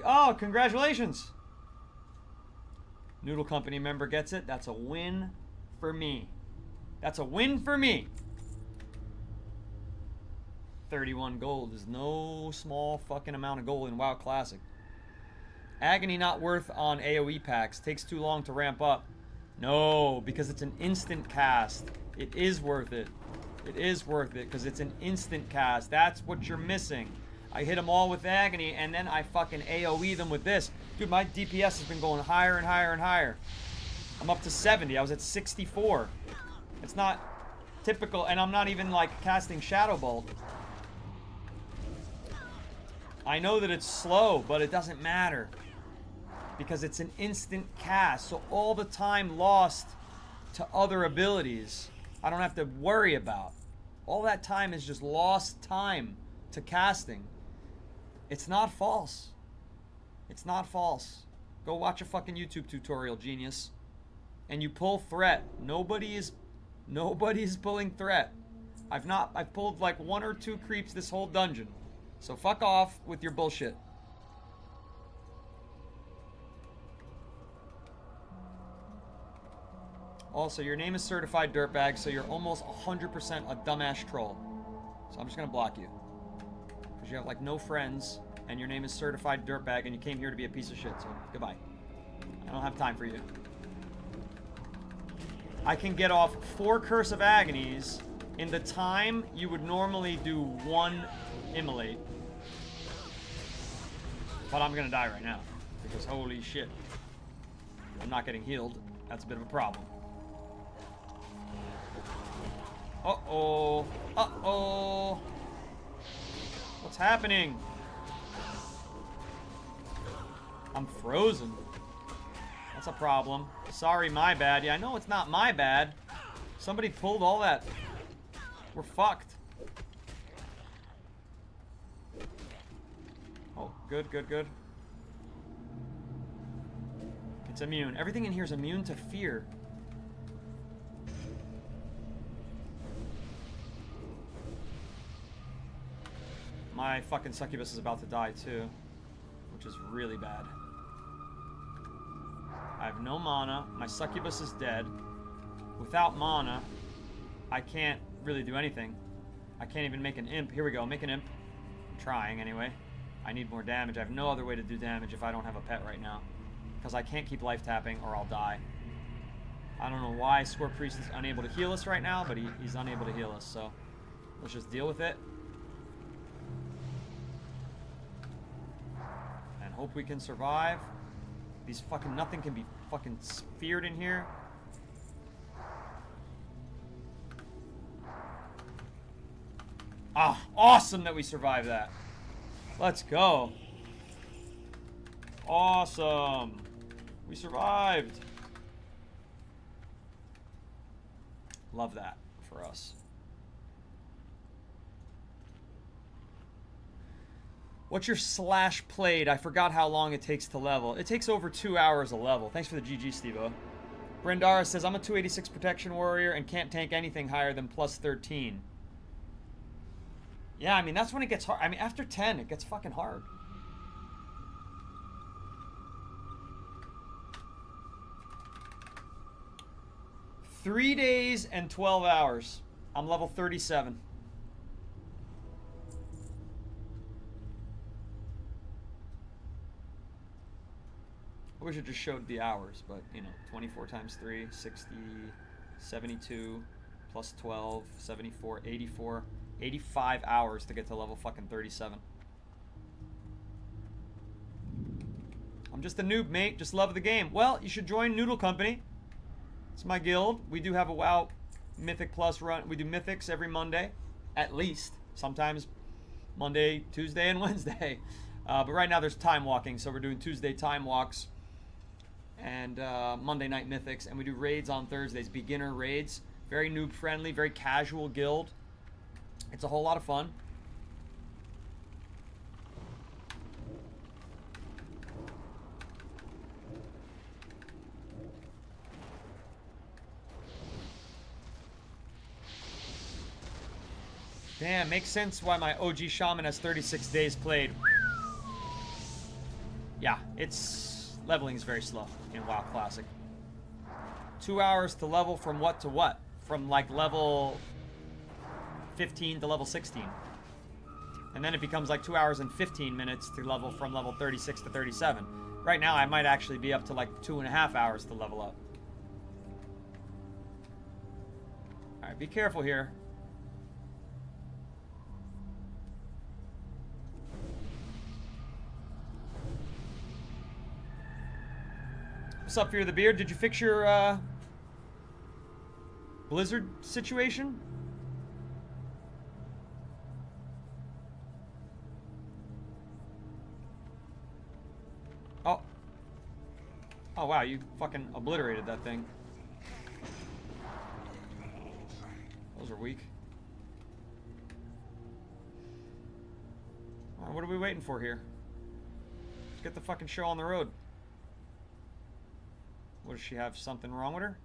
Oh, congratulations. Noodle Company member gets it. That's a win for me. That's a win for me. 31 gold is no small fucking amount of gold in WoW Classic. Agony not worth on AoE packs. Takes too long to ramp up. No, because it's an instant cast. It is worth it. It is worth it because it's an instant cast. That's what you're missing. I hit them all with Agony and then I fucking AoE them with this. Dude, my DPS has been going higher and higher and higher. I'm up to 70. I was at 64. It's not typical, and I'm not even like casting Shadow Bolt. I know that it's slow, but it doesn't matter because it's an instant cast. So all the time lost to other abilities, I don't have to worry about. All that time is just lost time to casting. It's not false. It's not false. Go watch a fucking YouTube tutorial, genius. And you pull threat. Nobody is pulling threat. I've pulled like 1 or 2 creeps this whole dungeon. So fuck off with your bullshit. Also, your name is Certified Dirtbag, so you're almost 100% a dumbass troll. So I'm just gonna block you. Because you have like no friends, and your name is Certified Dirtbag, and you came here to be a piece of shit, so goodbye. I don't have time for you. I can get off 4 Curse of Agonies in the time you would normally do 1 Immolate. But I'm gonna die right now, because holy shit. I'm not getting healed. That's a bit of a problem. Uh-oh. Uh-oh. What's happening? I'm frozen. That's a problem. Sorry, my bad. Yeah, I know it's not my bad. Somebody pulled all that. We're fucked. Oh, good, good, good. It's immune. Everything in here is immune to fear. My fucking succubus is about to die too, which is really bad. I have no mana. My succubus is dead. Without mana, I can't really do anything. I can't even make an imp. Here we go. Make an imp. I'm trying anyway. I need more damage. I have no other way to do damage if I don't have a pet right now. Because I can't keep life tapping or I'll die. I don't know why Squirt Priest is unable to heal us right now, but he's unable to heal us, so let's just deal with it. And hope we can survive. These fucking nothing can be fucking feared in here. Ah, awesome that we survived that. Let's go. Awesome. We survived. Love that for us. What's your slash played? I forgot how long it takes to level. It takes over 2 hours a level. Thanks for the GG, Stevo. Brendara says, I'm a 286 protection warrior and can't tank anything higher than plus 13. Yeah, I mean, that's when it gets hard. I mean, after 10, it gets fucking hard. Three days and 12 hours. I'm level 37. I wish it just showed the hours, but, you know, 24 times 3, 60, 72, plus 12, 74, 84, 85 hours to get to level fucking 37. I'm just a noob, mate. Just love the game. Well, you should join Noodle Company. It's my guild. We do have a WoW Mythic Plus run. We do Mythics every Monday, at least. Sometimes Monday, Tuesday, and Wednesday. But right now there's time walking, so we're doing Tuesday time walks and Monday night mythics, and we do raids on Thursdays, beginner raids. Very noob friendly, very casual guild. It's a whole lot of fun. Damn, makes sense why my OG Shaman has 36 days played. Yeah, it's... leveling is very slow in WoW Classic. 2 hours to level from what to what? From like level 15 to level 16. And then it becomes like 2 hours and 15 minutes to level from level 36 to 37. Right now I might actually be up to like 2.5 hours to level up. Alright, be careful here. What's up, Fear the Beard? Did you fix your blizzard situation? Oh. Oh, wow, you fucking obliterated that thing. Those are weak. Alright, what are we waiting for here? Let's get the fucking show on the road. What, does she have something wrong with her?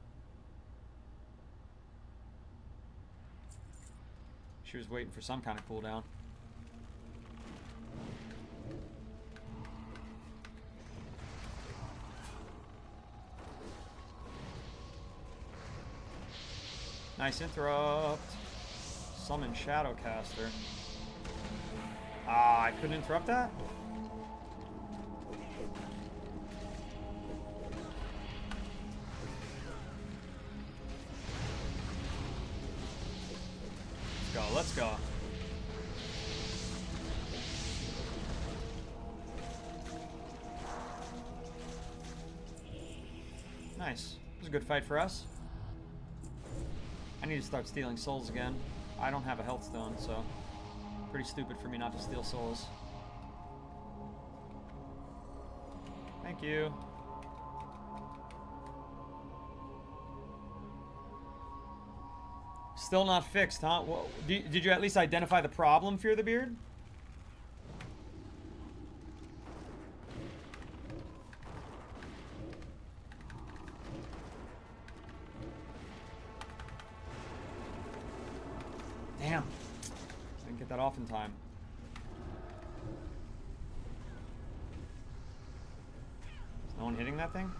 She was waiting for some kind of cooldown. Nice interrupt. Summon Shadowcaster. Ah, I couldn't interrupt that? Let's go. Nice. It was a good fight for us. I need to start stealing souls again. I don't have a health stone, so pretty stupid for me not to steal souls. Thank you. Still not fixed, huh? Well, did you at least identify the problem, Fear the Beard? Damn. Didn't get that off in time. Is no one hitting that thing?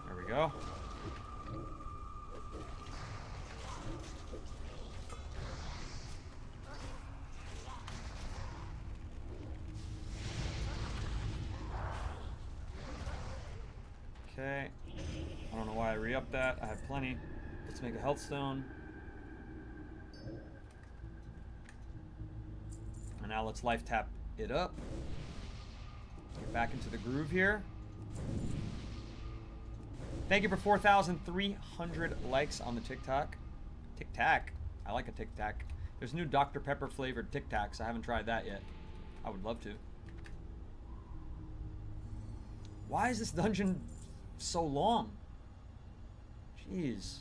There we go. Okay, I don't know why I re-upped that. I have plenty. Let's make a health stone. And now let's life tap it up. Get back into the groove here. Thank you for 4,300 likes on the TikTok. Tic Tac. I like a Tic Tac. There's new Dr. Pepper flavored Tic Tacs. I haven't tried that yet. I would love to. Why is this dungeon so long? Jeez.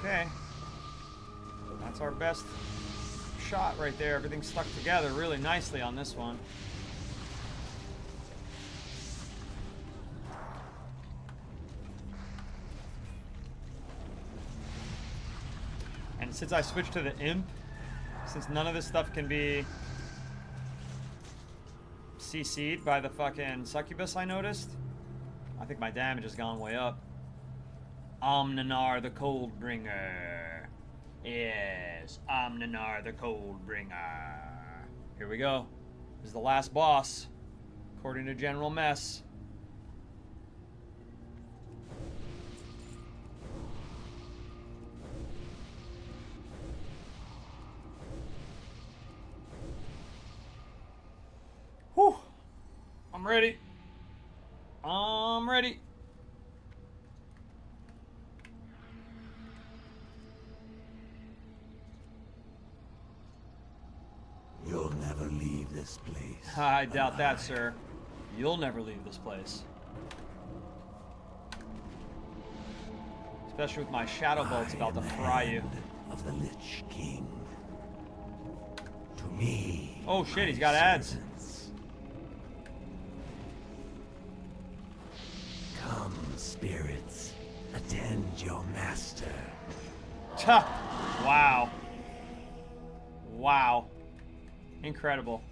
Okay, that's our best shot right there. Everything's stuck together really nicely on this one. And since I switched to the imp, since none of this stuff can be CC'd by the fucking succubus, I noticed, I think my damage has gone way up. Omninar the Coldbringer. Yes, Omninar the Coldbringer. Here we go. This is the last boss, according to General Mess. Whew. I'm ready. I'm ready. You'll never leave this place. I doubt that, sir. You'll never leave this place. Especially with my shadow bolts about to fry you. Of the Lich King. To me. Oh shit, he's got ads. Come, spirits, attend your master. Ha! Wow. Wow. Incredible.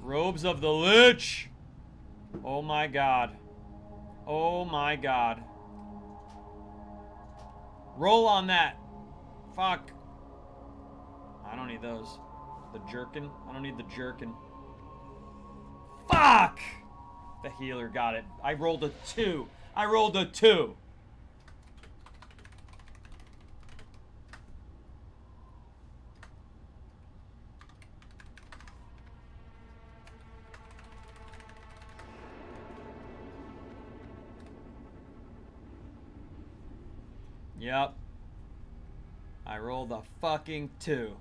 Robes of the Lich! Oh my god. Oh my god. Roll on that. Fuck. I don't need those. The jerkin? I don't need the jerkin. Fuck! The healer got it. I rolled a 2. I rolled a 2. Yep. I rolled a fucking 2.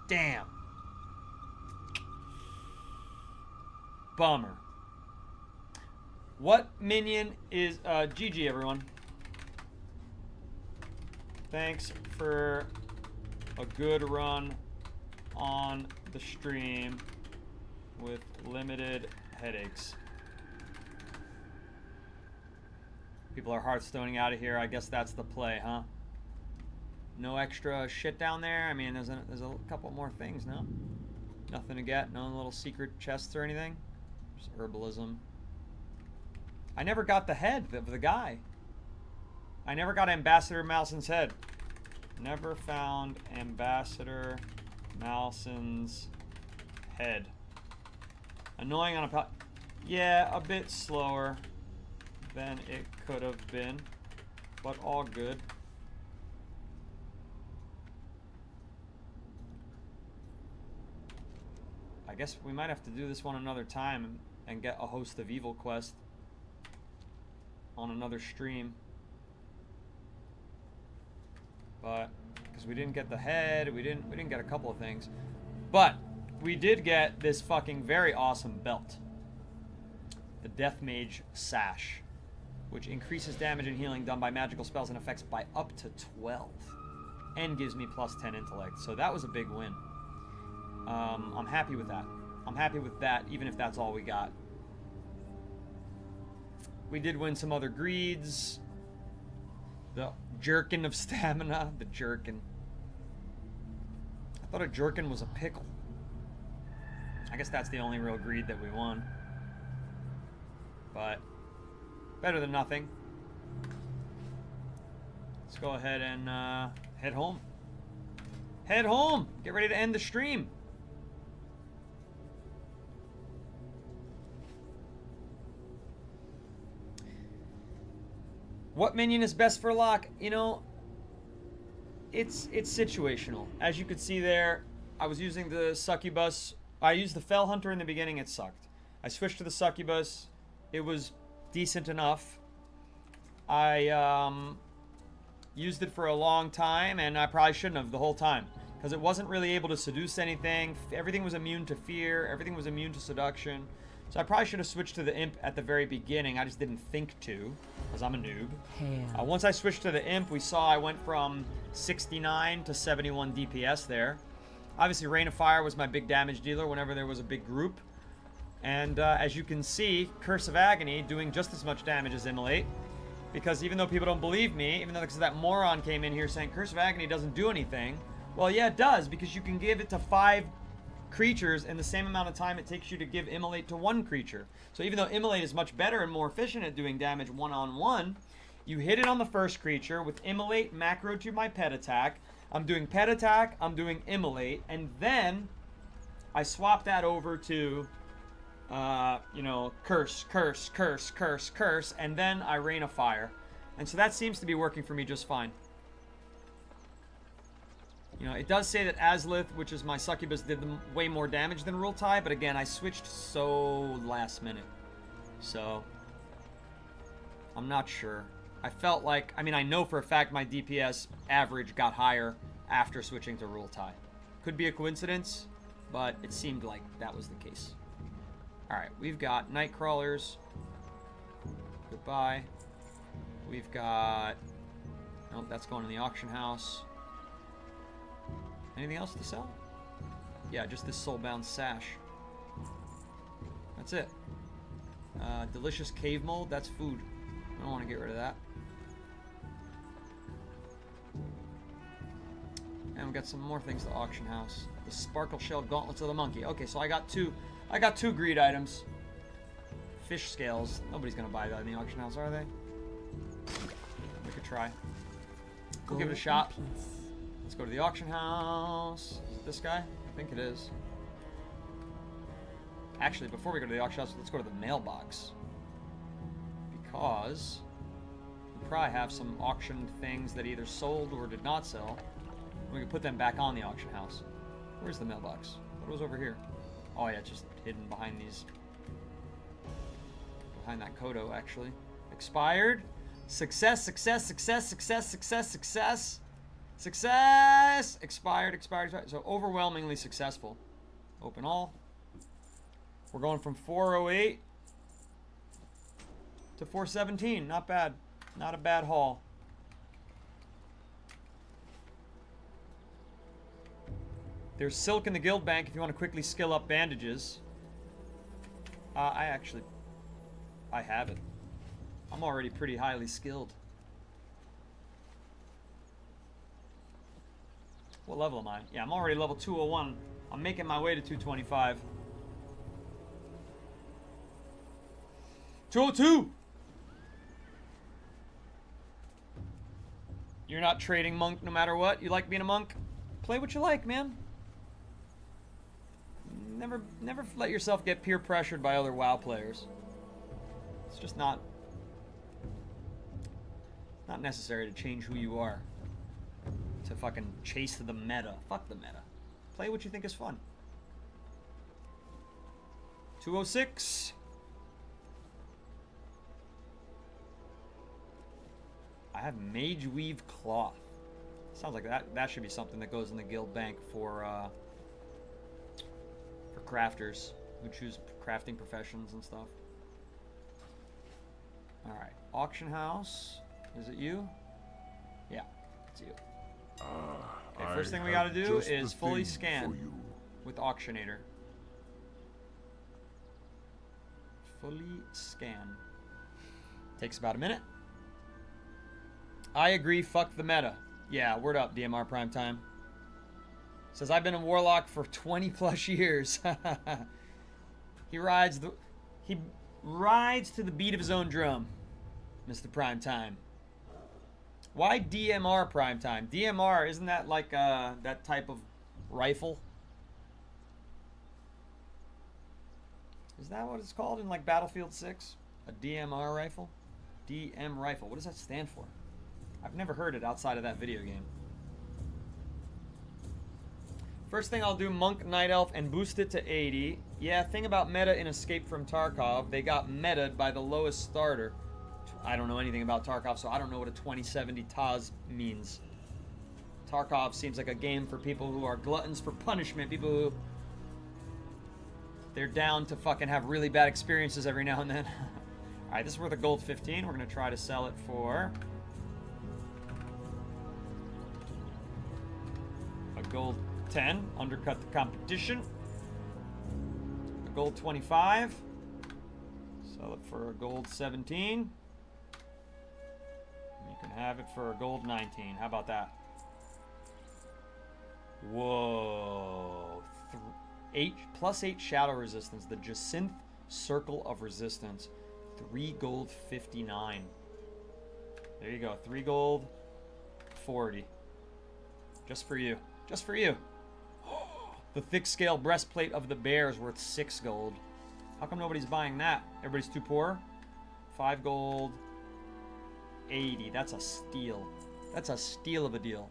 Damn. Bummer. What minion is GG everyone. Thanks for a good run on the stream with limited headaches. People are Hearthstoning out of here. I guess that's the play, huh? No extra shit down there. I mean, there's a couple more things, no? Nothing to get. No little secret chests or anything. Just herbalism. I never got the head of the guy. I never got Ambassador Malson's head. Never found Ambassador Malson's head. Annoying on a yeah, a bit slower than it could have been, but all good. I guess we might have to do this one another time and get a Host of Evil quest on another stream. But because we didn't get the head, we didn't get a couple of things. But we did get this fucking very awesome belt. The Death Mage Sash, which increases damage and healing done by magical spells and effects by up to 12 and gives me plus 10 intellect. So that was a big win. I'm happy with that. I'm happy with that, even if that's all we got. We did win some other greeds. The Jerkin of Stamina. The Jerkin. I thought a Jerkin was a pickle. I guess that's the only real greed that we won. But better than nothing. Let's go ahead and head home. Head home! Get ready to end the stream. What minion is best for lock? You know, it's situational. As you could see there, I was using the succubus. I used the Fell Hunter in the beginning, it sucked. I switched to the succubus. It was decent enough. I used it for a long time, and I probably shouldn't have the whole time, because it wasn't really able to seduce anything. Everything was immune to fear. Everything was immune to seduction. So I probably should have switched to the Imp at the very beginning. I just didn't think to, because I'm a noob. Once I switched to the Imp, we saw I went from 69 to 71 DPS there. Obviously, Rain of Fire was my big damage dealer whenever there was a big group. And as you can see, Curse of Agony doing just as much damage as Immolate. Because even though people don't believe me, even though because that moron came in here saying Curse of Agony doesn't do anything, well, yeah, it does, because you can give it to 5 creatures in the same amount of time it takes you to give Immolate to one creature. So even though Immolate is much better and more efficient at doing damage one-on-one, you hit it on the first creature with Immolate macro to my pet attack. I'm doing pet attack, I'm doing Immolate, and then I swap that over to, you know, curse, curse, curse, curse, curse, and then I Rain of Fire. And so that seems to be working for me just fine. You know, it does say that Azlith, which is my succubus, did way more damage than Rultai, but again, I switched so last minute. So, I'm not sure. I felt like, I mean, I know for a fact my DPS average got higher after switching to Rultai. Could be a coincidence, but it seemed like that was the case. Alright, we've got Nightcrawlers. Goodbye. We've got... Nope, that's going in the auction house. Anything else to sell? Yeah, just this soulbound sash. That's it. Delicious cave mold, that's food. I don't want to get rid of that. And we've got some more things to auction house. The sparkle shell gauntlets of the monkey. Okay, so I got two greed items. Fish scales. Nobody's gonna buy that in the auction house, are they? We could try. We'll give it a shot. Let's go to the auction house. Is it this guy? I think it is. Actually, before we go to the auction house, let's go to the mailbox. Because we probably have some auctioned things that either sold or did not sell. We can put them back on the auction house. Where's the mailbox? What was over here? Oh yeah, it's just hidden behind these. Behind that Kodo, actually. Expired. Success, success, success, success, success, success. Success! Expired, expired, expired. So overwhelmingly successful. Open all. We're going from 408 to 417. Not bad. Not a bad haul. There's silk in the guild bank if you want to quickly skill up bandages. I have it. I'm already pretty highly skilled. What level am I? Yeah, I'm already level 201. I'm making my way to 225. 202! You're not trading monk no matter what? You like being a monk? Play what you like, man. Never let yourself get peer pressured by other WoW players. It's just not necessary to change who you are. To fucking chase the meta. Fuck the meta. Play what you think is fun. 206. I have Mage Weave Cloth. Sounds like that should be something that goes in the guild bank for crafters who choose crafting professions and stuff. Alright. Auction house. Is it you? Yeah, it's you. Okay, first thing we gotta do is fully scan with Auctionator. Fully scan. Takes about a minute. I agree, fuck the meta. Yeah, word up, DMR Primetime. Says, I've been a Warlock for 20 plus years. He rides to the beat of his own drum, Mr. Primetime. Why DMR Primetime? DMR, isn't that like that type of rifle? Is that what it's called in like Battlefield 6? A DMR rifle? DM rifle. What does that stand for? I've never heard it outside of that video game. First thing I'll do, Monk, Night Elf, and boost it to 80. Yeah, thing about meta in Escape from Tarkov, they got meta'd by the lowest starter. I don't know anything about Tarkov, so I don't know what a 2070 Taz means. Tarkov seems like a game for people who are gluttons for punishment, people who... they're down to fucking have really bad experiences every now and then. Alright, this is worth a gold 15. We're going to try to sell it for... a gold 10. Undercut the competition. A gold 25. Sell it for a gold 17. You can have it for a gold 19. How about that? Whoa. +8 shadow resistance. The Jacinth Circle of Resistance. 3 gold 59. There you go. 3 gold 40. Just for you. Just for you. The thick scale breastplate of the bear is worth 6 gold. How come nobody's buying that? Everybody's too poor? 5 gold 80. That's a steal. That's a steal of a deal.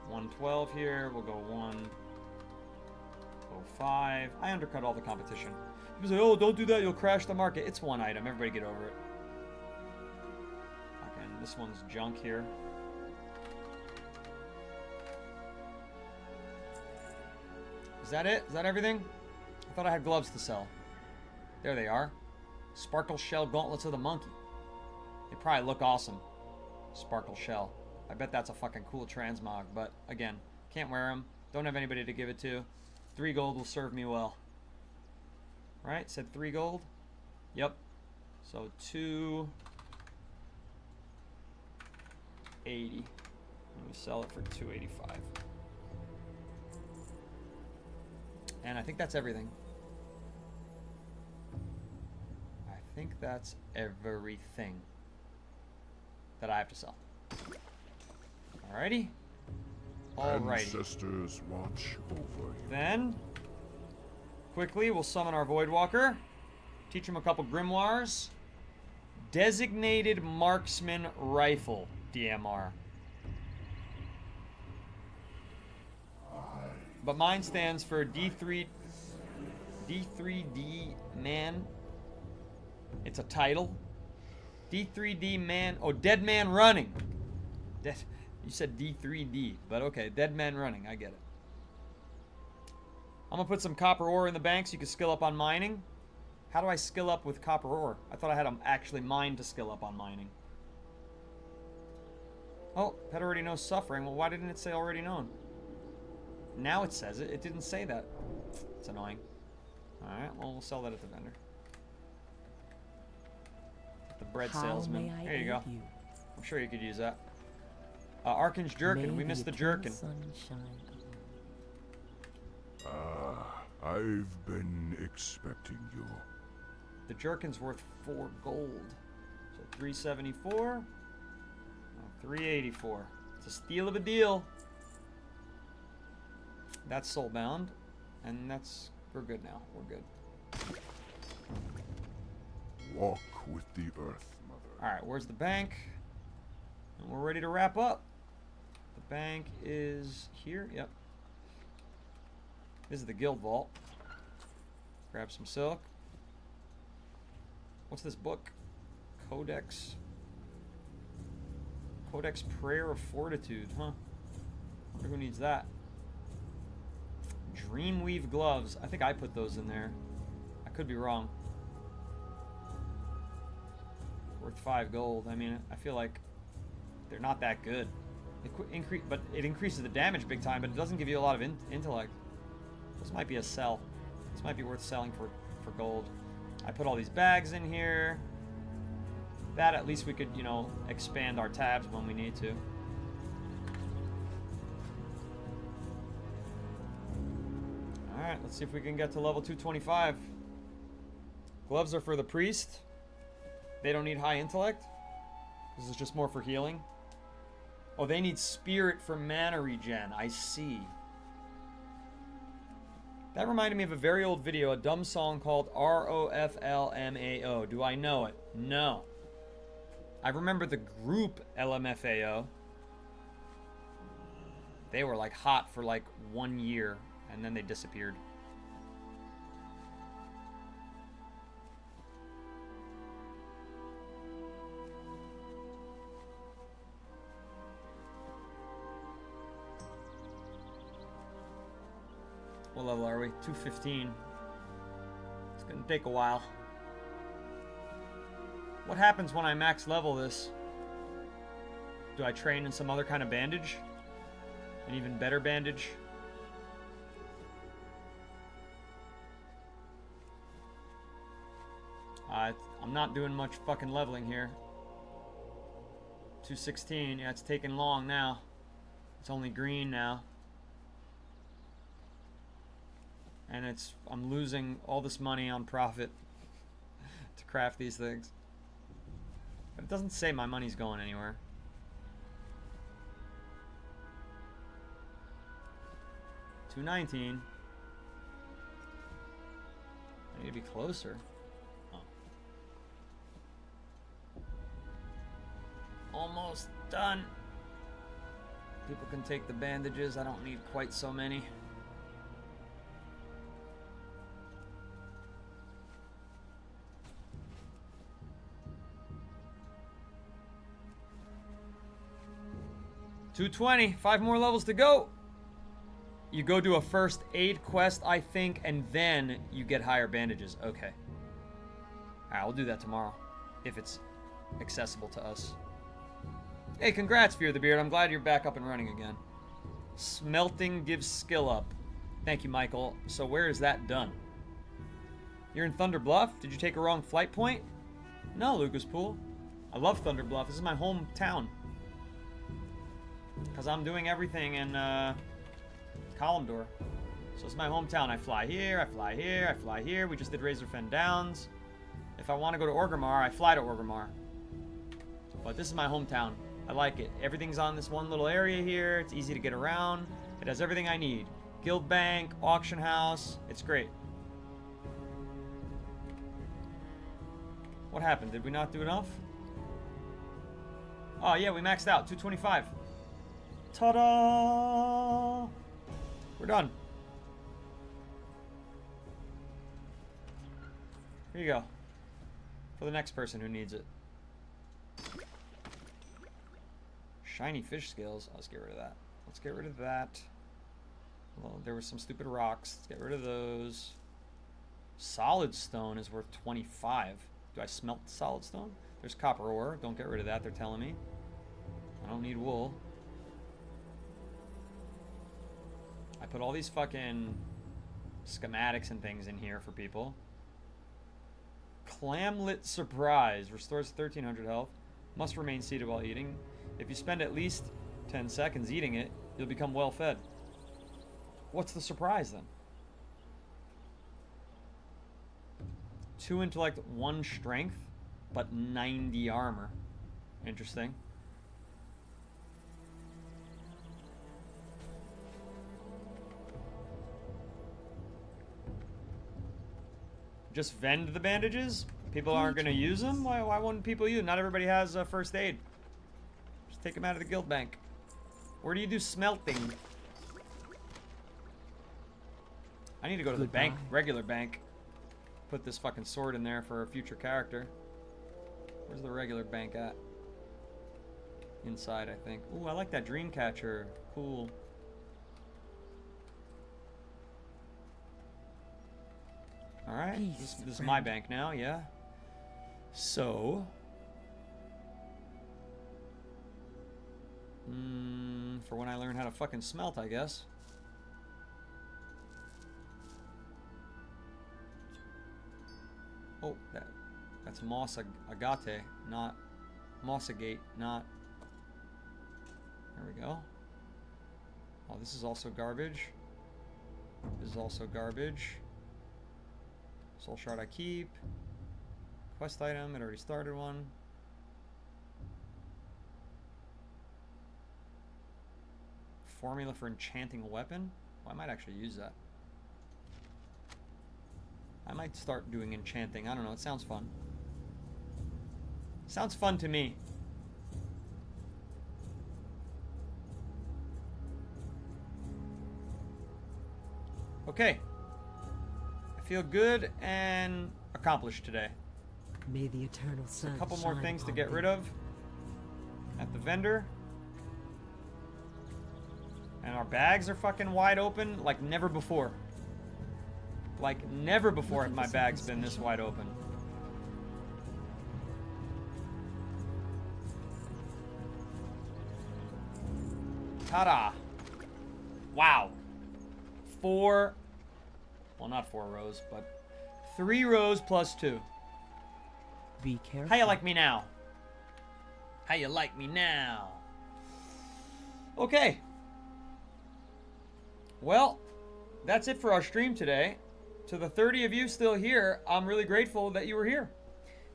112 here. We'll go 105. I undercut all the competition. People say, oh, don't do that. You'll crash the market. It's one item. Everybody get over it. Okay, and this one's junk here. Is that it? Is that everything? I thought I had gloves to sell. There they are. Sparkle Shell Gauntlets of the Monkey. They probably look awesome. Sparkle Shell. I bet that's a fucking cool transmog, but again, can't wear them. Don't have anybody to give it to. 3 gold will serve me well. Right? Said 3 gold? Yep. So 280. Let me sell it for 285. And I think that's everything. I think that's everything that I have to sell. Alrighty. Alrighty. Ancestors watch over you. Then, quickly, we'll summon our Voidwalker. Teach him a couple grimoires. Designated Marksman Rifle, DMR. But mine stands for D3D Man. It's a title. D3D Man. Oh, Dead Man Running. You said D3D, but okay, Dead Man Running. I get it. I'm gonna put some copper ore in the bank so you can skill up on mining. How do I skill up with copper ore? I thought I had to actually mine to skill up on mining. Oh, pet already knows suffering. Well, why didn't it say already known? Now it says it. It didn't say that. It's annoying. Alright, well, we'll sell that at the vendor. The bread salesman. There you go. I'm sure you could use that. Arkin's Jerkin. We missed the Jerkin. I've been expecting you. The Jerkin's worth 4 gold. So 374. 384. It's a steal of a deal. That's soulbound. And that's... we're good now. We're good. Walk with the earth, mother. Alright, where's the bank? And we're ready to wrap up. The bank is here. Yep. This is the guild vault. Grab some silk. What's this book? Codex. Codex Prayer of Fortitude, huh? Wonder who needs that. Dreamweave gloves. I think I put those in there. I could be wrong. Worth 5 gold. I mean, I feel like they're not that good. But it increases the damage big time, but it doesn't give you a lot of intellect. This might be a sell. This might be worth selling for gold. I put all these bags in here. That at least we could, you know, expand our tabs when we need to. Alright, let's see if we can get to level 225. Gloves are for the priest. They don't need high intellect. This is just more for healing. Oh, they need spirit for mana regen. I see. That reminded me of a very old video, a dumb song called ROFLMAO. Do I know it? No. I remember the group LMFAO. They were like hot for like 1 year and then they disappeared. What level are we? 215. It's gonna take a while. What happens when I max level this? Do I train in some other kind of bandage? An even better bandage? I'm not doing much fucking leveling here. 216, yeah, it's taking long now. It's only green now. And I'm losing all this money on profit to craft these things. But it doesn't say my money's going anywhere. $219. I need to be closer. Oh. Almost done. People can take the bandages. I don't need quite so many. $220. 5 more levels to go. You go do a first aid quest, I think, and then you get higher bandages. Okay. Alright, we'll do that tomorrow. If it's accessible to us. Hey, congrats, Fear the Beard. I'm glad you're back up and running again. Smelting gives skill up. Thank you, Michael. So where is that done? You're in Thunder Bluff? Did you take a wrong flight point? No, Lucas Poole. I love Thunder Bluff. This is my hometown. Because I'm doing everything in Columdor. So it's my hometown. I fly here, I fly here, I fly here. We just did Razorfen Downs. If I want to go to Orgrimmar, I fly to Orgrimmar. But this is my hometown. I like it. Everything's on this one little area here. It's easy to get around. It has everything I need. Guild Bank, Auction House. It's great. What happened? Did we not do enough? Oh yeah, we maxed out. 225. Ta-da! We're done. Here you go. For the next person who needs it. Shiny fish scales. Let's get rid of that. Let's get rid of that. Well, there were some stupid rocks. Let's get rid of those. Solid stone is worth 25. Do I smelt solid stone? There's copper ore. Don't get rid of that, they're telling me. I don't need wool. I put all these fucking schematics and things in here for people. Clamlet Surprise. Restores 1300 health. Must remain seated while eating. If you spend at least 10 seconds eating it, you'll become well fed. What's the surprise then? 2 intellect, 1 strength, but 90 armor. Interesting. Just vend the bandages? People aren't going to use them? Why wouldn't people use them? Not everybody has first aid. Just take them out of the guild bank. Where do you do smelting? I need to go to the bank, regular bank. Put this fucking sword in there for a future character. Where's the regular bank at? Inside, I think. Ooh, I like that dream catcher. Cool. Alright, this is my bank now, yeah. So... for when I learn how to fucking smelt, I guess. Oh, that's Moss Agate, not Mossagate, not... There we go. Oh, this is also garbage. This is also garbage. Soul Shard I keep. Quest item, it already started one. Formula for enchanting a weapon? Oh, I might actually use that. I might start doing enchanting. I don't know, it sounds fun. Sounds fun to me. Okay. I feel good and accomplished today. May the eternal sun A couple more shine things to upon get thee. rid of at the vendor. And our bags are fucking wide open like never before. Like never before have my bag's been this wide open. Ta-da! Wow. 4, well, not 4 rows, but 3 rows plus 2. Be careful. How you like me now? How you like me now? Okay. Well, that's it for our stream today. To the 30 of you still here, I'm really grateful that you were here.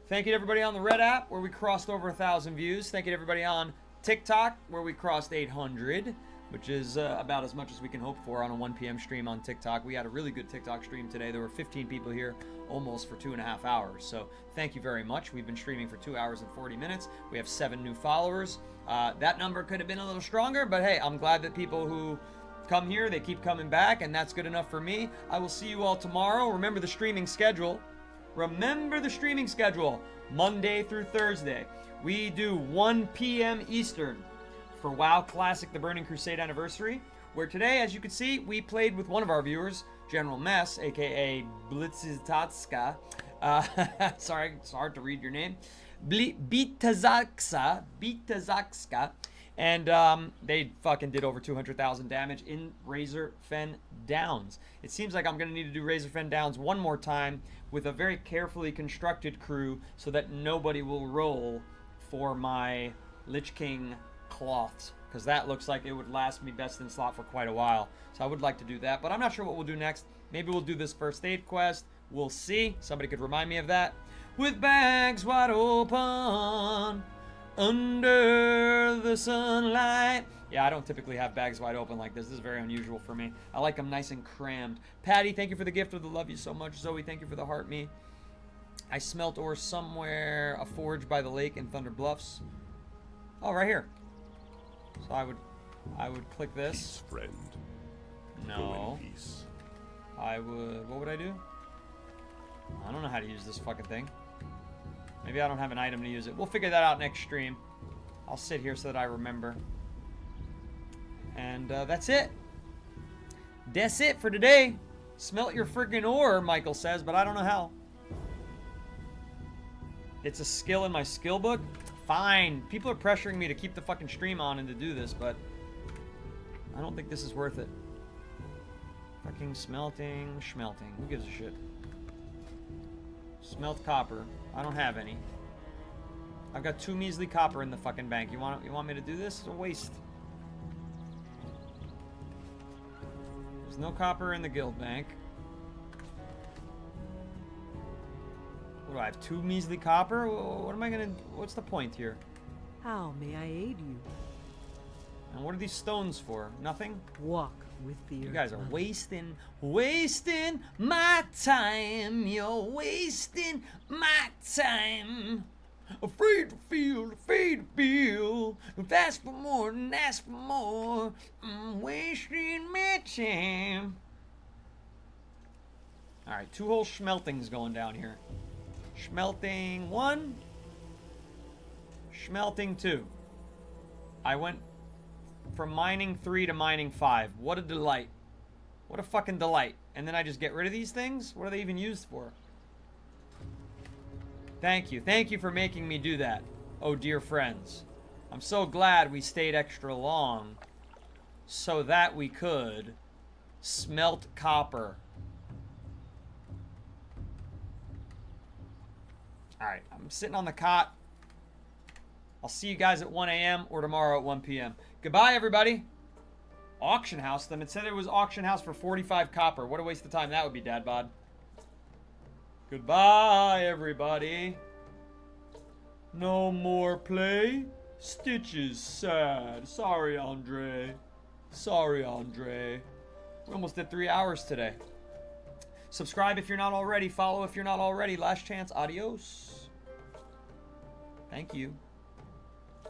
Thank you to everybody on the Red app, where we crossed over 1,000 views. Thank you to everybody on TikTok, where we crossed 800, which is about as much as we can hope for on a 1 p.m. stream on TikTok. We had a really good TikTok stream today. There were 15 people here almost for 2.5 hours. So thank you very much. We've been streaming for 2 hours and 40 minutes. We have 7 new followers. That number could have been a little stronger, but hey, I'm glad that people who come here, they keep coming back, and that's good enough for me. I will see you all tomorrow. Remember the streaming schedule. Remember the streaming schedule. Monday through Thursday. We do 1 p.m. Eastern for WoW Classic The Burning Crusade Anniversary, where today, as you can see, we played with one of our viewers, General Mess, aka Blitziztatska. Sorry, it's hard to read your name. Bitazakska. And they fucking did over 200,000 damage in Razor Fen Downs. It seems like I'm going to need to do Razor Fen Downs one more time with a very carefully constructed crew so that nobody will roll for my Lich King cloths, because that looks like it would last me best in slot for quite a while. So I would like to do that, but I'm not sure what we'll do next. Maybe we'll do this first aid quest. We'll see. Somebody could remind me of that. With bags wide open under the sunlight. Yeah, I don't typically have bags wide open like this. This is very unusual for me. I like them nice and crammed. Patty, thank you for the gift of the love you so much. Zoe, thank you for the heart me. I smelt ore somewhere, a forge by the lake in Thunder Bluffs. Oh, right here. So I would click this. Peace, friend. No. Go in peace. What would I do? I don't know how to use this fucking thing. Maybe I don't have an item to use it. We'll figure that out next stream. I'll sit here so that I remember. And that's it. That's it for today. Smelt your freaking ore, Michael says, but I don't know how. It's a skill in my skill book? Fine. People are pressuring me to keep the fucking stream on and to do this, but I don't think this is worth it. Fucking smelting, schmelting. Who gives a shit? Smelt copper. I don't have any. I've got 2 measly copper in the fucking bank. You want me to do this? It's a waste. There's no copper in the guild bank. What do I have? 2 measly copper? What am I gonna? What's the point here? How may I aid you? And what are these stones for? Nothing? Walk with the You earth guys are mother. wasting my time. You're wasting my time. Afraid to feel, afraid to feel. If ask for more, then ask for more. I'm wasting my time. Alright, 2 whole schmeltings going down here. Schmelting 1. Schmelting 2. I went from mining 3 to mining 5. What a delight. What a fucking delight. And then I just get rid of these things? What are they even used for? Thank you. Thank you for making me do that. Oh, dear friends. I'm so glad we stayed extra long so that we could smelt copper. Alright, I'm sitting on the cot. I'll see you guys at 1 a.m. or tomorrow at 1 p.m. Goodbye, everybody. Auction house them. It said it was auction house for 45 copper. What a waste of time that would be, Dad Bod. Goodbye, everybody. No more play. Stitch is sad. Sorry, Andre. Sorry, Andre. We almost did 3 hours today. Subscribe if you're not already. Follow if you're not already. Last chance. Adios. Thank you.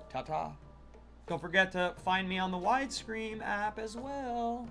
Ta-ta. Don't forget to find me on the widescreen app as well.